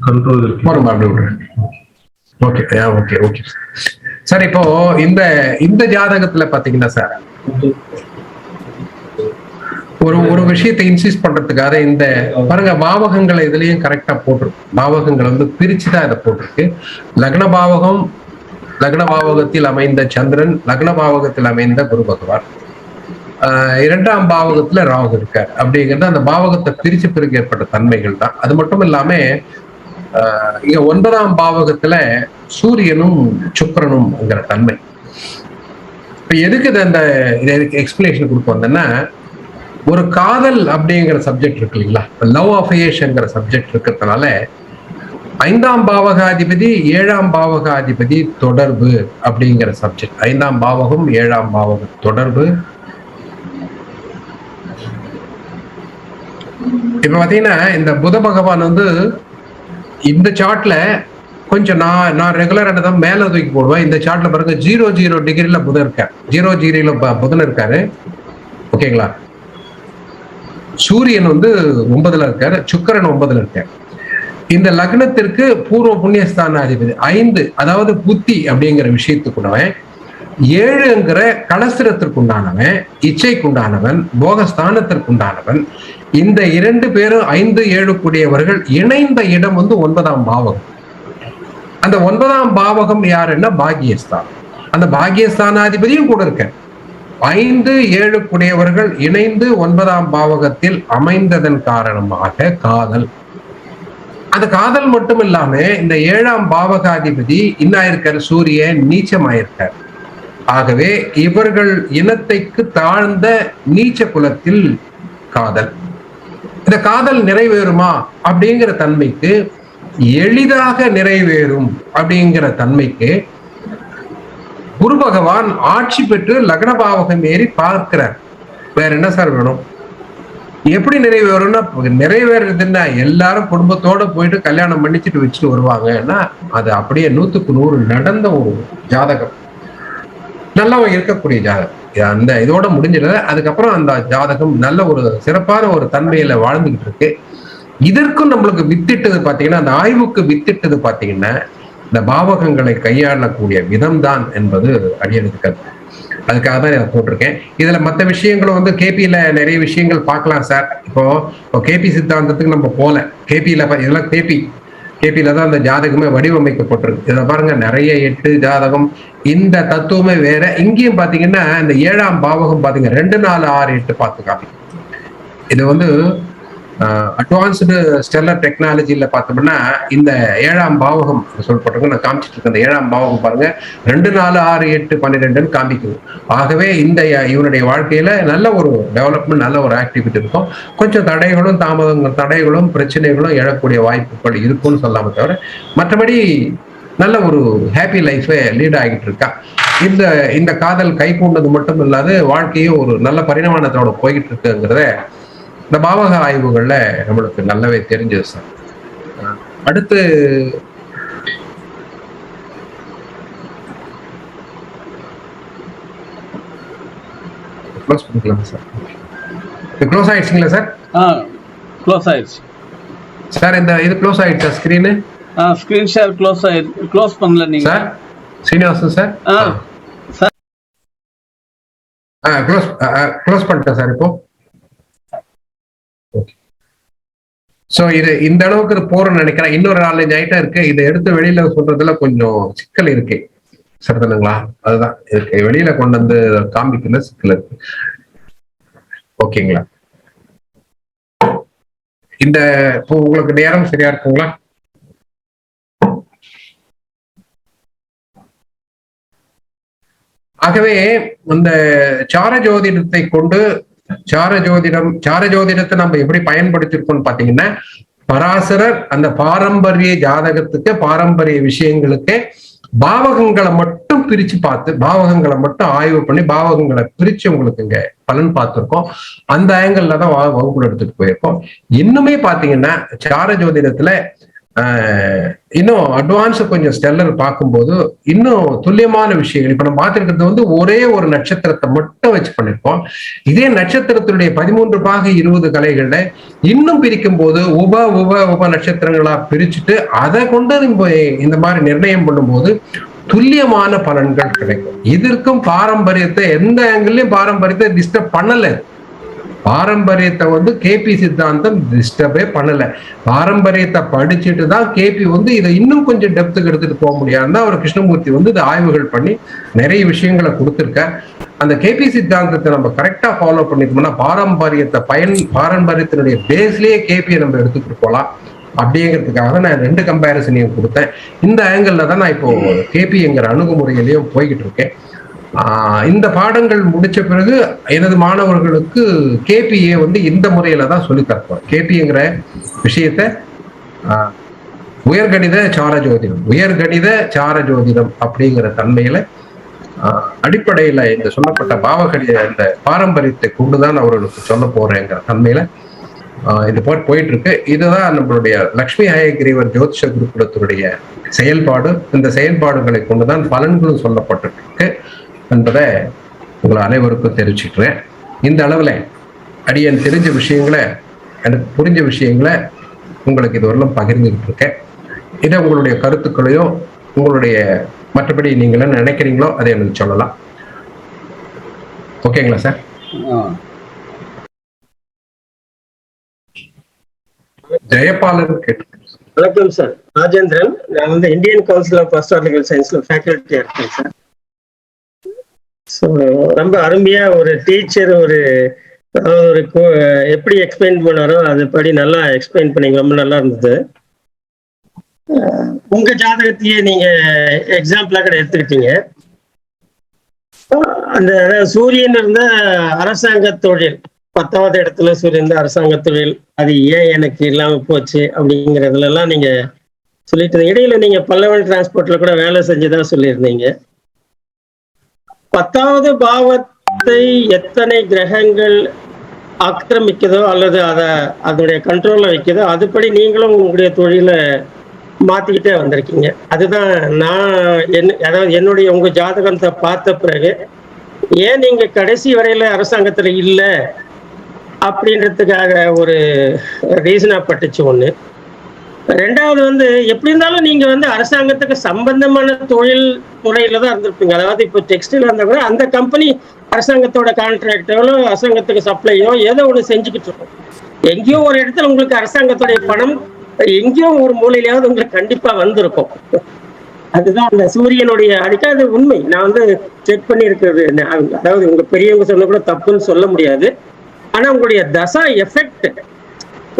B: control okay okay okay sir. இப்போ இந்த ஜாதகத்துல பாத்தீங்கன்னா சார், ஒரு விஷயத்தை இன்சிஸ்ட் பண்றதுக்காக இந்த பாருங்க, பாவகங்களை இதுலயும் கரெக்டா போட்டிருக்கு. பாவகங்களை வந்து பிரிச்சுதான் இதை போட்டிருக்கு. லக்ன பாவகம், லக்ன பாவகத்தில் அமைந்த சந்திரன், லக்ன பாவகத்தில் அமைந்த குரு பகவான், 2ஆம் பாவகத்துல ராகு இருக்கார் அப்படிங்கிறது அந்த பாவகத்தை பிரிச்சு பிறகு ஏற்பட்ட தன்மைகள் தான். அது மட்டும் இல்லாம இங்க 9ஆம் பாவகத்துல சூரியனும் சுக்கிரனும்ங்கிற தன்மை. இப்ப எதுக்கு அந்த எக்ஸ்பிளேஷன் கொடுக்க வந்தேன்னா, ஒரு காதல் அப்படிங்கிற சப்ஜெக்ட் இருக்கு இல்லைங்களா, லவ் அஃபேர்ஸ்ங்கிற சப்ஜெக்ட் இருக்கிறதுனால 5ஆம் பாவகாதிபதி 7ஆம் பாவகாதிபதி தொடர்பு அப்படிங்கிற சப்ஜெக்ட். 5ஆம் பாவகம் 7ஆம் பாவக தொடர்பு. இப்ப பாத்தீங்கன்னா இந்த புத பகவான் வந்து இந்த சார்ட்ல கொஞ்சம் நான் ரெகுலரா தான் மேல தூக்கி போடுவேன். இந்த சார்ட்ல பாருங்க 0 டிகிரில புதன் இருக்காரு, 0 டிகிரில புதன் இருக்காரு. ஓகேங்களா, சூரியன் வந்து 9ல இருக்காரு, சுக்கிரன் 9ல இருக்காரு. இந்த லக்னத்திற்கு பூர்வ புண்ணியஸ்தானாதிபதி 5, அதாவது புத்தி அப்படிங்கிற விஷயத்துக்குள்ளவன், 7ங்கிற கலஸ்திரத்திற்குண்டானவன், இச்சைக்குண்டானவன், போகஸ்தானத்திற்குண்டானவன். இந்த 2 பேரும் 5, 7 கூடியவர்கள் இணைந்த இடம் வந்து 9ஆம் பாவகம். அந்த 9ஆம் பாவகம் யாருன்னா பாக்கியஸ்தான். அந்த பாக்கியஸ்தானாதிபதியும் கூட இருக்க 5, 7 கூடியவர்கள் இணைந்து 9ஆம் பாவகத்தில் அமைந்ததன் காரணமாக காதல். அந்த காதல் மட்டும் இல்லாம இந்த 7ஆம் பாவகாதிபதி இன்னாயிருக்காரு, சூரியன் நீச்சமாயிருக்கார். ஆகவே இவர்கள் இனத்தைக்கு தாழ்ந்த நீச்ச குலத்தில் காதல். இந்த காதல் நிறைவேறுமா அப்படிங்கிற தன்மைக்கு, எளிதாக நிறைவேறும் அப்படிங்கிற தன்மைக்கு குரு பகவான் ஆட்சி பெற்று லக்ன பாவகம் ஏறி பார்க்கிறார். வேற என்ன சார் வேணும்? எப்படி நிறைவேறும்னா, நிறைவேறதுன்னா எல்லாரும் குடும்பத்தோட போயிட்டு கல்யாணம் பண்ணிச்சுட்டு வச்சுட்டு வருவாங்கன்னா அது அப்படியே 100க்கு 100 நடந்த ஒரு ஜாதகம், நல்லவன் இருக்கக்கூடிய ஜாதகம். அந்த இதோட முடிஞ்சிடல. அதுக்கப்புறம் அந்த ஜாதகம் நல்ல ஒரு சிறப்பான ஒரு தன்மையில வாழ்ந்துகிட்டு இருக்கு. இதற்கும் நம்மளுக்கு வித்திட்டது பாத்தீங்கன்னா, அந்த ஆய்வுக்கு வித்திட்டது பாத்தீங்கன்னா இந்த பாவகங்களை கையாளக்கூடிய விதம் தான் என்பது அடியனுக்கு கருத்து. அதுக்காக தான் இதை போட்டிருக்கேன். இதுல மற்ற விஷயங்களும் வந்து கேபியில நிறைய விஷயங்கள் பார்க்கலாம் சார். இப்போ கேபி சித்தாந்தத்துக்கு நம்ம போல, கேபியில இதெல்லாம் கேபியில தான் அந்த ஜாதகமே வடிவமைக்கப்பட்டிருக்கு. இதை பாருங்க, நிறைய 8 ஜாதகம், இந்த தத்துவமே வேற. இங்கேயும் பாத்தீங்கன்னா இந்த 7ஆம் பாவகம் பாத்தீங்க 2, 4, 6, 8 பார்த்துக்காங்க. இது வந்து அட்வான்ஸ்டு ஸ்டெல்லர் டெக்னாலஜியில பார்த்தோம்னா இந்த 7ஆம் பாவகம் சொல்லப்பட்டிருக்கு. நான் காமிச்சிட்டு இருக்கேன். இந்த 7ஆம் பாவகம் பாருங்க 2, 4, 6, 8, 12 காமிக்குது. ஆகவே இந்த இவனுடைய வாழ்க்கையில நல்ல ஒரு டெவலப்மெண்ட், நல்ல ஒரு ஆக்டிவிட்டி இருக்கும். கொஞ்சம் தடைகளும் பிரச்சனைகளும் எழக்கூடிய வாய்ப்புகள் இருக்கும்னு சொல்லாம தவிர மற்றபடி நல்ல ஒரு ஹாப்பி லைஃபை லீட் ஆகிட்டு இருக்கா. இந்த காதல் கை கூண்டது மட்டும் இல்லாது வாழ்க்கையும் ஒரு நல்ல பரிணாமத்தோட போய்கிட்டு இருக்குங்கிறத இந்த பாவக ஆய்வுகள்ல நம்மளுக்கு நல்லாவே தெரிஞ்சது சார். அடுத்து க்ளோஸ் பண்ணிக்கலாம் சார். க்ளோஸ் ஆயிடுச்சுங்களா சார்?
A: க்ளோஸ் ஆயிடுச்சு
B: சார். இந்த இது க்ளோஸ் ஆயிடுச்சா ஸ்கிரீனு?
A: ஸ்கிரீன் ஷேர் க்ளோஸ் பண்ணல நீங்க
B: சார். சீனிவாசன் சார். க்ளோஸ் பண்ணிட்டேன் சார் இப்போ. ஸோ இது இந்த அளவுக்கு போறோம்னு நினைக்கிறேன். இன்னொரு 4-5 ஐட்டம் இருக்கு. இதை எடுத்து வெளியில சொல்றதுல கொஞ்சம் சிக்கல் இருக்கு சரிதானுங்களா? அதுதான் இருக்கு, வெளியில கொண்டு வந்து காமிக்கல சிக்கல் இருக்கு. ஓகேங்களா? இந்த இப்போ உங்களுக்கு நேரம் சரியா இருக்குங்களா? ஆகவே இந்த சார ஜோதிடத்தை கொண்டு சார ஜோதிடத்தை நம்ம எப்படி பயன்படுத்திருக்கோம்னு பாத்தீங்கன்னா, பராசரர் அந்த பாரம்பரிய ஜாதகத்துக்கு பாரம்பரிய விஷயங்களுக்கு பாவகங்களை மட்டும் பிரிச்சு பார்த்து பாவகங்களை மட்டும் ஆய்வு பண்ணி பாவகங்களை பிரிச்சு உங்களுக்கு இங்க பலன் பார்த்திருக்கோம். அந்த ஆங்கிள் தான் வகுப்புல எடுத்துட்டு போயிருக்கோம். இன்னுமே பாத்தீங்கன்னா சார ஜோதிடத்துல இன்னும் அட்வான்ஸ் கொஞ்சம் ஸ்டெல்லர் பார்க்கும்போது இன்னும் துல்லியமான விஷயங்கள் இப்ப நம்ம பார்த்திருக்கிறது வந்து ஒரே ஒரு நட்சத்திரத்தை மட்டும் வச்சு பண்ணிருக்கோம். இதே நட்சத்திரத்தினுடைய 13 பாக 20 கலைகள்ல இன்னும் பிரிக்கும் போது உப நட்சத்திரங்களா பிரிச்சுட்டு அதை கொண்டு இந்த மாதிரி நிர்ணயம் பண்ணும்போது துல்லியமான பலன்கள் கிடைக்கும். இதற்கும் பாரம்பரியத்தை எந்த ஆங்கிள்லயும் பாரம்பரியத்தை டிஸ்டர்ப் பண்ணல. பாரம்பரியத்தை வந்து கேபி சித்தாந்தம் டிஸ்டர்பே பண்ணல. பாரம்பரியத்தை படிச்சுட்டு தான் கேபி வந்து இதை இன்னும் கொஞ்சம் டெப்த்துக்கு எடுத்துட்டு போக முடியாதுன்னா அவர் கிருஷ்ணமூர்த்தி வந்து இதை ஆய்வுகள் பண்ணி நிறைய விஷயங்களை கொடுத்துருக்க. அந்த கேபி சித்தாந்தத்தை நம்ம கரெக்டா ஃபாலோ பண்ணிட்டோம்னா பாரம்பரியத்தினுடைய பேஸ்லயே கேபியை நம்ம எடுத்துட்டு போகலாம். அப்படிங்கிறதுக்காக நான் 2 கம்பேரிசனையும் கொடுத்தேன். இந்த ஆங்கிள் தான் நான் இப்போ கேபிங்கிற அணுகுமுறையிலையும் போய்கிட்டு இருக்கேன். இந்த பாடங்கள் முடிச்ச பிறகு எனது மாணவர்களுக்கு கேபிஏ வந்து இந்த முறையில தான் சொல்லி தரப்போம். கேபிங்கிற விஷயத்த உயர்கணித சார ஜோதிடம் அப்படிங்கிற தன்மையில அடிப்படையில இந்த சொல்லப்பட்ட பாவகணித இந்த பாரம்பரியத்தை கொண்டுதான் அவர்களுக்கு சொல்ல போறேங்கிற தன்மையில இந்த போயிட்டு இருக்கு. இதுதான் நம்மளுடைய லட்சுமி ஹயக்ரீவர் ஜோதிஷ குருகுலத்தினுடைய செயல்பாடு. இந்த செயல்பாடுகளை கொண்டுதான் பலன்களும் சொல்லப்பட்டு இருக்கு என்பதை உங்களை அனைவருக்கும் தெரிவிச்சுக்கிறேன். இந்த அளவுல அடியன் தெரிஞ்ச விஷயங்களை எனக்கு புரிஞ்ச விஷயங்களை உங்களுக்கு இதுவரையிலும் பகிர்ந்துகிட்டு இருக்கேன். இதை உங்களுடைய கருத்துக்களையோ உங்களுடைய மற்றபடி நீங்க என்ன நினைக்கிறீங்களோ அதை எனக்கு சொல்லலாம். ஓகேங்களா சார்? ஜெயபாலன் கேட்டு.
E: வணக்கம் சார், ராஜேந்திரன். நான் வந்து இந்தியன் கவுன்சில் ஆஃப் அஸ்ட்ராலஜிக்கல் சயின்ஸ்ல ஃபேக்கல்ட்டியா இருக்கேன் சார். ஸோ ரொம்ப அருமையா ஒரு டீச்சர் ஒரு எப்படி எக்ஸ்பிளைன் பண்ணாரோ அதுபடி நல்லா எக்ஸ்பிளைன் பண்ணீங்க. ரொம்ப நல்லா இருந்தது. உங்க ஜாதகத்தையே நீங்க எக்ஸாம்பிளா கூட எடுத்துக்கிட்டீங்க. அந்த சூரியன் இருந்த அரசாங்க தொழில் 10வது இடத்துல சூரியன் அரசாங்க தொழில் அது ஏன் எனக்கு இல்லாம போச்சு அப்படிங்கிறதுல எல்லாம் நீங்க சொல்லிட்டு இடையில நீங்க பல்லவன் டிரான்ஸ்போர்ட்ல கூட வேலை செஞ்சுதான் சொல்லியிருந்தீங்க. 10வது பாவத்தை எத்தனை கிரகங்கள் ஆக்கிரமிக்குதோ அல்லது அதோடைய கண்ட்ரோல்ல வைக்குதோ அதுபடி நீங்களும் உங்களுடைய தொழிலை மாத்திக்கிட்டே வந்திருக்கீங்க. அதுதான் நான் அதாவது என்னுடைய உங்க ஜாதகத்தை பார்த்த பிறகு ஏன் நீங்க கடைசி வரையில அரசாங்கத்துல இல்லை அப்படின்றதுக்காக ஒரு ரீசனா பட்டுச்சு ஒண்ணு. 2வது வந்து எப்படி இருந்தாலும் நீங்க வந்து அரசாங்கத்துக்கு சம்பந்தமான தொழில் துறையில தான் இருந்திருப்பீங்க. அதாவது இப்போ டெக்ஸ்டைல் இருந்தா கூட அந்த கம்பெனி அரசாங்கத்தோட கான்ட்ராக்டோ அரசாங்கத்துக்கு சப்ளையோ ஏதோ ஒன்று செஞ்சுக்கிட்டு இருக்கும். எங்கேயோ ஒரு இடத்துல உங்களுக்கு அரசாங்கத்துடைய பணம் எங்கேயோ ஒரு மூலையிலாவது உங்களுக்கு கண்டிப்பா வந்திருக்கும். அதுதான் அந்த சூரியனுடைய அடிக்காத உண்மை. நான் வந்து செக் பண்ணி இருக்கிறது. அதாவது உங்க பெரியவங்க சொன்ன கூட தப்புன்னு சொல்ல முடியாது. ஆனா உங்களுடைய தசா எஃபெக்ட்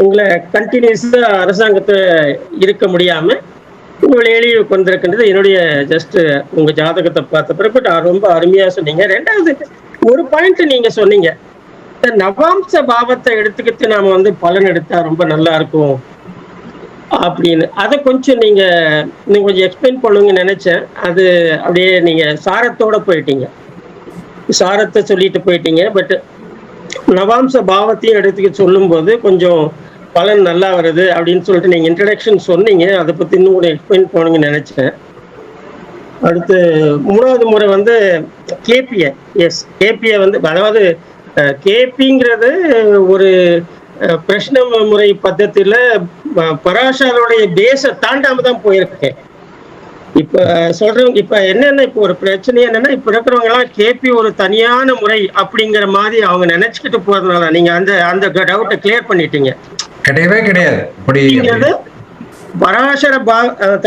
E: உங்களை கண்டினியூஸா அரசாங்கத்தை இருக்க முடியாம உங்களை எளிய கொண்டிருக்கின்றது என்னுடைய ஜஸ்ட் உங்க ஜாதகத்தை பார்த்த பிறகு ரொம்ப அருமையா சொன்னீங்க. 2வது ஒரு பாயிண்ட் நீங்க சொன்னீங்க, நவாம்ச பாவத்தை எடுத்துக்கிட்டு நாம வந்து பலன் எடுத்தா ரொம்ப நல்லா இருக்கும் அப்படின்னு அதை கொஞ்சம் நீங்க கொஞ்சம் எக்ஸ்பிளைன் பண்ணுவீங்கன்னு நினைச்சேன். அது அப்படியே நீங்க சாரத்தோட போயிட்டீங்க, சாரத்தை சொல்லிட்டு போயிட்டீங்க. பட் நவாம்ச பாவத்தையும் எடுத்துக்க சொல்லும்போது கொஞ்சம் பலன் நல்லா வருது அப்படின்னு சொல்லிட்டு நீங்க இன்ட்ரடக்ஷன் சொன்னீங்க. அதை பத்தி இன்னும் கூட எக்ஸ்பிளைன் பண்ணுவீங்கன்னு நினைச்சேன். அடுத்து 3வது முறை வந்து கேபிஏ. எஸ், கேபிஏ வந்து அதாவது கேபிங்கிறது ஒரு பிரஷ்ன முறை பద్ధதியில பராசருடைய பேஸை தாண்டாம தான் போயிருக்கேன். இப்ப சொல்றவங்க இப்ப என்னன்னா, இப்ப ஒரு பிரச்சனை என்னன்னா, இப்ப இருக்கிறவங்க எல்லாம் கேபி ஒரு தனியான முறை அப்படிங்கிற மாதிரி அவங்க நினைச்சுக்கிட்டு போறதுனால நீங்க அந்த டவுட்டை கிளியர் பண்ணிட்டீங்க.
B: கிடையவே கிடையாது.
E: பராசர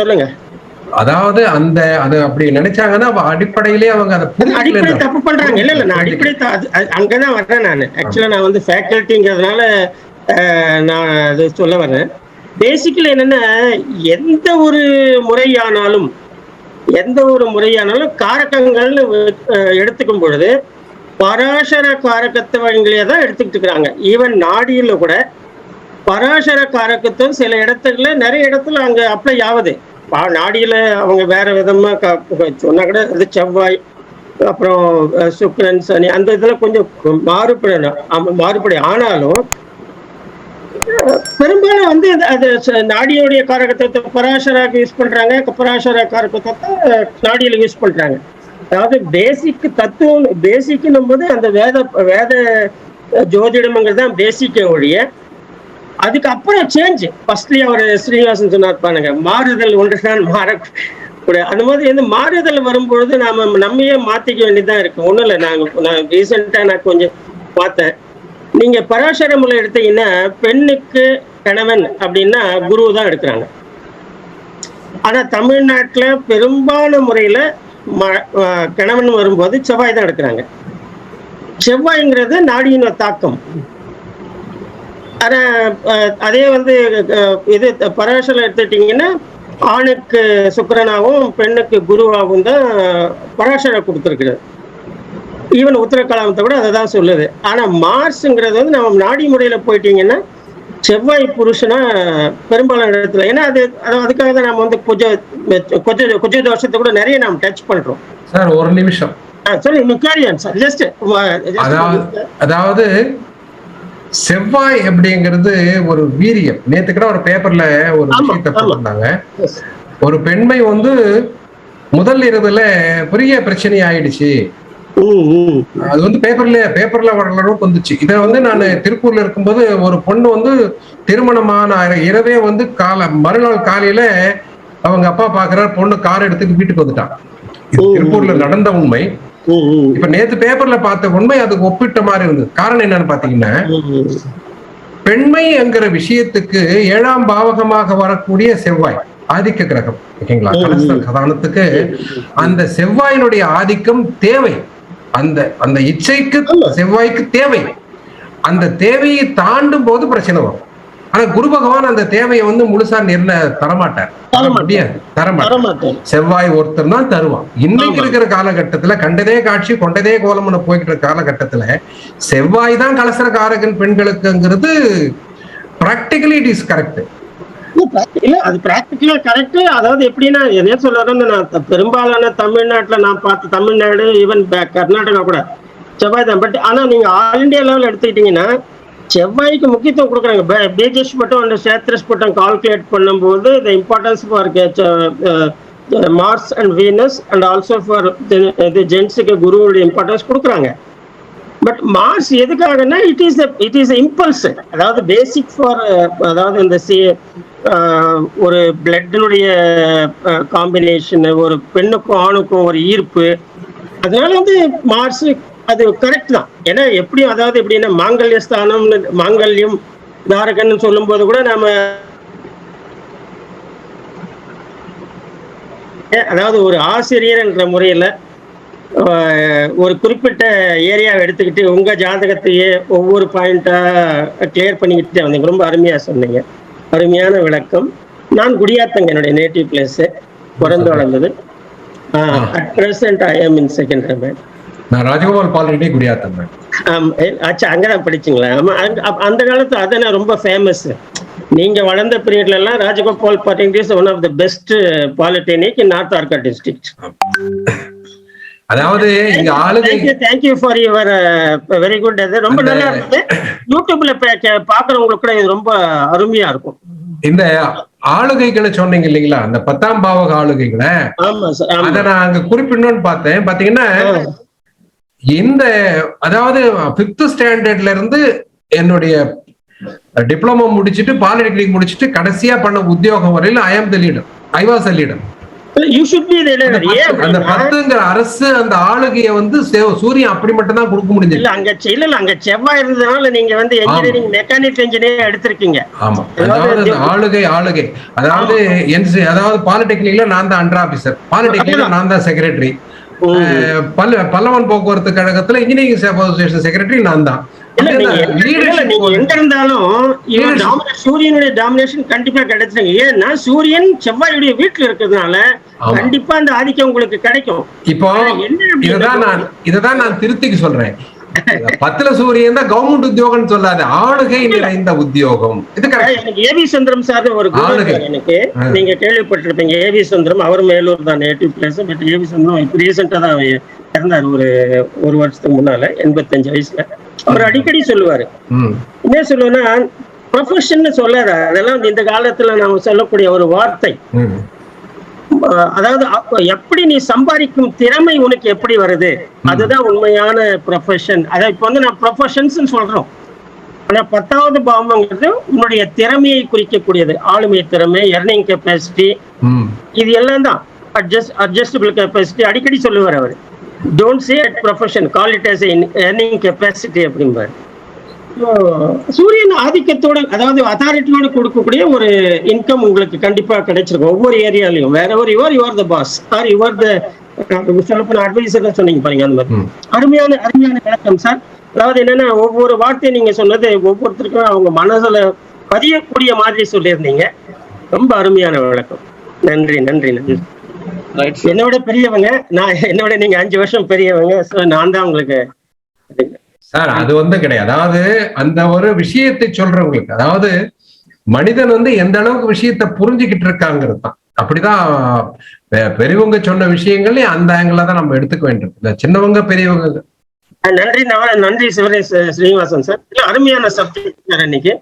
E: சொல்லுங்க.
B: அதாவது அது அப்படி நினைச்சாங்கன்னா அடிப்படையிலேயே அவங்க
E: அடிப்படை தப்பு பண்றாங்க. இல்ல நான் அடிப்படை அங்கதான் வர்றேன். நான் ஆக்சுவலா நான் வந்து ஃபேக்கல்ட்டிங்கிறதுனால நான் அது சொல்ல வர்றேன். பேசிக்கலி என்னன்னா, எந்த ஒரு முறையானாலும் காரகங்கள்னு எடுத்துக்கும் பொழுது பராசர காரகத்தை வழிகளே தான் எடுத்துக்கிட்டு இருக்கிறாங்க. ஈவன் நாடியில கூட பராசர காரகத்துவம் சில இடத்துல நிறைய இடத்துல அங்க அப்ளை ஆகுது. நாடியில அவங்க வேற விதமா சொன்னா கூட அது செவ்வாய், அப்புறம் சுக்கிரன், சனி, அந்த இதுல கொஞ்சம் மாறுபடும். ஆனாலும் பெரும்பாலும் வந்து அது நாடியோடைய காரகத்தை பராசராக யூஸ் பண்றாங்க, பராசர காரகத்தை நாடியில யூஸ் பண்றாங்க. அதாவது பேசிக் தத்துவம், பேசிக்னும் போது அந்த வேத ஜோதிடம்ங்கிறது தான் பேசிக்க ஒழிய அதுக்கப்புறம் சேஞ்ச். ஃபர்ஸ்ட்லயே அவர் ஸ்ரீனிவாசன் சொன்னார் பாருங்க, மாறுதல் ஒன்றுதான் மாறக்கூட. அந்த மாதிரி வந்து மாறுதல் வரும்பொழுது நம்மையே மாத்திக்க வேண்டியதான் இருக்கு. ஒண்ணும் இல்லை, நான் ரீசெண்டா நான் கொஞ்சம் பார்த்தேன். நீங்க பராசர முறை எடுத்தீங்கன்னா பெண்ணுக்கு கணவன் அப்படின்னா குரு தான் எடுக்கிறாங்க. ஆனா தமிழ்நாட்டுல பெரும்பாலான முறையில கணவன் வரும்போது செவ்வாய் தான் எடுக்கிறாங்க. செவ்வாய்ங்கிறது நாடியின் தாக்கம். ஆனா அதே வந்து இது பராசரம் எடுத்துட்டீங்கன்னா ஆணுக்கு சுக்கிரனாகவும் பெண்ணுக்கு குருவாகவும் தான் பராசரம் கொடுத்துருக்குறது. ஈவன் உத்தரகலாமத்தை கூட அதை தான் சொல்லுது. ஆனா மார்ஸ்ங்கிறது வந்து நம்ம நாடி முறையில போயிட்டீங்கன்னா செவ்வாய் புருஷனா பெரும்பாலான இடத்துல, ஏன்னா அதுக்காக தான் நம்ம வந்து குஜ தோஷத்தை கூட நிறைய நாம் டச் பண்றோம்.
B: சார் ஒரு நிமிஷம் அதாவது செவ்வாய் அப்படிங்கிறது ஒரு வீரியம். நேத்து கூட ஒரு பேப்பர்ல ஒரு விஷயத்தை போட்டிருந்தாங்க. ஒரு பெண்மை வந்து முதல் இரவுல பெரிய பிரச்சனை ஆயிடுச்சு. அது வந்து பேப்பர்ல வரலும் வந்துச்சு. இதை வந்து நான் திருப்பூர்ல இருக்கும்போது ஒரு பொண்ணு வந்து திருமணமான இரவே வந்து மறுநாள் காலையில அவங்க அப்பா பாக்குறாரு, பொண்ணு கார் எடுத்துட்டு வீட்டுக்கு வந்துட்டான். திருப்பூர்ல நடந்த உண்மை. இப்ப நேத்து பேப்பர்ல பார்த்த உண்மை அதுக்கு ஒப்பிட்ட மாதிரி இருந்தது. காரணம் என்னன்னு பாத்தீங்கன்னா, பெண்மை என்கிற விஷயத்துக்கு 7ஆம் பாவகமாக வரக்கூடிய செவ்வாய் ஆதிக்க கிரகம், ஓகேங்களா? கலஸ்தர கதானத்துக்கு அந்த செவ்வாயினுடைய ஆதிக்கம் தேவை. அந்த இச்சைக்கு செவ்வாய்க்கு தேவை. அந்த தேவையை தாண்டும் போது பிரச்சனை வரும். ஆனா குரு பகவான் அந்த தேவையை வந்து முழுசா தரமாட்டார். செவ்வாய் ஒருத்தர் தான் தருவான். இன்னைக்கு இருக்கிற காலகட்டத்துல கண்டதே காட்சி கொண்டதே கோலம்னு போய்கிட்டு இருக்க காலகட்டத்துல செவ்வாய் தான் கலசர காரகன் பெண்களுக்குங்கிறது பிராக்டிகலி இட் இஸ் கரெக்ட்.
E: இல்ல, அது பிராக்டிகலா கரெக்ட். அதாவது எப்படின்னா என்ன சொல்றேன்னு, நான் பெரும்பாலான தமிழ்நாட்டுல நான் பார்த்த தமிழ்நாடு, ஈவன் கர்நாடகா கூட செவ்வாய் தான். பட் ஆனா நீங்க ஆல் இண்டியா லெவல் எடுத்துக்கிட்டீங்கன்னா செவ்வாய்க்கு முக்கியத்துவம் கொடுக்குறாங்க. பேஜஸ் பட்டம் அண்ட் சேத்ரஸ் பட்டம் கால்குலேட் பண்ணும்போது the importance for Mars and Venus and also for ஜென்ஸுக்கு குருவோட இம்பார்ட்டன்ஸ் கொடுக்குறாங்க. பட் மார்ஸ் எதுக்காகனா இட் இஸ் இம்பல்ஸ். அதாவது பேசிக் ஃபார், அதாவது இந்த ஒரு பிளட்டினுடைய காம்பினேஷன், ஒரு பெண்ணுக்கும் ஆணுக்கும் ஒரு ஈர்ப்பு. அதனால வந்து மார்ஸ் அது கரெக்ட் தான். ஏன்னா எப்படியும் அதாவது எப்படின்னா மாங்கல்ய ஸ்தானம், மாங்கல்யம் தாரகன்னு சொல்லும் போது கூட நாம அதாவது ஒரு ஆசிரியர் என்ற முறையில ஒரு குறிப்பிட்ட ஏரியாவை எடுத்துக்கிட்டு உங்க ஜாதகத்தையே ஒவ்வொரு பாயிண்டா கிளியர் பண்ணிக்கிட்டு வந்தீங்க. ரொம்ப அருமையா சொன்னீங்க, அருமையான விளக்கம். நான் குடியாத்தங்க, என்னுடைய நேட்டிவ் பிளேஸ், பிறந்து வளர்ந்தது. அட் பிரசன்ட் ஐ ஆம் இன் செகண்ட் ரேங்க்.
B: நான் ராஜகோபால் பால்ரெடி குடியாத்தம்.
E: அங்கதான் படிச்சீங்களா? அந்த காலத்து அதான ரொம்ப ஃபேமஸ். நீங்க வளர்ந்த பீரியட்ல எல்லாம் Rajagopal polytechnic is one of the best polytechnic in north Arcot district.
B: அதாவது இங்க ஆளுகை
E: thank you for your very good. அது ரொம்ப நல்லா இருக்குது. யூடியூப்ல பாக்குறவங்களுக்கு கூட இது ரொம்ப அருமையா இருக்கும்.
B: இந்த ஆளுகைகளை சொன்னீங்க இல்லைங்களா, அந்த 10ஆம் பாவக ஆளுகைகளை, அத நான் அங்க குறிப்பிடணும்னு பார்த்தேன். பாத்தீங்கன்னா இந்த அதாவது 5th ஸ்டாண்டர்ட்ல இருந்து என்னுடைய டிப்ளமோ முடிச்சுட்டு பாலிடெக்னிக் முடிச்சுட்டு கடைசியா பண்ண உத்தியோகம் வரையில I was a leader.
E: You should be the leader.
B: அந்த 10ங்கிற அரசு அந்த ஆளுகையை வந்து சூரியன் அப்படி மட்டும் தான் கொடுக்க முடிஞ்சது.
E: இல்ல அங்க செவ்வாய் இருந்ததுனால நீங்க வந்து இன்ஜினியரிங் மெக்கானிக்கல் இன்ஜினியர் எடுத்திருக்கீங்க.
B: ஆமா, அதாவது ஆளுகை அதாவது அதாவது பாலிடெக்னிக்ல நான் தான் அண்டர் ஆபீசர், பாலிடெக்னிக்ல நான் தான் செக்ரட்டரி, பல்லவன் போக்குவரத்து கழகத்துல இன்ஜினியரிங் அசோசியேஷன் செக்ரட்டரி நான் தான்.
E: எங்க இருந்தாலும் சூரியனுடைய டாமினேஷன் கண்டிப்பா கிடைச்சிருங்க. ஏன்னா சூரியன் செவ்வாயுடைய வீட்டுல இருக்கிறதுனால கண்டிப்பா அந்த ஆதிக்கம் உங்களுக்கு கிடைக்கும்.
B: இப்போ இததான் நான் திருத்திக்கு சொல்றேன். 10ல சூரியன் தான் கவர்மெண்ட் உத்தியோகம் சொல்லாது, ஆளுகை நிறைந்த உத்தியோகம்.
E: எனக்கு ஏவி சுந்தரம் சார் ஒரு எனக்கு நீங்க கேள்விப்பட்டிருப்பீங்க. ஏவி சுந்தரம் அவர் மேலூர் தான் native place. But AV Sundaram இப்ப ரீசெண்டா தான் இறந்தார், ஒரு வருஷத்துக்கு முன்னால 85 வயசுல. அவர் அடிக்கடி சொல்லுவாரு, என்ன சொல்லுவேன்னா ப்ரொஃபஷன் சொல்லாத, அதெல்லாம் இந்த காலத்துல நாம சொல்லக்கூடிய ஒரு வார்த்தை. அதாவது எப்படி நீ சம்பாதிக்கும் திறமை உனக்கு எப்படி வருது, அதுதான் உண்மையான ப்ரொஃபஷன். அதாவது இப்ப வந்து நான் ப்ரொஃபஷன்ஸ் சொல்றோம், ஆனா 10வது பாவம்ங்கிறது உன்னுடைய திறமையை குறிக்கக்கூடியது. ஆளுமை திறமை, எர்னிங் கெப்பாசிட்டி, இது எல்லாம் தான். அட்ஜஸ்டபிள் கெப்பாசிட்டி அடிக்கடி சொல்லுவார் அவர். Don't say at profession, call it as an earning capacity அப்படிம்பாரு. சூரியன் ஆதிக்கத்தோட அதாவது அத்தாரிட்டியோட கொடுக்கக்கூடிய ஒரு இன்கம் உங்களுக்கு கண்டிப்பா கிடைச்சிருக்கும் ஒவ்வொரு ஏரியாலையும். வேற you are the boss are you are the சொல்லப்போன அட்வைசர் சொன்னீங்க பாருங்க. அந்த மாதிரி அருமையான விளக்கம் சார். அதாவது என்னன்னா ஒவ்வொரு வார்த்தையை நீங்க சொன்னது ஒவ்வொருத்தருக்கும் அவங்க மனசுல பதியக்கூடிய மாதிரி சொல்லியிருந்தீங்க. ரொம்ப அருமையான விளக்கம். நன்றி நன்றி நன்றி. என்னோட பெரியவங்க, என்னோட நீங்க 5 வருஷம் பெரியவங்க. நான் தான் உங்களுக்கு
B: சார் அது வந்து கிடையாது. அதாவது அந்த ஒரு விஷயத்தை சொல்றவங்களுக்கு, அதாவது மனிதன் வந்து எந்த அளவுக்கு விஷயத்த புரிஞ்சுக்கிட்டு இருக்காங்கிறது தான். அப்படிதான் பெரியவங்க சொன்ன விஷயங்கள்லயும் அந்த ஆங்கிள் தான் நம்ம எடுத்துக்க வேண்டும். இந்த சின்னவங்க பெரியவங்க.
E: நன்றி ஸ்ரீனிவாசன் சார். அருமையான சப்ஜெக்ட் சார் இன்னைக்கு.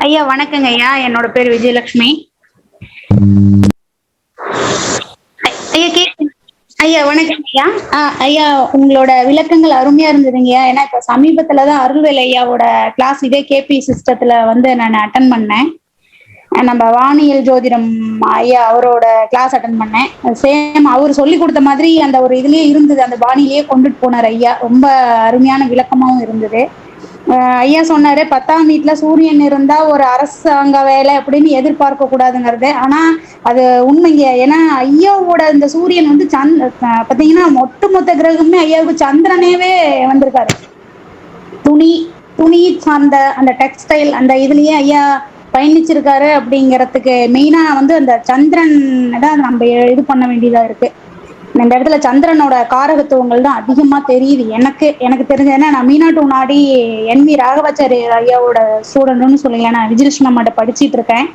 D: ஐயா வணக்கங்க ஐயா. என்னோட பேர் விஜயலட்சுமி. ஐயா வணக்கம் ஐயா. ஐயா உங்களோட விளக்கங்கள் அருமையா இருந்ததுங்கய்யா. ஏன்னா இப்ப சமீபத்துலதான் அருள்வேல் ஐயாவோட கிளாஸ் இதே கேபி சிஸ்டத்துல வந்து நான் அட்டன் பண்ணேன். நம்ம வானியல் ஜோதிடம் ஐயா அவரோட கிளாஸ் அட்டன் பண்ணேன். சேம் அவர் சொல்லி கொடுத்த மாதிரி அந்த ஒரு இதுலயே இருந்தது, அந்த பாணிலேயே கொண்டுட்டு போனார் ஐயா. ரொம்ப அருமையான விளக்கமாவும் இருந்தது. ஐயா சொன்னாரு 10ஆம் வீட்டுல சூரியன் இருந்தா ஒரு அரசாங்க வேலை அப்படின்னு எதிர்பார்க்க கூடாதுங்கிறது. ஆனா அது உண்மைங்க. ஏன்னா ஐயாவோட இந்த சூரியன் வந்து பாத்தீங்கன்னா ஒட்டுமொத்த கிரகமே ஐயாவுக்கு சந்திரனேவே வந்திருக்காரு. துணி சார்ந்த அந்த டெக்ஸ்டைல் அந்த இதுலயே ஐயா பயணிச்சிருக்காரு. அப்படிங்கறதுக்கு மெயினா வந்து அந்த சந்திரன் தான் நம்ம இது பண்ண வேண்டியதா இருக்கு. இந்த இடத்துல சந்திரனோட காரகத்துவங்கள் தான் அதிகமா தெரியுது எனக்கு தெரிஞ்ச. ஏன்னா நான் மீனாட்டு நாடி NV ராகவாச்சாரி ஐயாவோட ஸ்டூடெண்ட்னு சொல்லுங்க. நான் விஜயலட்சுமி அம்மாட்ட படிச்சுட்டு இருக்கேன்.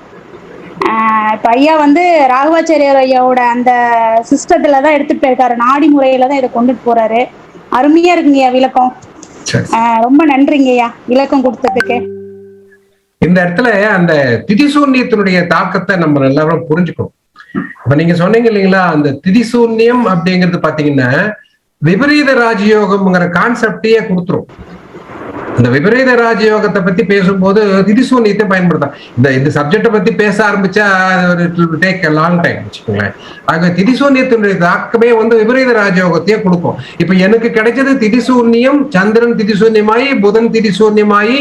D: இப்ப ஐயா வந்து ராகவாச்சாரியர் ஐயாவோட அந்த சிஸ்டத்துலதான் எடுத்துட்டு போயிருக்காரு. நாடி முறையில தான் இதை கொண்டுட்டு போறாரு. அருமையா இருக்குங்கய்யா விளக்கம். ரொம்ப நன்றிங்க ஐயா விளக்கம் கொடுத்ததுக்கு.
B: இந்த இடத்துல அந்த திதிசூன்யத்தினுடைய தாக்கத்தை நம்ம எல்லாரும் புரிஞ்சுக்கணும். இப்ப நீங்க சொன்னீங்க இல்லைங்களா, அந்த திதிசூன்யம் அப்படிங்கிறது பாத்தீங்கன்னா விபரீத ராஜயோகம்ங்கிற கான்செப்டையே கொடுத்துரும். இந்த விபரீத ராஜயோகத்தை பத்தி பேசும்போது திதிசூன்யத்தை பயன்படுத்தலாம். இந்த சப்ஜெக்டை பத்தி பேச ஆரம்பிச்சா டேக் லாங் டைம் வச்சுக்கோங்களேன். ஆக திதிசூன்யத்தினுடைய தாக்கமே வந்து விபரீத ராஜயோகத்தையே கொடுக்கும். இப்ப எனக்கு கிடைச்சது திதிசூன்யம், சந்திரன் திதிசூன்யமாயி புதன் திதிசூன்யமாயி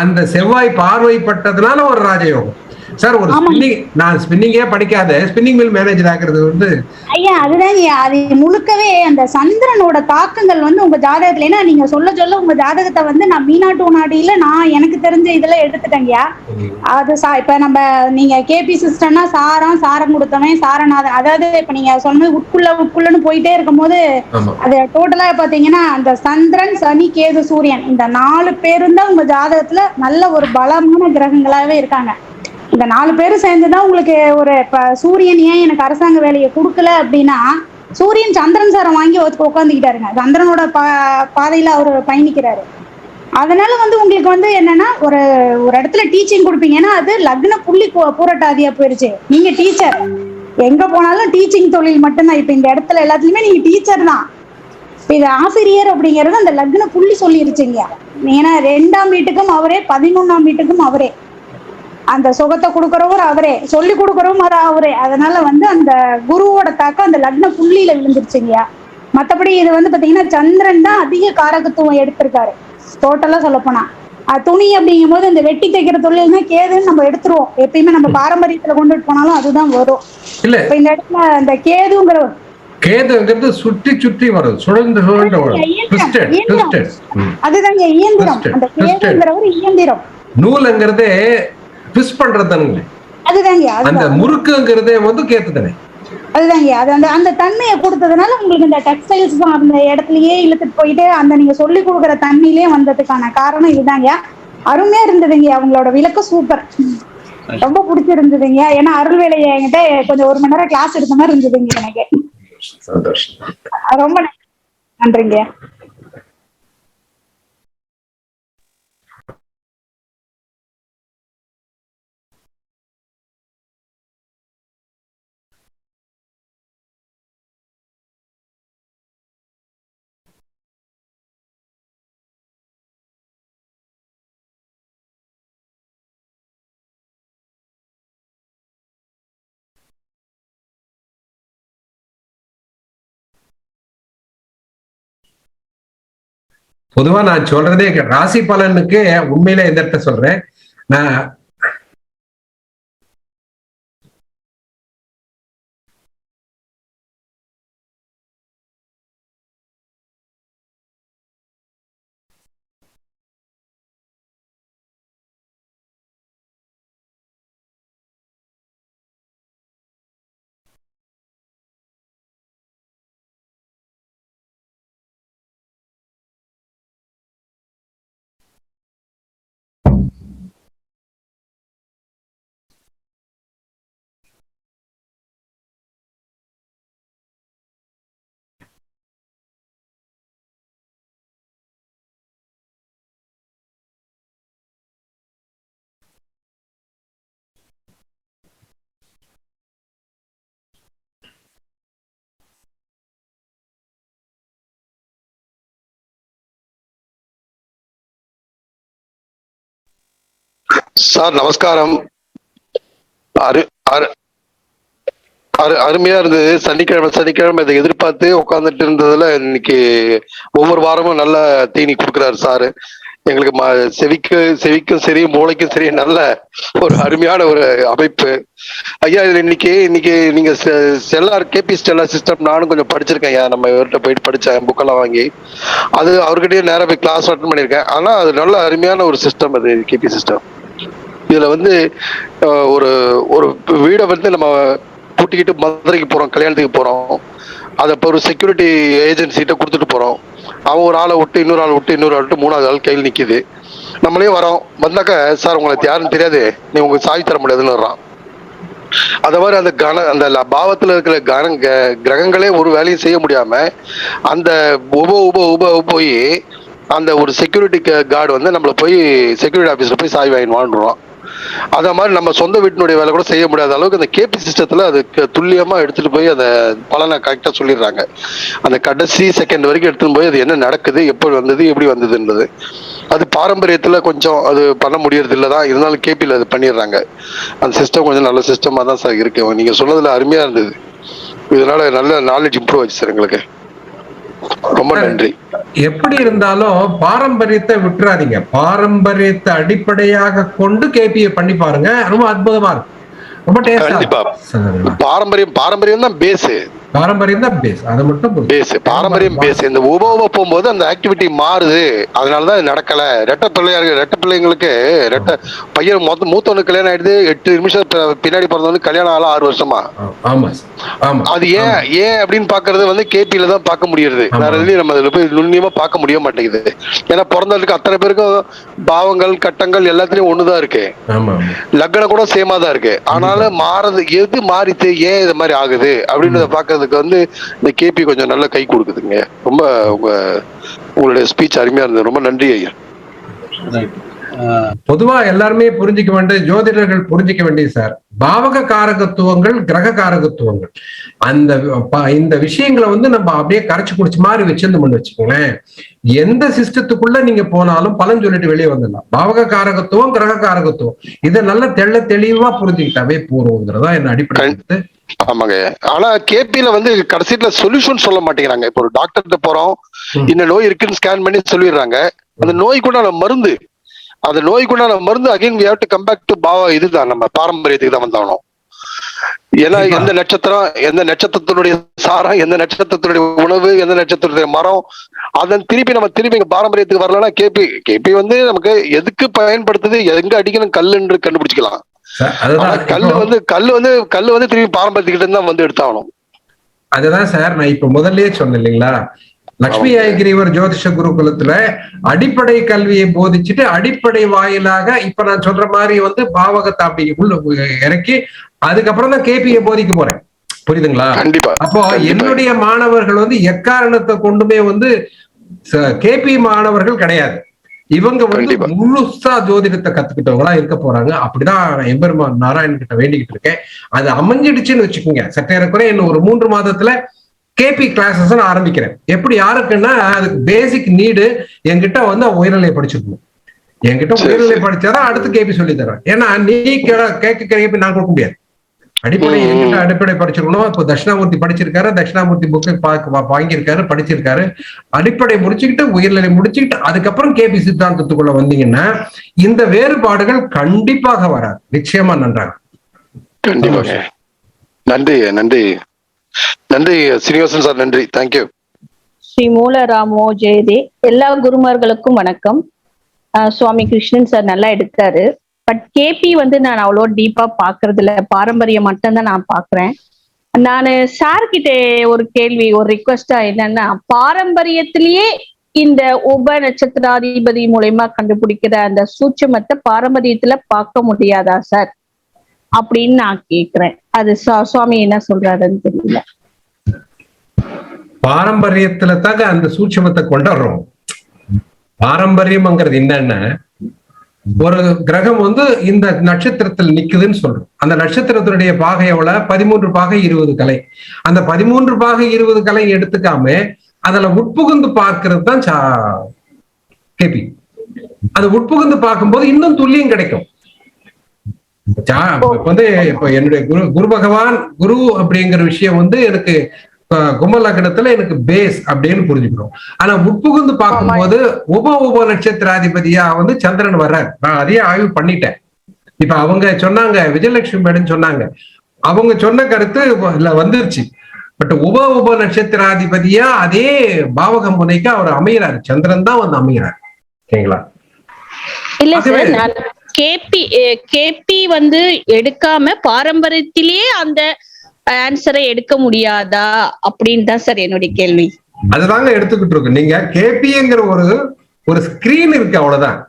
B: அந்த செவ்வாய் பார்வைப்பட்டதுனால ஒரு ராஜயோகம். சார் ஒரு ஸ்பின்னிங், நான் ஸ்பின்னிங்கே படிக்காத ஸ்பின்னிங் மில் மேனேஜர் ஆகிறது வந்து
D: ஐயா அதுதான் அது முழுக்கவே அந்த சந்திரனோட தாக்கங்கள் வந்து உங்க ஜாதகத்துல, ஏன்னா நீங்க சொல்ல சொல்ல உங்க ஜாதகத்தை வந்து நான் மீனா டூ நாடியில நான் எனக்கு தெரிஞ்ச இதெல்லாம் எடுத்துட்டேங்கய்யா. அது இப்ப நம்ம நீங்க கேபி சிஸ்டம்னா சாரம் கொடுத்தவன் சாரநாதன், அதாவது இப்ப நீங்க சொன்னது உட்குள்ளன்னு போயிட்டே இருக்கும் போது அது டோட்டலா பாத்தீங்கன்னா அந்த சந்திரன் சனி கேது சூரியன் இந்த 4 பேரும் தான் உங்க ஜாதகத்துல நல்ல ஒரு பலமான கிரகங்களாவே இருக்காங்க. இந்த 4 பேரும் சேர்ந்துதான் உங்களுக்கு ஒரு இப்ப சூரியன் ஏன் எனக்கு அரசாங்க வேலையை கொடுக்கல அப்படின்னா, சூரியன் சந்திரன் சாரம் வாங்கி உட்காந்துக்கிட்டாருங்க. சந்திரனோட பாதையில அவரு பயணிக்கிறாரு. அதனால வந்து உங்களுக்கு வந்து என்னன்னா ஒரு இடத்துல டீச்சிங் கொடுப்பீங்கன்னா அது லக்ன புள்ளி பூரட்டாதியா போயிருச்சு. நீங்க டீச்சர், எங்க போனாலும் டீச்சிங் தொழில் மட்டும்தான். இப்ப இந்த இடத்துல எல்லாத்துலயுமே நீங்க டீச்சர் தான். இது ஆசிரியர் அப்படிங்கிறது அந்த லக்ன புள்ளி சொல்லிருச்சுங்க. ஏன்னா 2ஆம் வீட்டுக்கும் அவரே 11ஆம் வீட்டுக்கும் அவரே, அந்த சுகத்தை கொடுக்கறவர் அவரே, சொல்லி கொடுக்கறவும் அவரே. அதனால வந்து அந்த குருவோட தாக்கம் அந்த லக்ன புள்ளியில விழுந்துருச்சுங்கய்யா. மத்தபடி இது வந்து பாத்தீங்கன்னா சந்திரன் தான் அதிக காரகத்துவம் எடுத்திருக்காரு டோட்டலா சொல்ல போனா. துணி அப்படிங்கும் போது இந்த வெட்டி தைக்கிற தொழில்னா கேதுன்னு நம்ம எடுத்துருவோம். எப்பயுமே நம்ம பாரம்பரியத்துல கொண்டுட்டு போனாலும் அதுதான் வரும். இல்ல இப்ப இந்த இடத்துல அந்த கேதுங்கிறது
B: சுற்றி சுற்றி வரும், சுழந்து சுழந்து வரும்.
D: அதுதாங்க இயந்திரம். அந்த கேதுங்கிறவர் இயந்திரம்.
B: நூலுங்கிறதே ட்விஸ்ட் பண்றதுங்க.
D: அதுதாங்க
B: அந்த முறுக்குங்கிறதே வந்து கேத்துதானே.
D: அதுதாங்க அது அந்த தன்மையை கொடுத்ததுனால உங்களுக்கு இந்த டெக்ஸ்டைல்ஸ் அந்த இடத்துலயே இழுத்துட்டு போயிட்டு அந்த நீங்க சொல்லி கொடுக்குற தன்மையிலேயே வந்ததுக்கான காரணம் இதுதாங்க. அருமையா இருந்ததுங்க, அவங்களோட விளக்கம் சூப்பர், ரொம்ப பிடிச்சிருந்ததுங்க. ஏன்னா அருள்வேலை என்கிட்ட கொஞ்சம் 1 மணி நேரம் கிளாஸ் எடுத்த மாதிரி இருந்ததுங்க எனக்கு. ரொம்ப நன்றிங்க.
B: பொதுவா நான் சொல்றதே ராசி பலனுக்கு உண்மையில எந்த இடத்த சொல்றேன் நான்.
F: சார் நமஸ்காரம். அருமையா இருந்தது. சனிக்கிழமை இதை எதிர்பார்த்து உட்காந்துட்டு இருந்ததுல இன்னைக்கு ஒவ்வொரு வாரமும் நல்ல தீனி கொடுக்குறாரு சாரு. எங்களுக்கு செவிக்கும் சரி மூளைக்கும் சரி நல்ல ஒரு அருமையான ஒரு அமைப்பு. ஐயா இன்னைக்கு நீங்க கேபி ஸ்டெல்லார் சிஸ்டம் நானும் கொஞ்சம் படிச்சிருக்கேன் ஐயா. நம்ம இவர்கிட்ட போயிட்டு படிச்சேன் புக்கெல்லாம் வாங்கி. அது அவர்கிட்டயே நேரம் போய் கிளாஸ் அட்டன் பண்ணியிருக்கேன். ஆனா அது நல்ல அருமையான ஒரு சிஸ்டம் அது கேபி சிஸ்டம். இதுல வந்து ஒரு வீடை வந்து நம்ம கூட்டிக்கிட்டு மதுரைக்கு போறோம், கல்யாணத்துக்கு போறோம். அதை இப்போ ஒரு செக்யூரிட்டி ஏஜென்சிட்ட கொடுத்துட்டு போறோம். அவன் ஒரு ஆளை விட்டு இன்னொரு ஆள் விட்டு 3வது ஆள் கையில் நிக்குது. நம்மளே வரோம், வந்தாக்க சார் உங்களுக்கு யாருன்னு தெரியாது, நீ உங்களுக்கு சாவி தர முடியாதுன்னு வர்றான். அத மாதிரி அந்த பாவத்துல இருக்கிற கிரகங்களே ஒரு வேலையும் செய்ய முடியாம அந்த போய் அந்த ஒரு செக்யூரிட்டி கார்டு வந்து நம்மள போய் செக்யூரிட்டி ஆபீஸ்ல போய் சாவி வாங்கி வாழ்றோம். அத மாதிரி நம்ம சொந்த வீட்டினுடைய வேலை கூட செய்ய முடியாத அளவுக்கு அந்த கேபி சிஸ்டத்துல அது துல்லியமா எடுத்துட்டு போய் அந்த பலனை கரெக்டா சொல்லிடுறாங்க. அந்த கடைசி செகண்ட் வரைக்கும் எடுத்துட்டு போய் அது என்ன நடக்குது, எப்படி வந்தது, எப்படி வந்ததுன்றது. அது பாரம்பரியத்துல கொஞ்சம் அது பண்ண முடியறது இல்லதான், இருந்தாலும் கேபியில் அது பண்ணிடுறாங்க. அந்த சிஸ்டம் கொஞ்சம் நல்ல சிஸ்டமா தான் சார் இருக்கு. நீங்க சொன்னதுல அருமையா இருந்தது. இதனால நல்ல நாலேஜ் இம்ப்ரூவ் ஆச்சு சார் எங்களுக்கு. ரொம்ப நன்றி.
B: எப்படி இருந்தாலும் பாரம்பரியத்தை விட்டுறாதீங்க. பாரம்பரியத்தை அடிப்படையாக கொண்டு கேபியை பண்ணி பாருங்க, ரொம்ப அற்புதமா இருக்கும், ரொம்ப
F: கண்டிப்பா.
B: டேஸ்டா.
F: பாரம்பரியம் தான் பேஸ்.
B: பாரம்பரியம் தான் பேஸ், அதை மட்டும்
F: பேஸ், பாரம்பரியம் பேஸ். இந்த உப போகும்போது அந்த ஆக்டிவிட்டி மாறுது, அதனாலதான் இது நடக்கல. ரெட்ட பிள்ளைங்களுக்கு பையன் மூத்தவனுக்கு கல்யாணம் ஆயிடுது, 8 நிமிஷம் பின்னாடி பிறந்தவனுக்கு கல்யாணம் ஆகல 6 வருஷமா. அது ஏன் அப்படின்னு பாக்குறது வந்து கேபியில தான் பார்க்க முடியுது. வேற எதுலயும் நம்ம அதுல போய் நுண்ணியமா பார்க்க முடிய மாட்டேங்குது. ஏன்னா பிறந்தவனுக்கு அத்தனை பேருக்கும் பாவங்கள் கட்டங்கள் எல்லாத்துலயும் ஒண்ணுதான் இருக்கு, லக்னம் கூட சேமா தான் இருக்கு. ஆனாலும் மாறது எது மாறித்து, ஏன் இது மாதிரி ஆகுது அப்படின்றத பாக்குறதுக்கு வந்து இந்த கேபி கொஞ்சம் நல்ல கை கொடுக்குதுங்க. ரொம்ப உங்களுடைய ஸ்பீச் அருமையா இருந்தது, ரொம்ப நன்றி ஐயா.
B: பொதுவா எல்லாருமே புரிஞ்சுக்க வேண்டிய, ஜோதிடர்கள் புரிஞ்சுக்க வேண்டிய சார், பாவக காரகத்துவங்கள், கிரக காரகத்துவங்கள், இந்த விஷயங்களை வந்து நம்ம அப்படியே கரைச்சு குடிச்ச மாதிரி வச்சிருந்தோம்னு வச்சுக்கோங்களேன், எந்த சிஸ்டத்துக்குள்ள நீங்க போனாலும் பலன் சொல்லிட்டு வெளியே வந்துடலாம். பாவக காரகத்துவம், கிரக காரகத்துவம், இதை நல்லா தெளிவா புரிஞ்சுக்கிட்டாவே போறோங்கிறதா என்ன அடிப்படை.
F: ஆமாங்க. ஆனா கேபில வந்து கடைசியில சொல்யூஷன் சொல்ல மாட்டேங்கிறாங்க. இப்போ ஒரு டாக்டர்கிட்ட போறோம், இந்த நோய் இருக்குன்னு ஸ்கேன் பண்ணி சொல்லிடுறாங்க. அந்த நோய்க்குண்டான மருந்து, அந்த நோய்க்குண்டான மருந்து again we have to come back to இதுதான் நம்ம பாரம்பரியத்துக்கு தான் வந்தாகணும். ஏன்னா எந்த நட்சத்திரத்தினுடைய சாரம், எந்த நட்சத்திரத்தினுடைய உணவு, எந்த நட்சத்திரத்துடைய மரம், அதன் திருப்பி பாரம்பரியத்துக்கு வரலன்னா கேபி வந்து நமக்கு எதுக்கு பயன்படுத்துது, எங்க அடிக்கணும் கல்லுன்னு கண்டுபிடிச்சிக்கலாம். கல்லு வந்து திரும்பி பாரம்பரியத்துக்கிட்ட தான் வந்து எடுத்தாகணும்.
B: அதுதான் சார் நான் இப்ப முதல்லயே சொன்னேன் இல்லைங்களா, லட்சுமி ஐகிரிவர் ஜோதிஷ குருகுலத்துல அடிப்படை கல்வியை போதிச்சுட்டு அடிப்படை வாயிலாக இப்ப நான் சொல்ற மாதிரி வந்து பாவகத்தை அப்படி உள்ள இறக்கி அதுக்கப்புறம் தான் கேபியை போதிக்க போறேன். புரியுதுங்களா? அப்போ என்னுடைய மாணவர்கள் வந்து எக்காரணத்தை கொண்டுமே வந்து கேபி மாணவர்கள் கிடையாது. இவங்க வந்து முழுசா ஜோதிடத்தை கத்துக்கிட்டவங்களா இருக்க போறாங்க. அப்படிதான் எம்பெருமான் நாராயணன் கிட்ட வேண்டிக்கிட்டு இருக்கேன். அது அமைஞ்சிடுச்சுன்னு வச்சுக்கோங்க, சற்றேறக்குறைய இன்னும் ஒரு 3 மாதத்துல கேபி கிளாஸஸ் நான் ஆரம்பிக்கிறேன். எப்படி யாருக்குன்னா அதுக்கு பேசிக் நீடு என்கிட்ட வந்து உயர்நிலை படிச்சிருக்கணும். என்கிட்ட உயர்நிலை படிச்சாதான் அடுத்து கேபி சொல்லி தரேன். ஏன்னா நீ கேபி நான் கொடுக்க முடியாது. அடிப்படை என்கிட்ட அடிப்படை படிச்சிருக்கணும். இப்போ தட்சிணாமூர்த்தி படிச்சிருக்காரு, தட்சிணாமூர்த்தி புக்கு வாங்கியிருக்காரு, படிச்சிருக்காரு. அடிப்படை முடிச்சுக்கிட்டு உயர்நிலை முடிச்சுக்கிட்டு அதுக்கப்புறம் கேபி சித்தாந்தத்துக்குள்ள வந்தீங்கன்னா இந்த வேறுபாடுகள் கண்டிப்பாக வராது, நிச்சயமா நன்றாக.
F: கண்டிப்பாக. நன்றி நன்றி நன்றி சீனிவாசன் சார், நன்றி, தேங்க்யூ.
G: ஸ்ரீ மூலராமோ ஜெயதே. எல்லா குருமார்களுக்கும் வணக்கம். சுவாமி கிருஷ்ணன் சார் நல்லா எடுத்தாரு. பட் கேபி வந்து நான் அவ்வளோ டீப்பா பாக்குறது இல்ல, பாரம்பரியம் மட்டும்தான் நான் பாக்குறேன். நான் சார் கிட்ட ஒரு கேள்வி, ஒரு ரிக்வெஸ்டா என்னன்னா, பாரம்பரியத்திலேயே இந்த உப நட்சத்திராதிபதி மூலயமா கண்டுபிடிக்கிற அந்த சூட்சுமத்தை பாரம்பரியத்துல பார்க்க முடியாதா சார் அப்படின்னு நான் கேக்குறேன். அது சுவாமி என்ன சொல்றாருன்னு தெரியல.
B: பாரம்பரியத்துல தாங்க அந்த சூட்சுமத்தை கொண்டாடுறோம். பாரம்பரியம்ங்கிறது என்னன்னா, ஒரு கிரகம் வந்து இந்த நட்சத்திரத்தில் நிக்குதுன்னு சொல்றோம். அந்த நட்சத்திரத்தினுடைய பாகை எவ்வளவு? 13 பாகை 20 கலை. அந்த 13 பாகை 20 கலை எடுத்துக்காம அதுல உட்புகுந்து பார்க்கிறது தான் கேபி. அது உட்புகுந்து பார்க்கும்போது இன்னும் துல்லியம் கிடைக்கும். வந்து இப்ப என்னுடைய குரு பகவான் குரு அப்படிங்கிற விஷயம் வந்து எனக்கு கும்ப லக்னத்துல எனக்கு பேஸ் அப்படின்னு புரிஞ்சுக்கிறோம். ஆனா உட்புகுந்து பார்க்கும்போது உப நட்சத்திராதிபதியா வந்து சந்திரன் வர்றார். நான் அதையே ஆய்வு பண்ணிட்டேன். இப்ப அவங்க சொன்னாங்க, விஜயலட்சுமி மேடம் சொன்னாங்க, அவங்க சொன்ன கருத்து வந்துருச்சு. பட் உப நட்சத்திராதிபதியா அதே பாவக முனைக்கு அவர் அமைகிறாரு, சந்திரன் தான் வந்து அமைகிறார். ஓகேங்களா?
G: இல்ல சார், நான் கேபி வந்து எடுக்காம பாரம்பரியத்திலேயே அந்த ஆன்சரை எடுக்க முடியாதா அப்படின்னு தான் சார் என்னுடைய கேள்வி.
B: அதுதாங்க எடுத்துக்கிட்டு இருக்கு. நீங்க கேபிங்கிற ஒரு ஸ்கிரீன் இருக்கு, அவ்வளவுதான்.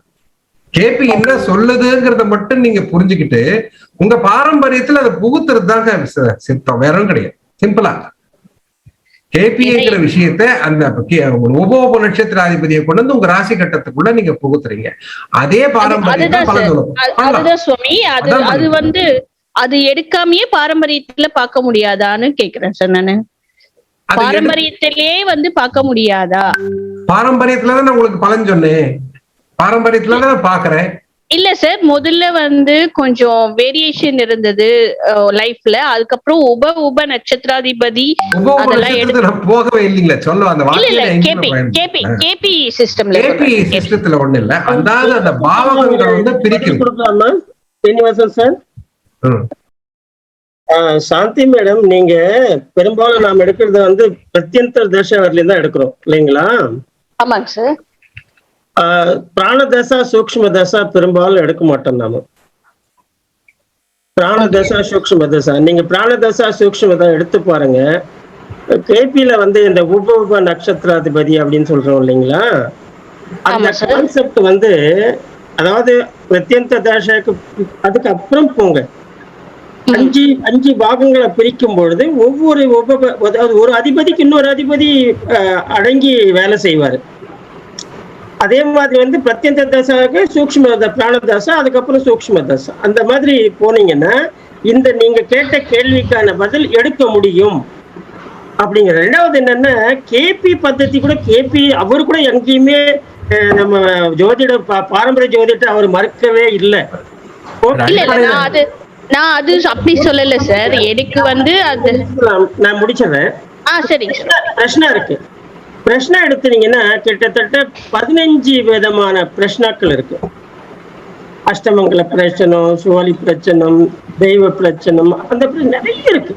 B: கேபி என்ன சொல்லுதுங்கிறத மட்டும் நீங்க புரிஞ்சுக்கிட்டு உங்க பாரம்பரியத்துல அதை புகுத்துறது தாங்க சித்தம், வேற கிடையாது. சிம்பிளா கேபிங்கிற விஷயத்த அந்த உப நட்சத்திராதிபதியை கொண்டு வந்து உங்க ராசி கட்டத்துக்குள்ள நீங்க புகுத்துறீங்க. அதே பாரம்பரியத்தை
G: அதுதான் சுவாமி. அது வந்து அது எடுக்காமயே பாரம்பரியத்துல பார்க்க முடியாதான்னு கேக்குறேன் சார் நானு. பாரம்பரியத்திலேயே வந்து பார்க்க முடியாதா?
B: பாரம்பரியத்துலதான் நான் உங்களுக்கு பலன் சொன்னேன், பாரம்பரியத்துலதான் பாக்குறேன்.
G: இல்ல சார், முதல்ல வந்து கொஞ்சம் வேரியேஷன் இருந்தது லைஃப்ல. அதுக்கப்புறம் உப நட்சத்திராதிபதி அதெல்லாம் எடுத்து
B: நான் போகவே இல்லைங்களா சொல்ல அந்த
G: கேபி சிஸ்டம்ல
B: சிஸ்டத்துல ஒண்ணு இல்ல. அதாவது அந்த பாவகங்கள் வந்து பிரிக்கிறது.
E: சீனிவாசன் சார், சாந்தி மேடம், நீங்க பெரும்பாலும் நாம் எடுக்கிறது வந்து பிரத்யந்தர் தசை வரலையும் தான் எடுக்கிறோம் இல்லைங்களா?
G: ஆமாங்க சார்.
E: பிராணதசா சூக்ஷ்ம தசா பெரும்பாலும் எடுக்க மாட்டோம் நாம. பிராணதசா சூக்ஷ்ம தசா நீங்க பிராணதசா சூக்ஷ்ம தசா எடுத்து பாருங்க. கேபில வந்து இந்த உப நட்சத்திராதிபதி அப்படின்னு சொல்றோம் இல்லைங்களா? அந்த கான்செப்ட் வந்து, அதாவது பிரத்யந்த தசைக்கு அதுக்கு அப்புறம் போங்க. 5 பாகங்களை பிரிக்கும் பொழுது ஒவ்வொரு அதாவது ஒரு அதிபதிக்கு இன்னொரு அதிபதி அடங்கி வேலை செய்வாரு. அதே மாதிரி வந்து பிரத்யந்த தசாவுக்கு சூக்ஷ்ம பிராணதசா, அதுக்கப்புறம் சூக்ஷ்ம தசா. அந்த மாதிரி போனீங்கன்னா இந்த நீங்க கேட்ட கேள்விக்கான பதில் எடுக்க முடியும் அப்படிங்கிற. ரெண்டாவது என்னன்னா, கேபி பద్ధதி கூட அவரு கூட எங்கேயுமே நம்ம ஜோதிட பாரம்பரிய ஜோதிட அவர் மறுக்கவே இல்லை.
G: நான் அது அப்படி சொல்லல சார். எனக்கு வந்து அது
E: நான் முடிச்சிடுறேன். பிரச்சனை இருக்கு. பிரச்சனை எடுத்தீங்கன்னா கிட்டத்தட்ட 15 விதமான பிரச்சனைகள் இருக்கு. அஷ்டமங்கல பிரச்சனை, சுவாலி பிரச்சனை, தெய்வ பிரச்சனை, அந்த நிறைய இருக்கு.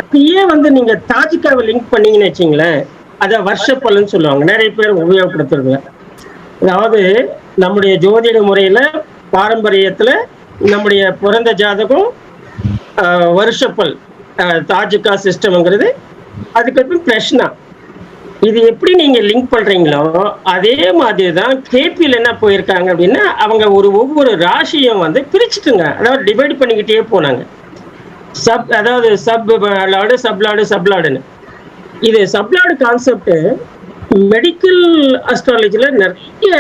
E: அப்படியே வந்து நீங்க தாஜிகாவை லிங்க் பண்ணீங்கன்னு வச்சுங்களேன், அத வருஷ பலன் சொல்லுவாங்க. நிறைய பேர் உபயோகப்படுத்துறது. அதாவது நம்முடைய ஜோதிட முறையில பாரம்பரியத்துல நம்முடைய பிறந்த ஜாதகம் வருஷப்பல் தாஜிகா சிஸ்டம்ங்கிறது. அதுக்கப்புறம் பிரச்சனை. இது எப்படி நீங்க லிங்க் பண்றீங்களோ அதே மாதிரிதான் கேபியில் என்ன போயிருக்காங்க அப்படின்னா, அவங்க ஒவ்வொரு ராசியும் வந்து பிரிச்சுட்டுங்க, அதாவது டிவைட் பண்ணிக்கிட்டே போனாங்க. அதாவது சப்லாடுன்னு. இது சப்லாடு கான்செப்ட் மெடிக்கல் அஸ்ட்ராலஜில நிறைய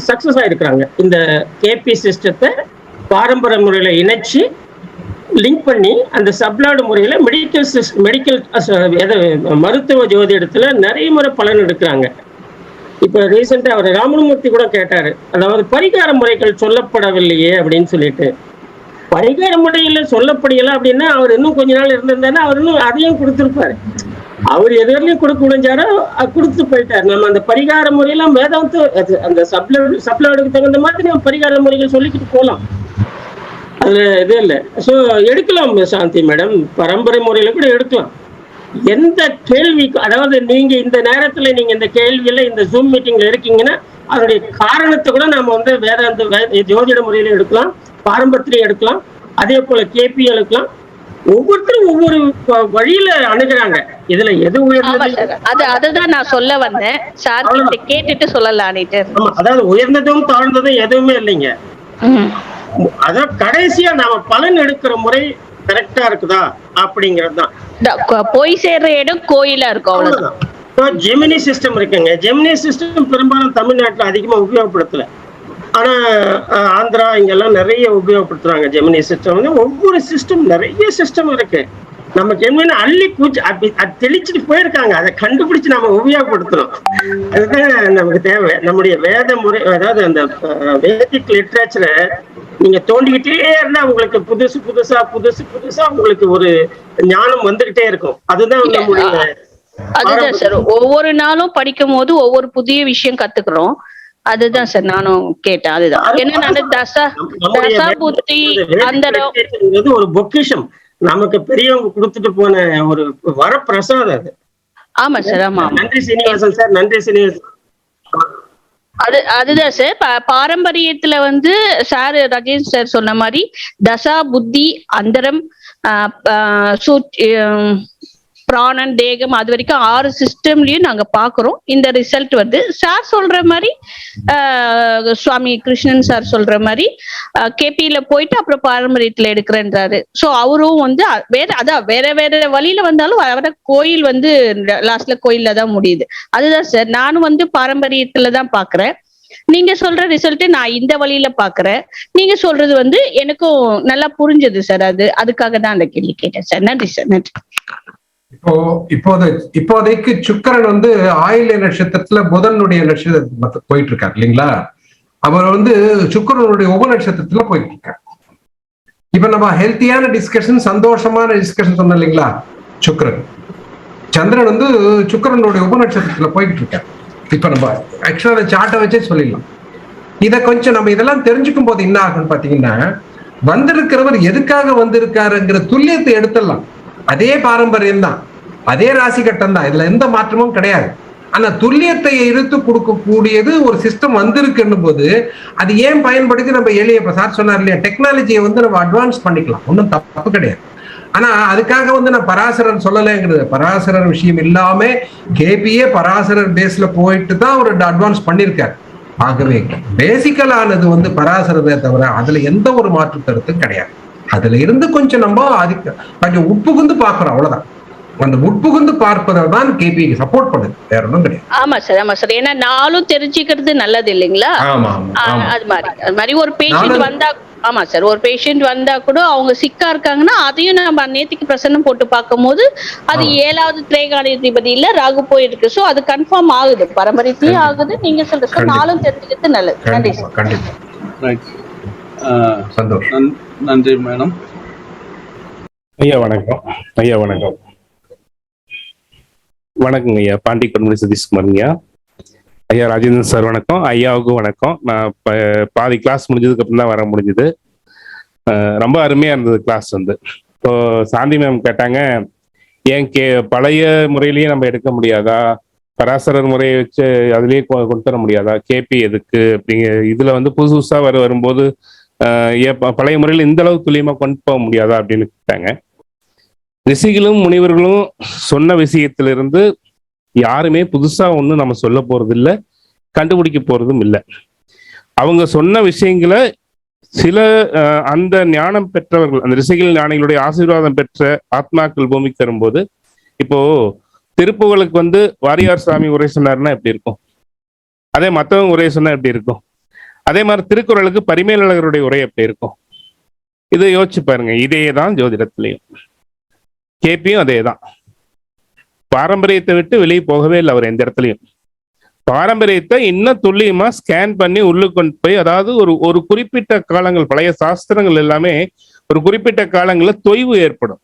E: சக்சஸ் ஆயிருக்கிறாங்க. இந்த கேபி சிஸ்டத்தை பாரம்பரிய முறையில இணைச்சு லிங்க் பண்ணி அந்த சப்லாடு முறையில மெடிக்கல் மருத்துவ ஜோதிடத்துல நிறைய முறை பலன் எடுக்கிறாங்க. இப்ப ரீசெண்டா அவர் ராமமூர்த்தி கூட கேட்டாரு, அதாவது பரிகார முறைகள் சொல்லப்படவில்லையே அப்படின்னு சொல்லிட்டு. பரிகார முறையில சொல்லப்படல அப்படின்னா அவர் இன்னும் கொஞ்ச நாள் இருந்திருந்தாருன்னா அவர் இன்னும் அதையும் கொடுத்திருப்பாரு. அவர் எதுவரையும் கொடுக்க முடிஞ்சாரோ கொடுத்து போயிட்டாரு. நம்ம அந்த பரிகார முறையெல்லாம் வேதாந்த அந்த சப்ளாடுக்கு தகுந்த மாதிரி நம்ம பரிகார முறைகள் சொல்லிக்கிட்டு போகலாம். அதுல இது இல்லை. ஸோ எடுக்கலாம் சாந்தி மேடம், பரம்பரை முறையில கூட எடுக்கலாம். எந்த கேள்விக்கு, அதாவது நீங்க இந்த நேரத்துல நீங்க இந்த கேள்வியில இந்த ஜூம் மீட்டிங்ல இருக்கீங்கன்னா அதனுடைய காரணத்தை கூட நாம வந்து வேதாந்த ஜோதிட முறையில எடுக்கலாம், பாரம்பரியத்திலையும் எடுக்கலாம், அதே போல கேபி எடுக்கலாம். ஒவ்வொருத்தரும் ஒவ்வொரு வழியில அணுகிறாங்க. இதுல எது உயர்ந்தது,
G: அதுதான் நான் சொல்ல வந்தேன் சார், கேட்டுட்டு சொல்லலாம்.
E: அதாவது உயர்ந்ததும் தாழ்ந்ததும் எதுவுமே இல்லைங்க. அதான் கடைசியா நாம பலன் எடுக்கிற முறை கரெக்டா இருக்குதா அப்படிங்கறதுதான்.
G: போய் சேர்ற இடம் கோயிலா இருக்கும், அவ்வளவுதான்.
E: ஜெமினி சிஸ்டம் இருக்குங்க. ஜெமினி சிஸ்டம் பெரும்பாலும் தமிழ்நாட்டுல அதிகமா உபயோகப்படுத்தல. ஆனா ஆந்திரா இங்கெல்லாம் நிறைய உபயோகப்படுத்துறாங்க ஜெமினி சிஸ்டம். வந்து ஒவ்வொரு சிஸ்டம் நிறைய சிஸ்டம் இருக்கு. நமக்கு என்ன அள்ளி பூச்சி தெளிச்சுட்டு போயிருக்காங்க. அதை கண்டுபிடிச்சு நம்ம உபயோகப்படுத்தணும். அதுதான் நமக்கு தேவை. நம்முடைய வேத முறை, அதாவது அந்த வேதிக் லிட்ரேச்சரை நீங்க தோண்டிக்கிட்டே இருந்தா உங்களுக்கு புதுசு புதுசா உங்களுக்கு ஒரு ஞானம் வந்துகிட்டே இருக்கும். அதுதான் நம்முடைய.
G: அதுதான் சார், ஒவ்வொரு நாளும் படிக்கும் போது ஒவ்வொரு புதிய விஷயம் கத்துக்கிறோம். அதுதான் சார் நானும் கேட்டேன். அதுதான் என்ன தசா புத்தி அந்த
E: ஒரு பொக்கிஷம் நமக்கு பெரியவங்க கொடுத்துட்டு போன ஒரு வரப்பிரசாதம் அது.
G: ஆமா சார், ஆமா.
E: நன்றி சீனிவாசன் சார், நன்றி சீனிவாசன்.
G: அதுதான் சார், பாரம்பரியத்துல வந்து சார் ராஜேஷ் சார் சொன்ன மாதிரி தசா புத்தி அந்தரம் பிராணன் தேகம் அது வரைக்கும் 6 சிஸ்டம்லயும் நாங்க பாக்குறோம். இந்த ரிசல்ட் வந்து சார் சொல்ற மாதிரி சுவாமி கிருஷ்ணன் சார் சொல்ற மாதிரி கேபியில போயிட்டு அப்புறம் பாரம்பரியத்துல எடுக்கிறேன்றாரு. சோ அவரும் வந்து வேற வழியில வந்தாலும் வர கோயில் வந்து லாஸ்ட்ல கோயில்ல தான் முடியுது. அதுதான் சார், நானும் வந்து பாரம்பரியத்துலதான் பாக்குறேன். நீங்க சொல்ற ரிசல்ட் நான் இந்த வழியில பாக்குறேன். நீங்க சொல்றது வந்து எனக்கும் நல்லா புரிஞ்சது சார். அதுக்காக தான் அந்த கேள்வி கேட்டேன் சார். நன்றி சார், நன்றி.
B: இப்போதைக்கு சுக்கிரன் வந்து ஆயில்ய நட்சத்திரத்துல புதனுடைய நட்சத்திரத்துக்கு போயிட்டு இருக்காரு இல்லைங்களா? அவர் வந்து சுக்கிரனுடைய உபநட்சத்திரத்துல போயிட்டு இருக்கார். இப்ப நம்ம ஹெல்த்தியான டிஸ்கஷன், சந்தோஷமான டிஸ்கஷன் சொன்னோம் இல்லைங்களா, சுக்கிரன். சந்திரன் வந்து சுக்கிரனுடைய உபநட்சத்திரத்துல போயிட்டு இருக்கார். இப்ப நம்ம ஆக்சுவலா சார்ட்டை வச்சே சொல்லிடலாம். இதை கொஞ்சம் நம்ம இதெல்லாம் தெரிஞ்சுக்கும் போது என்ன ஆகும்னு பாத்தீங்கன்னா, வந்திருக்கிறவர் எதுக்காக வந்திருக்காருங்கிற துல்லியத்தை எடுத்துடலாம். அதே பாரம்பரியம் தான், அதே ராசி கட்டம் தான், இதுல எந்த மாற்றமும் கிடையாது. ஆனா துல்லியத்தை எடுத்து கொடுக்கக்கூடியது ஒரு சிஸ்டம் வந்திருக்குன்னும் போது அது ஏன் பயன்படுத்தி நம்ம எளிய, இப்ப சார் சொன்னார் இல்லையா, டெக்னாலஜியை வந்து நம்ம அட்வான்ஸ் பண்ணிக்கலாம், ஒன்றும் தப்பு கிடையாது. ஆனா அதுக்காக வந்து நான் பராசரர் சொல்லலைங்கிறது, பராசரர் விஷயம் இல்லாம கேபியே பராசரர் பேஸ்ல போயிட்டு தான் ஒரு அட்வான்ஸ் பண்ணிருக்காரு. ஆகவே பேசிக்கலானது வந்து பராசரரை தவிர அதுல எந்த ஒரு மாற்று கருத்தும் கிடையாது. அதுல இருந்து கொஞ்சம் நம்ம கொஞ்சம் உட்புகுந்து பாக்குறோம், அவ்வளவுதான். அந்த உட்புகுந்து பார்ப்பதான் கேபி சப்போர்ட் பண்ணுது, வேற ஒன்றும் கிடையாது.
G: ஆமா சார். ஏன்னா நாளும் தெரிஞ்சுக்கிறது நல்லது இல்லைங்களா? அது மாதிரி ஒரு பேஷண்ட் வந்தா, ஆமா சார், ஒரு பேஷண்ட் வந்தா கூட அவங்க சிக்கா இருக்காங்கன்னா அதையும் நம்ம நேத்திக்கு பிரசன்னம் போட்டு பார்க்கும் போது அது 7வது திரேகாதிபதியில ராகு போயிருக்கு. சோ அது கன்ஃபார்ம் ஆகுது, பாரம்பரியத்திலயும் ஆகுது. நீங்க சொல்ற நாளும் தெரிஞ்சுக்கிறது நல்லது. நன்றி சார்.
B: சந்தோஷம்.
A: நன்றி மேடம்.
H: ஐயா வணக்கம். ஐயா வணக்கம். வணக்கங்க ஐயா. பாண்டி கண்மணி சதீஷ்குமாருங்கய்யா. ஐயா ராஜேந்திரன் சார் வணக்கம். ஐயாவுக்கும் வணக்கம். நான் பாதி கிளாஸ் முடிஞ்சதுக்கு அப்புறம் தான் வர முடிஞ்சது. ரொம்ப அருமையா இருந்தது கிளாஸ் வந்து. இப்போ சாந்தி மேம் கேட்டாங்க, ஏன் பழைய முறையிலேயே நம்ம எடுக்க முடியாதா, பராசரர் முறையை வச்சு அதுலேயே கொண்டு வர முடியாதா, கேபி எதுக்கு அப்படிங்க, இதுல வந்து புதுசா வரும்போது பழைய முறையில் இந்த அளவு துல்லியமா கொண்டு போக முடியாதா அப்படின்னு கேட்டாங்க. ரிஷிகளும் முனிவர்களும் சொன்ன விஷயத்திலிருந்து யாருமே புதுசா ஒன்றும் நம்ம சொல்ல போறது இல்லை, கண்டுபிடிக்க போறதும் இல்லை. அவங்க சொன்ன விஷயங்களை சில அந்த ஞானம் பெற்றவர்கள், அந்த ரிஷிகள் ஞானிகளுடைய ஆசீர்வாதம் பெற்ற ஆத்மாக்கள் பூமிக்கு வரும்போது, இப்போ திருப்புகழுக்கு வந்து வாரியார் சாமி உரை சொன்னாருன்னா எப்படி இருக்கும், அதே மற்றவங்க உரை சொன்னா எப்படி இருக்கும், அதே மாதிரி திருக்குறளுக்கு பரிமேலழகருடைய உரை எப்படி இருக்கும், இதை யோசிச்சு பாருங்க. இதே தான் ஜோதிடத்திலையும், கேபியும் அதே தான். பாரம்பரியத்தை விட்டு வெளியே போகவே இல்லை அவர் எந்த இடத்துலையும். பாரம்பரியத்தை இன்னும் துல்லியமா ஸ்கேன் பண்ணி உள்ளுக்கு கொண்டு போய், அதாவது ஒரு குறிப்பிட்ட காலங்கள், பழைய சாஸ்திரங்கள் எல்லாமே ஒரு குறிப்பிட்ட காலங்களில் தொய்வு ஏற்படும்.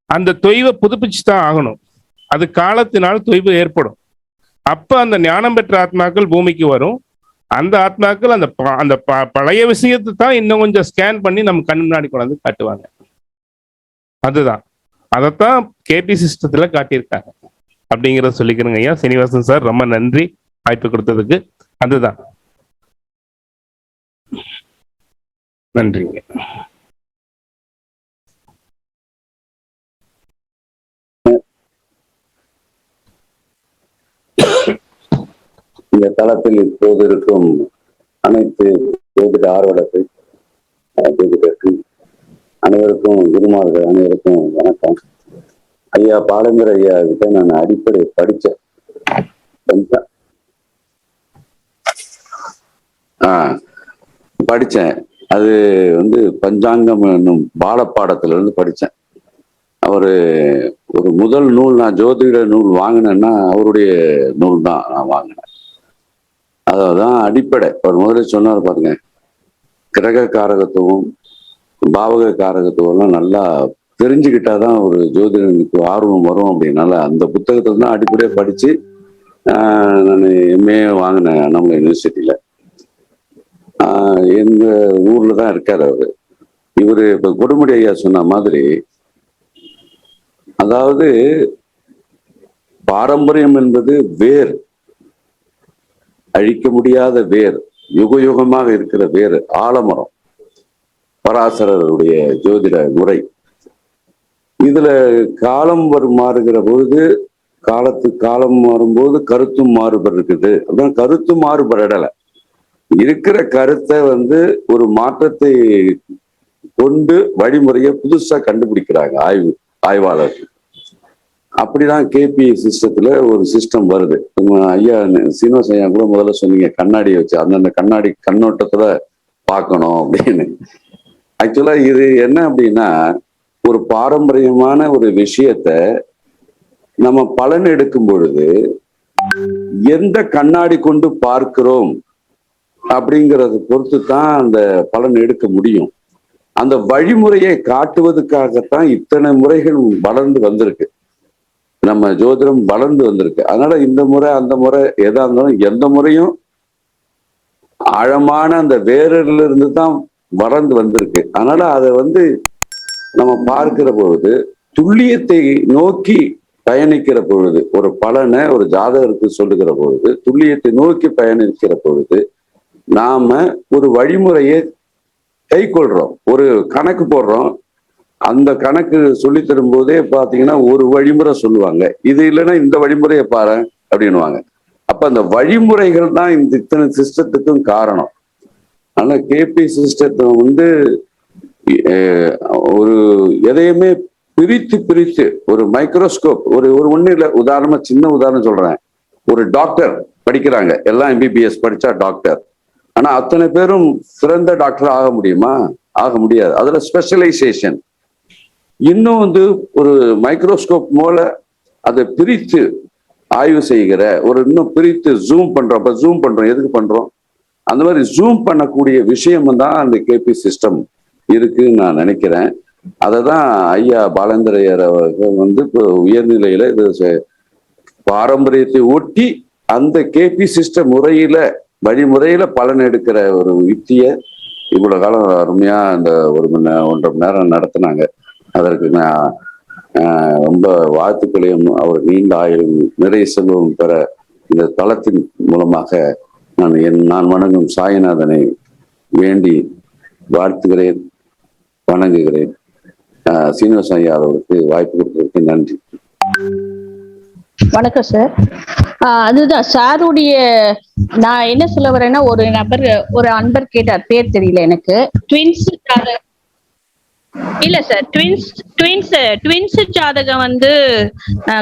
H: அந்த தொய்வை புதுப்பிச்சு தான் ஆகணும். அது காலத்தினால் தொய்வு ஏற்படும். அப்ப அந்த ஞானம் பெற்ற ஆத்மாக்கள் பூமிக்கு வரும். அந்த ஆத்மாக்கள் அந்த பழைய விஷயத்தை தான் இன்னும் கொஞ்சம் ஸ்கேன் பண்ணி நம்ம கண் முன்னாடி கொண்டாந்து காட்டுவாங்க. அதுதான், அதைத்தான் கேபி சிஸ்டத்துல காட்டியிருக்காங்க அப்படிங்கிறத சொல்லிக்கிறேங்க ஐயா. சீனிவாசன் சார் ரொம்ப நன்றி வாய்ப்பு கொடுத்ததுக்கு. அதுதான், நன்றிங்க.
I: இந்த தளத்தில் இப்போது இருக்கும் அனைத்து ஜோதிட ஆர்வலர்கள், ஜோதிடர்கள் அனைவருக்கும், குருமார்கள் அனைவருக்கும் வணக்கம். ஐயா பாலங்கர் ஐயா கிட்ட நான் அடிப்படை படிச்சேன். படிச்சேன். அது வந்து பஞ்சாங்கம் என்னும் பாலப்பாடத்துல இருந்து படிச்சேன். அவரு ஒரு முதல் நூல், நான் ஜோதிட நூல் வாங்கினேன்னா அவருடைய நூல் தான் நான் வாங்கினேன். அதான் அடிப்படை. அவர் முதல்ல சொன்னார் பாருங்க, கிரக காரகத்துவம், பாவக காரகத்துவம்லாம் நல்லா தெரிஞ்சுக்கிட்டாதான் ஒரு ஜோதிடனுக்கு ஆர்வம் வரும். அப்படின்னால அந்த புத்தகத்துல தான் அடிப்படையாக படிச்சு நான் எம்ஏ வாங்கினேன் அண்ணாமலை யூனிவர்சிட்டியில. எங்க ஊர்ல தான் இருக்காரு அவரு. இவரு இப்ப கொடுமுடி ஐயா சொன்ன மாதிரி, அதாவது பாரம்பரியம் என்பது வேர், அழிக்க முடியாத வேர், யுக யுகமாக இருக்கிற வேர், ஆலமரம் பராசரருடைய ஜோதிட முறை. இதுல காலம் மாறுகிற பொழுது, காலம் மாறும்போது கருத்தும் மாறுபடுறது. அப்படின்னா கருத்து மாறுபடலை, இருக்கிற கருத்தை வந்து ஒரு மாற்றத்தை கொண்டு வழிமுறையை புதுசா கண்டுபிடிக்கிறாங்க ஆய்வாளர்கள். அப்படிதான் கேபி சிஸ்டத்துல ஒரு சிஸ்டம் வருது. ஐயா சீனிவாசன் ஐயா கூட முதல்ல சொன்னீங்க, கண்ணாடியை வச்சு அந்தந்த கண்ணாடி கண்ணோட்டத்துல பார்க்கணும் அப்படின்னு. ஆக்சுவலா இது என்ன அப்படின்னா, ஒரு பாரம்பரியமான ஒரு விஷயத்த நம்ம பலன் எடுக்கும் பொழுது எந்த கண்ணாடி கொண்டு பார்க்கிறோம் அப்படிங்கிறத பொறுத்து தான் அந்த பலன் எடுக்க முடியும். அந்த வழிமுறையை காட்டுவதற்காகத்தான் இத்தனை முறைகள் வளர்ந்து வந்திருக்கு. நம்ம ஜோதிடம் வளர்ந்து வந்திருக்கு. அதனால இந்த முறை அந்த முறை எதா இருந்தாலும் எந்த முறையும் ஆழமான அந்த வேரிலிருந்து இருந்து தான் வளர்ந்து வந்திருக்கு. அதனால அதை நம்ம பார்க்கிற பொழுது துல்லியத்தை நோக்கி பயணிக்கிற பொழுது, ஒரு பலனை ஒரு ஜாதகருக்கு சொல்லுகிற பொழுது, துல்லியத்தை நோக்கி பயணிக்கிற பொழுது நாம ஒரு வழிமுறையை கை கொள்றோம், ஒரு கணக்கு போடுறோம். அந்த கணக்கு சொல்லி தரும் போதே பாத்தீங்கன்னா ஒரு வழிமுறை சொல்லுவாங்க, இது இல்லைன்னா இந்த வழிமுறையை பாரு அப்படின்னுவாங்க. அப்ப அந்த வழிமுறைகள் தான் இந்த இத்தனை சிஸ்டத்துக்கும் காரணம். ஆனா கேபி சிஸ்டத்தை ஒரு எதையுமே பிரித்து பிரித்து ஒரு மைக்ரோஸ்கோப் ஒரு ஒண்ணு இல்லை. உதாரணமா சின்ன உதாரணம் சொல்றேன். ஒரு டாக்டர் படிக்கிறாங்க, எல்லாம் MBBS படிச்சா டாக்டர். ஆனா அத்தனை பேரும் சிறந்த டாக்டர் ஆக முடியுமா? ஆக முடியாது. அதுல ஸ்பெஷலைசேஷன். இன்னும் ஒரு மைக்ரோஸ்கோப் மூல அதை பிரித்து ஆய்வு செய்கிற இன்னும் பிரித்து ஜூம் பண்றோம். அப்ப ஜூம் பண்றோம், எதுக்கு பண்றோம்? அந்த மாதிரி ஜூம் பண்ணக்கூடிய விஷயம் தான் அந்த கேபி சிஸ்டம் இருக்குன்னு நான் நினைக்கிறேன். அதை தான் ஐயா பாலேந்திரையர் அவர்கள் இப்போ உயர்நிலையில இது பாரம்பரியத்தை ஒட்டி அந்த கேபி சிஸ்டம் முறையில வழிமுறையில பலன் எடுக்கிற ஒரு யுக்தியை இவ்வளவு காலம் அருமையா இந்த 1.5 மணி நேரம் நடத்தினாங்க. அதற்கு நான் ரொம்ப வாழ்த்துக்களையும் அவர் நீண்ட ஆயுளும் நிறைய செல்வம் பெற இந்த தளத்தின் மூலமாக நான் வணங்கும் சாய்நாதனை வேண்டி வாழ்த்துகிறேன், வணங்குகிறேன். சீனிவாசன் ஐயா அவருக்கு வாய்ப்பு கொடுத்ததற்கு நன்றி.
G: வணக்கம் சார். அதுதான் சாருடைய நான் என்ன சொல்ல வரேன்னா, ஒரு அன்பர் கேட்டார், பேர் தெரியல எனக்கு. ட்வின்ஸ் இல்ல சார், ட்வின்ஸ் ஜாதகம்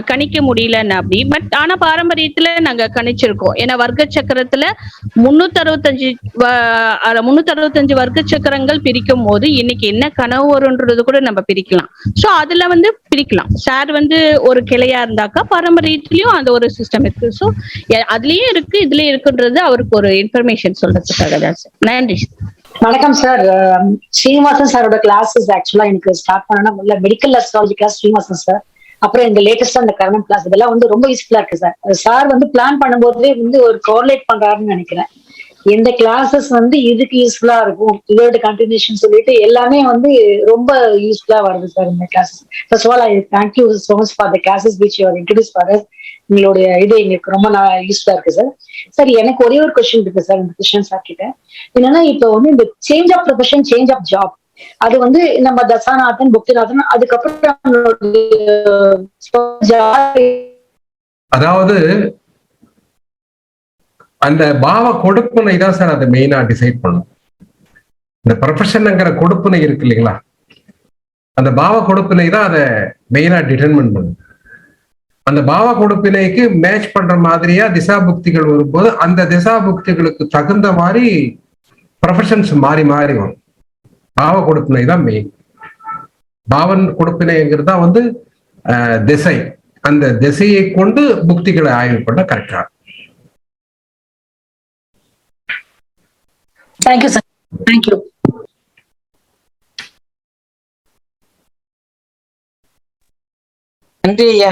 G: கணிக்க முடியலன்னு அப்படி. பட் ஆனா பாரம்பரியத்துல நாங்க கணிச்சிருக்கோம். ஏன்னா வர்க்க சக்கரத்துல 365 வர்க்க சக்கரங்கள் பிரிக்கும் போது இன்னைக்கு என்ன கனவு வரும்ன்றது கூட நம்ம பிரிக்கலாம். சோ அதுல பிரிக்கலாம். சார் ஒரு கிளையா இருந்தாக்கா பாரம்பரியத்திலயும் அந்த ஒரு சிஸ்டம் இருக்கு. சோ அதுலயும் இருக்கு, இதுலயும் இருக்குன்றது அவருக்கு ஒரு இன்ஃபர்மேஷன் சொல்றதுக்காக தான் சார். நன்றி சார்.
J: வணக்கம் சார். ஸ்ரீனிவாசன் சாரோட கிளாஸஸ் ஆக்சுவலா எனக்கு ஸ்டார்ட் பண்ணா முதல்ல medical astrology class Srinivasan sir, அப்புறம் இந்த லேட்டஸ்டா இந்த கரணம் கிளாஸ், இதெல்லாம் ரொம்ப யூஸ்ஃபுல்லா இருக்கு சார். சார் பிளான் பண்ணும்போதே ஒரு கோரிலேட் பண்றாருன்னு நினைக்கிறேன். எந்த கிளாஸஸ் இதுக்கு யூஸ்ஃபுல்லா இருக்கும், இதோட கண்டினியூஷன் சொல்லிட்டு எல்லாமே ரொம்ப யூஸ்ஃபுல்லா வருது சார் இந்த classes. First of all I thank you so much for the classes which you are introduce for us. உங்களுடைய இது எங்களுக்கு ரொம்ப யூஸ்ஃபுல்லா இருக்கு சார். சார் எனக்கு ஒரே ஒரு கொஸ்டின் இருக்கு சார் இந்த கிருஷ்ணன் சார் கிட்ட. என்னன்னா இப்போ இந்த change of profession, change of job, அது நம்ம தசாநாதன் புக்திநாதன் அதுக்கப்புறம்
B: அதாவது அந்த பாவ கொடுப்புனை தான் சார் அதை மெயினா டிசைட் பண்ணும். இந்த ப்ரொஃபஷன்ங்கிற கொடுப்புனை இருக்கு இல்லைங்களா, அந்த பாவ கொடுப்பினை தான் அதை மெயினா டிட்டர்மின் பண்ணும். அந்த பாவ கொடுப்பினைக்கு மேட்ச் பண்ற மாதிரியா திசா புக்திகள் வரும்போது அந்த திசா புக்திகளுக்கு தகுந்த மாதிரி ப்ரொஃபஷன்ஸ் மாறி மாறி வரும். பாவ கொடுப்பினை தான் மெயின். பாவன் கொடுப்பினைங்கிறது தான் திசை. அந்த திசையை கொண்டு புக்திகளை ஆய்வு பண்ண கரெக்டா.
J: Thank you sir. தேங்க்யூ. நன்றி ஐயா.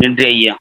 K: நன்றி ஐயா.